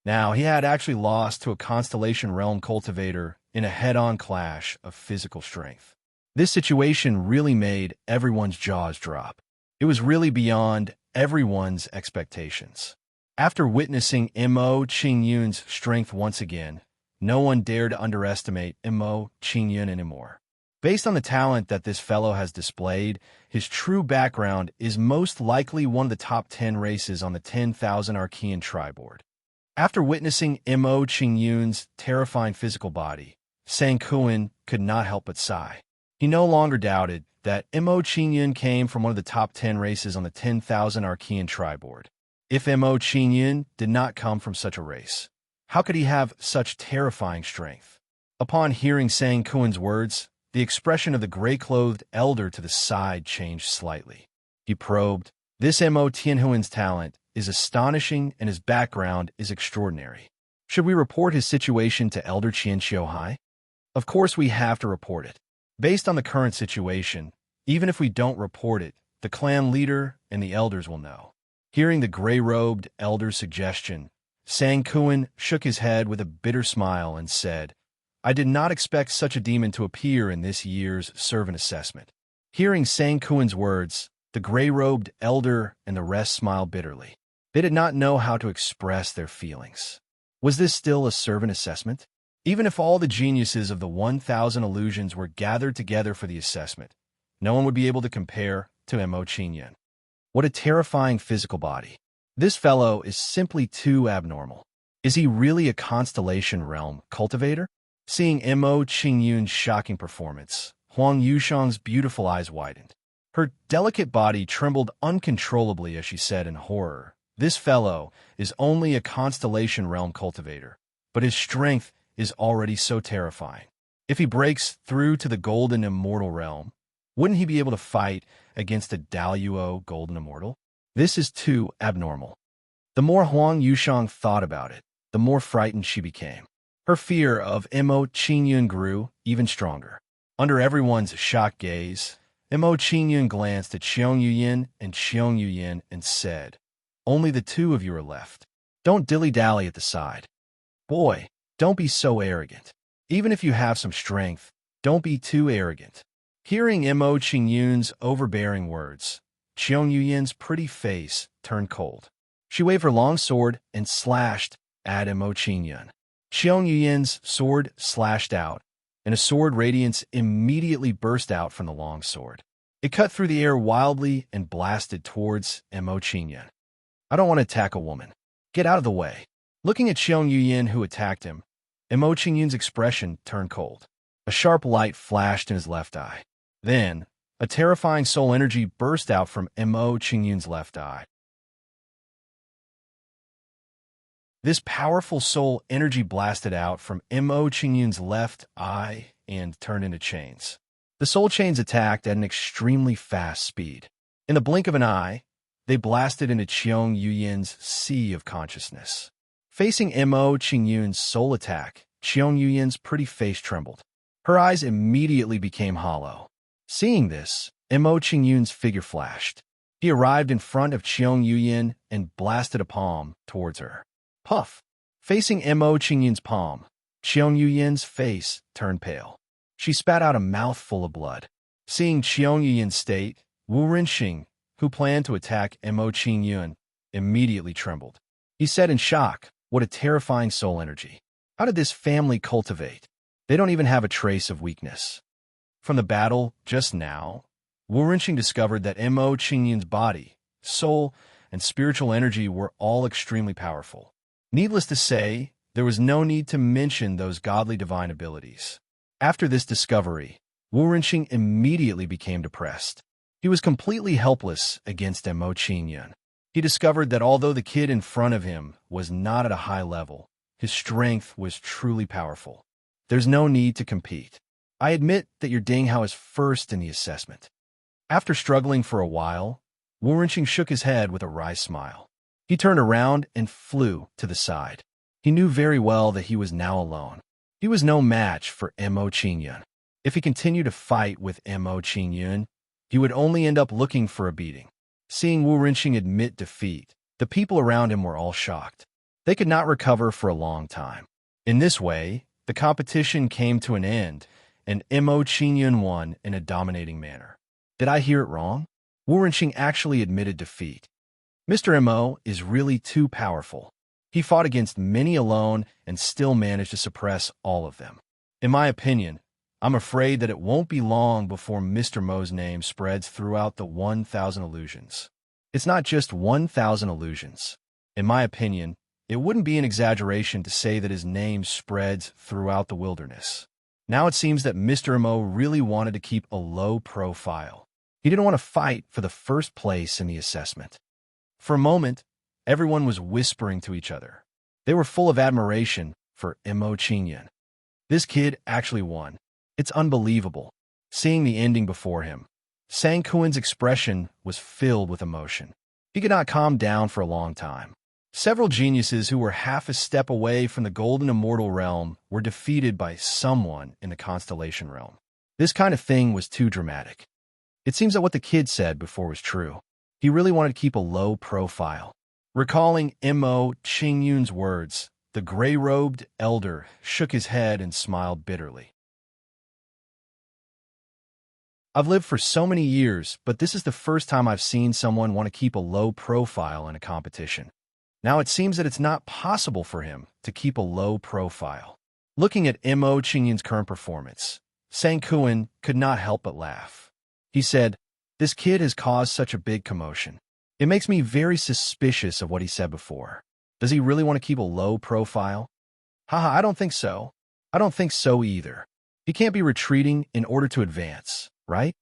Now, he had actually lost to a Constellation Realm cultivator in a head-on clash of physical strength. This situation really made everyone's jaws drop. It was really beyond everyone's expectations. After witnessing Mo Qingyun's strength once again, no one dared to underestimate Mo Qingyun anymore. Based on the talent that this fellow has displayed, his true background is most likely one of the top 10 races on the 10,000 Archean tri-board. After witnessing Mo Qingyun's terrifying physical body, Sang Kuan could not help but sigh. He no longer doubted that Mo Qingyun came from one of the top 10 races on the 10,000 Archean tri-board. If Mo Qingyun did not come from such a race, how could he have such terrifying strength? Upon hearing Sang Kuan's words, the expression of the gray-clothed elder to the side changed slightly. He probed, "This Mo Tianhuan's talent is astonishing and his background is extraordinary. Should we report his situation to Elder Qian Xiuhai?" Of course we have to report it. Based on the current situation, even if we don't report it, the clan leader and the elders will know. Hearing the gray-robed elder's suggestion, Sang Kuan shook his head with a bitter smile and said, "I did not expect such a demon to appear in this year's servant assessment." Hearing Sang Kuan's words, the gray-robed elder and the rest smiled bitterly. They did not know how to express their feelings. Was this still a servant assessment? Even if all the geniuses of the 1,000 illusions were gathered together for the assessment, no one would be able to compare to Mo Qingyun. What a terrifying physical body. This fellow is simply too abnormal. Is he really a constellation realm cultivator? Seeing Mo Qingyun's shocking performance, Huang Yushang's beautiful eyes widened. Her delicate body trembled uncontrollably as she said in horror, "This fellow is only a constellation realm cultivator, but his strength is already so terrifying. If he breaks through to the golden immortal realm, wouldn't he be able to fight against a Daluo golden immortal? This is too abnormal." The more Huang Yushang thought about it, the more frightened she became. Her fear of Mo Qingyun grew even stronger. Under everyone's shocked gaze, Mo Qingyun glanced at Xiong Yuyin and Xiong Yuyin and said, "Only the two of you are left. Don't dilly-dally at the side. Boy, don't be so arrogant. Even if you have some strength, don't be too arrogant." Hearing Mo Qingyun's overbearing words, Xiong Yuyin's pretty face turned cold. She waved her long sword and slashed at Mo Qingyun. Xiong Yuyin's sword slashed out, and a sword radiance immediately burst out from the long sword. It cut through the air wildly and blasted towards Mo Qingyun. "I don't want to attack a woman. Get out of the way." Looking at Xiong Yuyin who attacked him, Mo Qingyun's expression turned cold. A sharp light flashed in his left eye. Then, a terrifying soul energy burst out from Mo Qingyun's left eye. This powerful soul energy blasted out from Mo Qingyun's left eye and turned into chains. The soul chains attacked at an extremely fast speed. In the blink of an eye, they blasted into Xiong Yuyin's sea of consciousness. Facing Mo Qingyun's soul attack, Xiong Yuyin's pretty face trembled. Her eyes immediately became hollow. Seeing this, Mo Qingyun's figure flashed. He arrived in front of Xiong Yuyin and blasted a palm towards her. Puff! Facing Mo Qingyun's palm, Xiong Yuyin's face turned pale. She spat out a mouthful of blood. Seeing Xiong Yuyin's state, Wu Rinxing, who planned to attack Mo Qingyun, immediately trembled. He said in shock, "What a terrifying soul energy. How did this family cultivate? They don't even have a trace of weakness." From the battle just now, Wu Rinxing discovered that Mo Qingyun's body, soul, and spiritual energy were all extremely powerful. Needless to say, there was no need to mention those godly divine abilities. After this discovery, Wu Rinxing immediately became depressed. He was completely helpless against Mo Qingyun. He discovered that although the kid in front of him was not at a high level, his strength was truly powerful. There's no need to compete. I admit that your Dinghao is first in the assessment. After struggling for a while, Wu Rinxing shook his head with a wry smile. He turned around and flew to the side. He knew very well that he was now alone. He was no match for Mo Qingyun. If he continued to fight with Mo Qingyun, he would only end up looking for a beating. Seeing Wu Rinxing admit defeat, the people around him were all shocked. They could not recover for a long time. In this way, the competition came to an end, and Mo Qingyun won in a dominating manner. Did I hear it wrong? Wu Renqing actually admitted defeat. Mr. Mo is really too powerful. He fought against many alone and still managed to suppress all of them. In my opinion, I'm afraid that it won't be long before Mr. Mo's name spreads throughout the 1,000 illusions. It's not just 1,000 illusions. In my opinion, it wouldn't be an exaggeration to say that his name spreads throughout the wilderness. Now it seems that Mr. Mo really wanted to keep a low profile. He didn't want to fight for the first place in the assessment. For a moment, everyone was whispering to each other. They were full of admiration for Mo Qingyun. This kid actually won. It's unbelievable. Seeing the ending before him, Sang Kuan's expression was filled with emotion. He could not calm down for a long time. Several geniuses who were half a step away from the golden immortal realm were defeated by someone in the constellation realm. This kind of thing was too dramatic. It seems that what the kid said before was true. He really wanted to keep a low profile. Recalling Mo Qingyun's words, the gray-robed elder shook his head and smiled bitterly. I've lived for so many years, but this is the first time I've seen someone want to keep a low profile in a competition. Now it seems that it's not possible for him to keep a low profile. Looking at Mo Qingyun's current performance, Sang Kuan could not help but laugh. He said, "This kid has caused such a big commotion. It makes me very suspicious of what he said before. Does he really want to keep a low profile? Haha, I don't think so. I don't think so either. He can't be retreating in order to advance, right?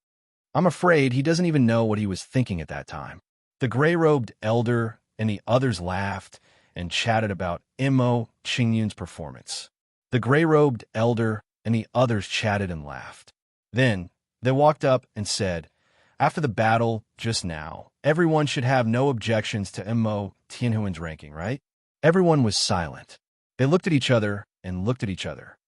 I'm afraid he doesn't even know what he was thinking at that time." The gray-robed elder and the others laughed and chatted about Mo Qingyun's performance. The gray-robed elder and the others chatted and laughed. Then they walked up and said, "After the battle just now, everyone should have no objections to Mo Tianhuan's ranking, right?" Everyone was silent. They looked at each other and looked at each other.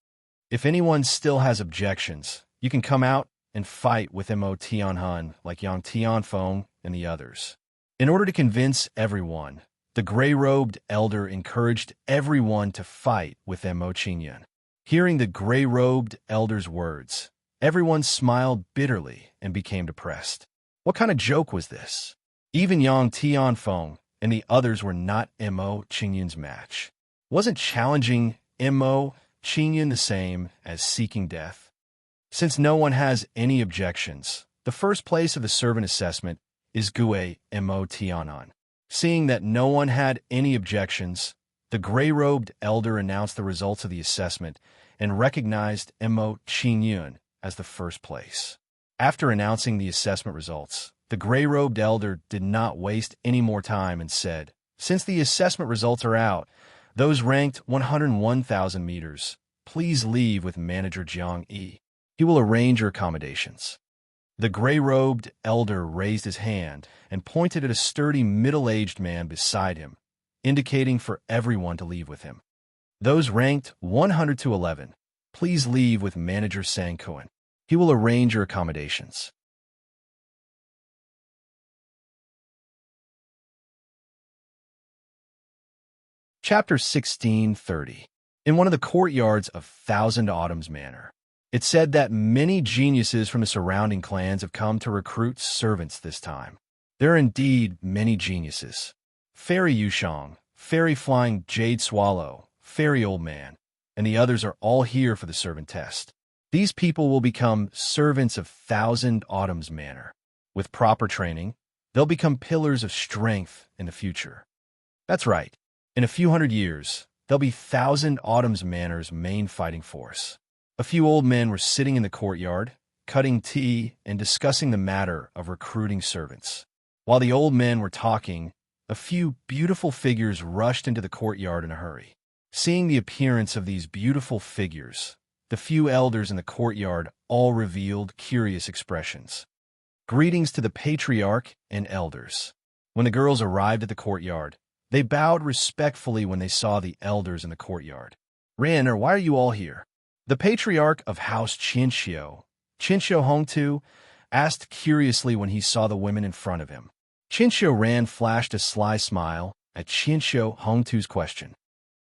"If anyone still has objections, you can come out and fight with Mo Tianhun like Yang Tianfeng and the others." In order to convince everyone, the gray-robed elder encouraged everyone to fight with Mo Qingyun. Hearing the gray-robed elder's words, everyone smiled bitterly and became depressed. What kind of joke was this? Even Yang Tianfeng and the others were not Mo Qingyun's match. Wasn't challenging Mo Qingyun the same as seeking death? Since no one has any objections, the first place of the servant assessment is Gue Mo Tianhun. Seeing that no one had any objections, the gray-robed elder announced the results of the assessment and recognized Mo Qingyun as the first place. After announcing the assessment results, the gray-robed elder did not waste any more time and said, "Since the assessment results are out, those ranked 101,000 meters, please leave with Manager Jiang Yi. He will arrange your accommodations." The gray-robed elder raised his hand and pointed at a sturdy middle-aged man beside him, indicating for everyone to leave with him. "Those ranked 100 to 11, please leave with Manager Sang Kuan. He will arrange your accommodations." Chapter 1630. In one of the courtyards of Thousand Autumns Manor, it said that many geniuses from the surrounding clans have come to recruit servants this time. There are indeed many geniuses. Fairy Yushang, Fairy Flying Jade Swallow, Fairy Old Man, and the others are all here for the servant test. These people will become servants of Thousand Autumns Manor. With proper training, they'll become pillars of strength in the future. That's right. In a few hundred years, they'll be Thousand Autumns Manor's main fighting force. A few old men were sitting in the courtyard, cutting tea and discussing the matter of recruiting servants. While the old men were talking, a few beautiful figures rushed into the courtyard in a hurry. Seeing the appearance of these beautiful figures, the few elders in the courtyard all revealed curious expressions. Greetings to the patriarch and elders. When the girls arrived at the courtyard, they bowed respectfully when they saw the elders in the courtyard. "Ran, why are you all here?" The patriarch of House Qianxiu, Qianxiu Hongtu, asked curiously when he saw the women in front of him. Qianxiu Ran flashed a sly smile at Qianxiu Hongtu's question.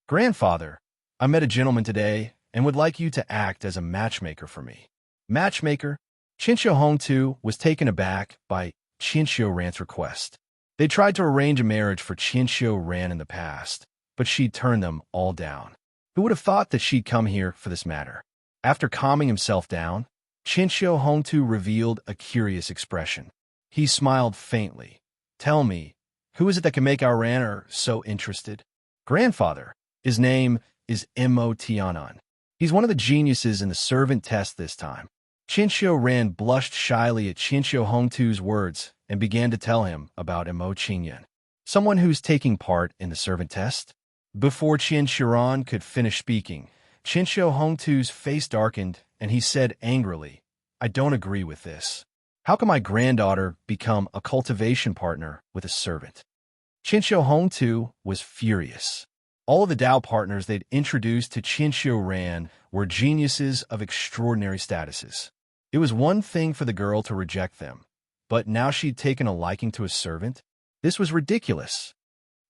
"Grandfather, I met a gentleman today and would like you to act as a matchmaker for me." Matchmaker. Chinchou Hongtu was taken aback by Chinchou Ran's request. They tried to arrange a marriage for Chinchou Ran in the past, but she'd turned them all down. Who would have thought that she'd come here for this matter? After calming himself down, Chinchou Hongtu revealed a curious expression. He smiled faintly. Tell me, who is it that can make our Ranner so interested? Grandfather. His name is Mo Tianan. He's one of the geniuses in the servant test this time. Chinchou Ran blushed shyly at Chinchou Hongtu's words and began to tell him about Mo Qingyan, someone who's taking part in the servant test. Before Chinchou Ran could finish speaking, Chinchou Hongtu's face darkened and he said angrily, I don't agree with this. How can my granddaughter become a cultivation partner with a servant? Chinchou Hongtu was furious. All of the Dao partners they'd introduced to Chinchou Ran were geniuses of extraordinary statuses. It was one thing for the girl to reject them, but now she'd taken a liking to a servant? This was ridiculous.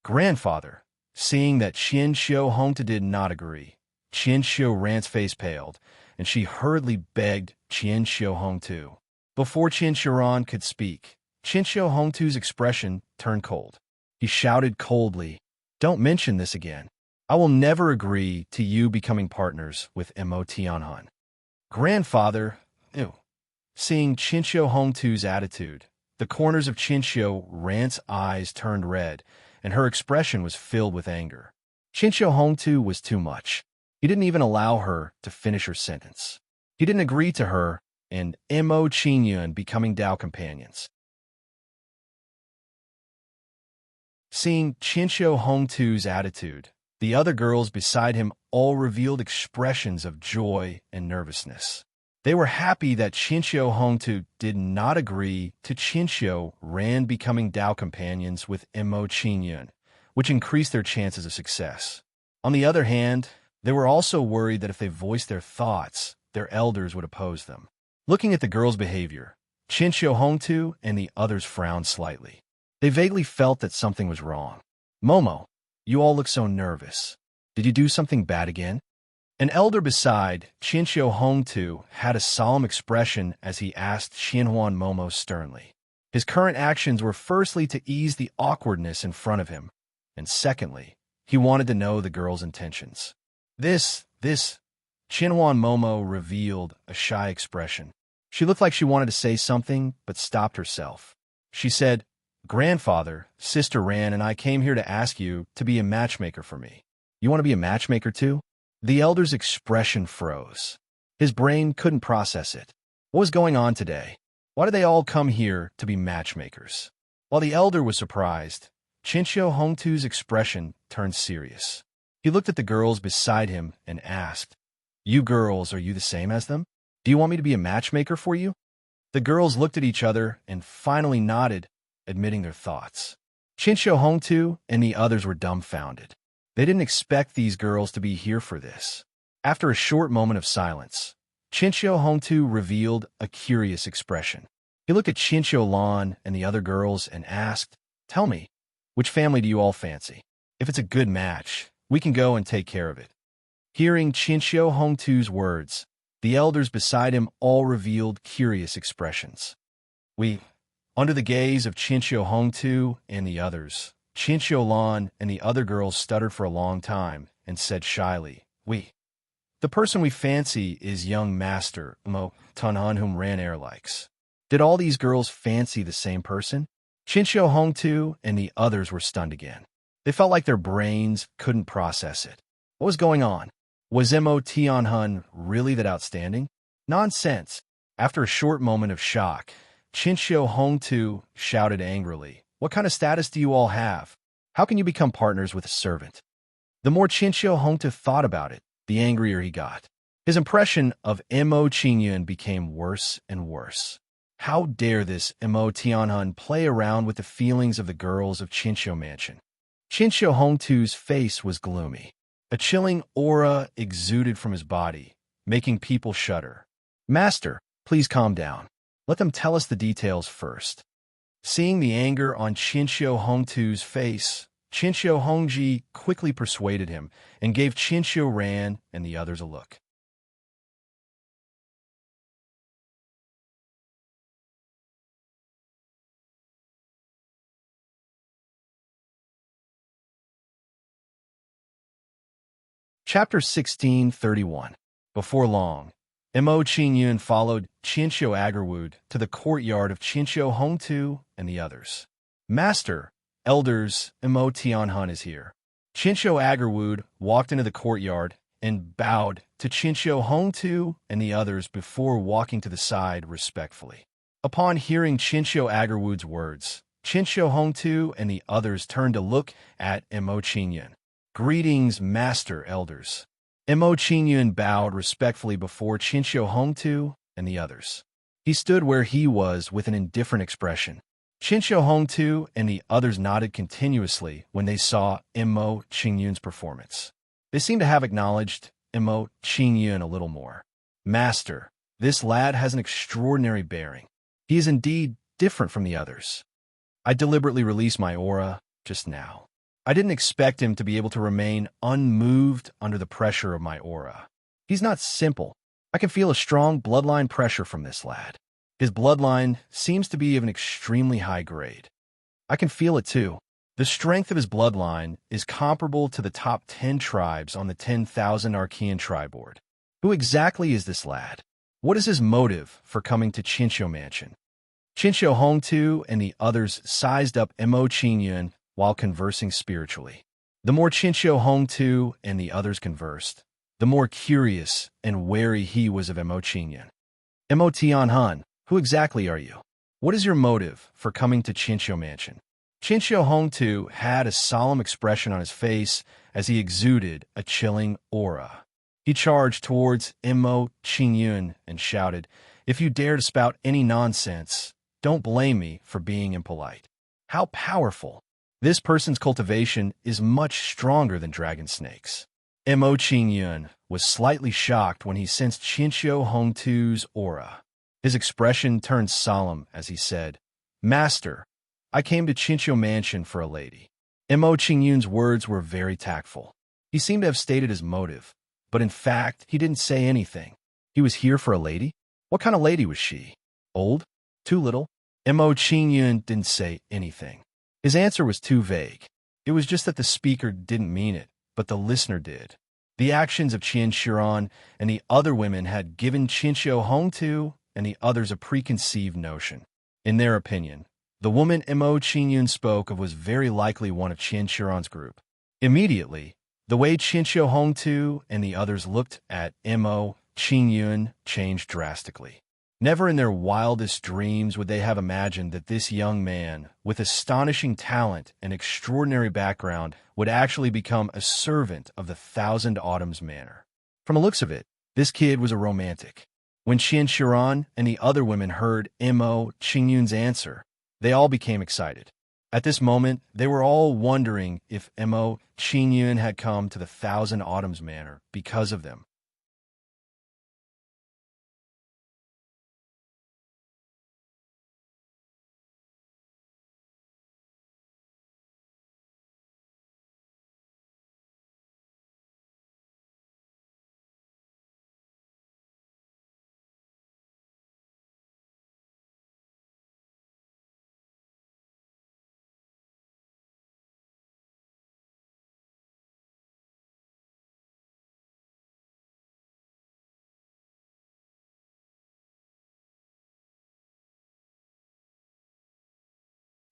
Grandfather, seeing that Chinchou Hongtu did not agree, Chinchou Ran's face paled, and she hurriedly begged Chinchou Hongtu. Before Chinchou Ran could speak, Chinchou Hongtu's expression turned cold. He shouted coldly, Don't mention this again. I will never agree to you becoming partners with Mo Tianhan. Grandfather, ew. Seeing Chinchou Hongtu's attitude, the corners of Chinchou Ran's eyes turned red, and her expression was filled with anger. Chinchou Hongtu was too much. He didn't even allow her to finish her sentence. He didn't agree to her and Mo Qingyun becoming Dao companions. Seeing Chinchou Hongtu's attitude, the other girls beside him all revealed expressions of joy and nervousness. They were happy that Chinchou Hongtu did not agree to Chinchou Ran becoming Dao companions with Mo Qingyun, which increased their chances of success. On the other hand, they were also worried that if they voiced their thoughts, their elders would oppose them. Looking at the girls' behavior, Chinchou Hongtu and the others frowned slightly. They vaguely felt that something was wrong. Momo, you all look so nervous. Did you do something bad again? An elder beside Chinchou Hongtu had a solemn expression as he asked Qianhuan Momo sternly. His current actions were firstly to ease the awkwardness in front of him, and secondly, he wanted to know the girl's intentions. This, Qianhuan Momo revealed a shy expression. She looked like she wanted to say something, but stopped herself. She said, Grandfather, Sister Ran and I came here to ask you to be a matchmaker for me. You want to be a matchmaker too? The elder's expression froze. His brain couldn't process it. What was going on today? Why did they all come here to be matchmakers? While the elder was surprised, Chinchou Hongtu's expression turned serious. He looked at the girls beside him and asked, You girls, are you the same as them? Do you want me to be a matchmaker for you? The girls looked at each other and finally nodded, admitting their thoughts. Chinchou Hongtu and the others were dumbfounded. They didn't expect these girls to be here for this. After a short moment of silence, Chinchou Hongtu revealed a curious expression. He looked at Chinchou Lan and the other girls and asked, Tell me, which family do you all fancy? If it's a good match, we can go and take care of it. Hearing Chinchou Hongtu's words, the elders beside him all revealed curious expressions. Under the gaze of Chinchou Hongtu and the others, Chinchou Lan and the other girls stuttered for a long time and said shyly, The person we fancy is young Master Mo Tunhan whom Ran Air likes. Did all these girls fancy the same person? Chinchou Hongtu and the others were stunned again. They felt like their brains couldn't process it. What was going on? Was Mo Tianhun really that outstanding? Nonsense. After a short moment of shock, Chinchou Hongtu shouted angrily, What kind of status do you all have? How can you become partners with a servant? The more Chinchou Hongtu thought about it, the angrier he got. His impression of Mo Qingyun became worse and worse. How dare this Mo Tianhun play around with the feelings of the girls of Chinchou Mansion? Chinchou Hongtu's face was gloomy. A chilling aura exuded from his body, making people shudder. Master, please calm down. Let them tell us the details first. Seeing the anger on Chinchou Hongtu's face, Chinchou Hongji quickly persuaded him and gave Chinchou Ran and the others a look. Chapter 1631. Before long, Mo Qingyun followed Qianqiu Agarwood to the courtyard of Qianqiu Hongtu and the others. Master, elders, Mo Tianhun is here. Qianqiu Agarwood walked into the courtyard and bowed to Qianqiu Hongtu and the others before walking to the side respectfully. Upon hearing Qianqiu Agarwood's words, Qianqiu Hongtu and the others turned to look at Mo Qingyun. Greetings, Master Elders. Mo Qingyun bowed respectfully before Qianqiu Hongtu and the others. He stood where he was with an indifferent expression. Qianqiu Hongtu and the others nodded continuously when they saw Mo Qingyun's performance. They seemed to have acknowledged Mo Qingyun a little more. Master, this lad has an extraordinary bearing. He is indeed different from the others. I deliberately released my aura just now. I didn't expect him to be able to remain unmoved under the pressure of my aura. He's not simple. I can feel a strong bloodline pressure from this lad. His bloodline seems to be of an extremely high grade. I can feel it too. The strength of his bloodline is comparable to the top 10 tribes on the 10,000 Archean tribe board. Who exactly is this lad? What is his motive for coming to Qianqiu Mansion? Qianqiu Hongtu and the others sized up Mo Qingyun while conversing spiritually. The more Qianqiu Hongtu and the others conversed, the more curious and wary he was of Mo Qingyun. Mo Tianhun, who exactly are you? What is your motive for coming to Qianqiu Mansion? Qianqiu Hongtu had a solemn expression on his face as he exuded a chilling aura. He charged towards Mo Qingyun and shouted, "If you dare to spout any nonsense, don't blame me for being impolite." How powerful! This person's cultivation is much stronger than dragon snakes. Mo Qingyun was slightly shocked when he sensed Qianqiu Hongtu's aura. His expression turned solemn as he said, "Master, I came to Qianqiu Mansion for a lady." Mo Qingyun's words were very tactful. He seemed to have stated his motive, but in fact, he didn't say anything. He was here for a lady? What kind of lady was she? Old? Too little? Mo Qingyun didn't say anything. His answer was too vague. It was just that the speaker didn't mean it, but the listener did. The actions of Qian Shiran and the other women had given Qianqiu Hongtu and the others a preconceived notion. In their opinion, the woman Mo Qingyun spoke of was very likely one of Qian Shiran's group. Immediately, the way Qianqiu Hongtu and the others looked at Mo Qingyun changed drastically. Never in their wildest dreams would they have imagined that this young man, with astonishing talent and extraordinary background, would actually become a servant of the Thousand Autumns Manor. From the looks of it, this kid was a romantic. When Qian Shiran and the other women heard Mo Qingyun's answer, they all became excited. At this moment, they were all wondering if Mo Qingyun had come to the Thousand Autumns Manor because of them.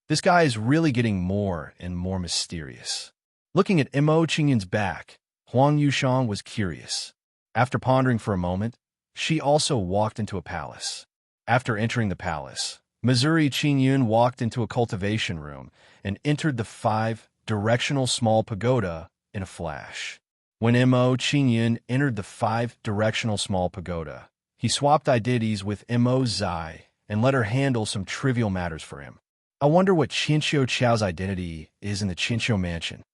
This guy is really getting more and more mysterious. Looking at Mo Qingyun's back, Huang Yushang was curious. After pondering for a moment, she also walked into a palace. After entering the palace, Missouri Qingyun walked into a cultivation room and entered the 5-directional small pagoda in a flash. When Mo Qingyun entered the 5-directional small pagoda, he swapped identities with Mo Zai and let her handle some trivial matters for him. I wonder what Qianqiu Chao's identity is in the Qianqiu Mansion.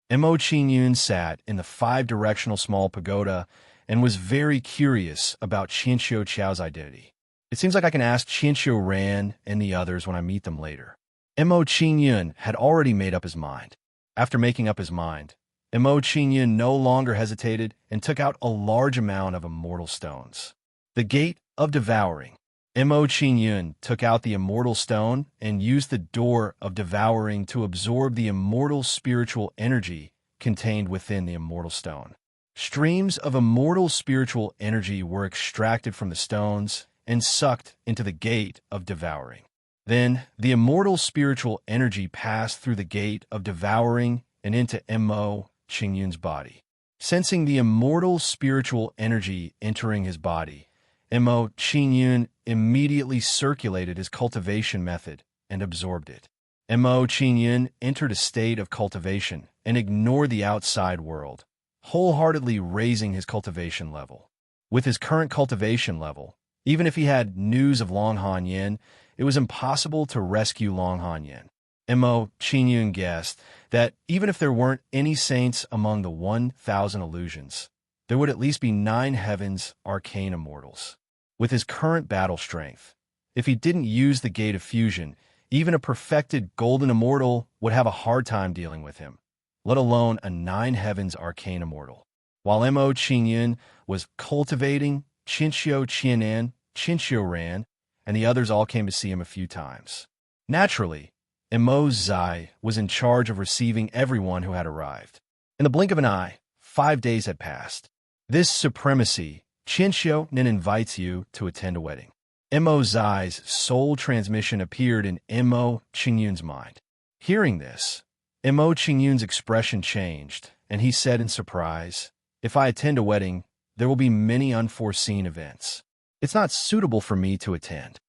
Mo Qingyun sat in the 5-directional small pagoda and was very curious about Qianqiu Chao's identity. It seems like I can ask Qianqiu Ran and the others when I meet them later. Mo Qingyun had already made up his mind. After making up his mind, Mo Qingyun no longer hesitated and took out a large amount of immortal stones. The Gate of Devouring. Mo Qingyun took out the immortal stone and used the door of devouring to absorb the immortal spiritual energy contained within the immortal stone. Streams of immortal spiritual energy were extracted from the stones and sucked into the gate of devouring. Then the immortal spiritual energy passed through the gate of devouring and into Mo Qingyun's body. Sensing the immortal spiritual energy entering his body, Mo Qingyun immediately circulated his cultivation method and absorbed it. Mo Qingyun entered a state of cultivation and ignored the outside world, wholeheartedly raising his cultivation level. With his current cultivation level, even if he had news of Long Hanyin, it was impossible to rescue Long Hanyin. Mo Qingyun guessed that even if there weren't any saints among the 1,000 illusions, there would at least be 9 heavens arcane immortals. With his current battle strength, if he didn't use the Gate of Fusion, even a perfected golden immortal would have a hard time dealing with him, let alone a 9 heavens arcane immortal. While Mo Qingyun was cultivating, Qinxiu Qianan, Qinxiu Ran, and the others all came to see him a few times. Naturally, Mo Zai was in charge of receiving everyone who had arrived. In the blink of an eye, 5 days had passed. This Supremacy, Qinxiu Nin invites you to attend a wedding. Mo Zai's soul transmission appeared in Mo Qingyun's mind. Hearing this, Mo Qingyun's expression changed, and he said in surprise, "If I attend a wedding, there will be many unforeseen events. It's not suitable for me to attend."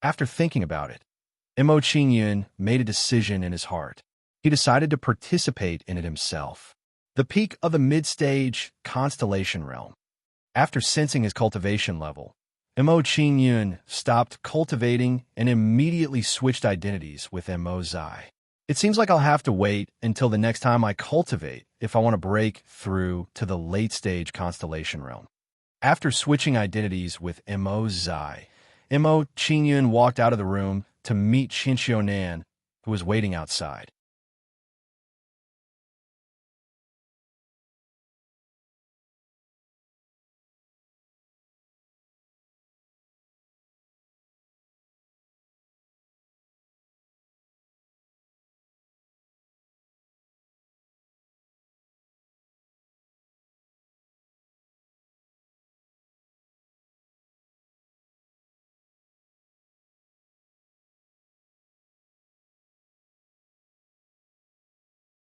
After thinking about it, Mo Qingyun made a decision in his heart. He decided to participate in it himself. The peak of the mid-stage constellation realm. After sensing his cultivation level, Mo Qingyun stopped cultivating and immediately switched identities with Mo Zai. It seems like I'll have to wait until the next time I cultivate if I want to break through to the late-stage constellation realm. After switching identities with Mo Zai, Mo Qingyun walked out of the room to meet Qinxiu Nan, who was waiting outside.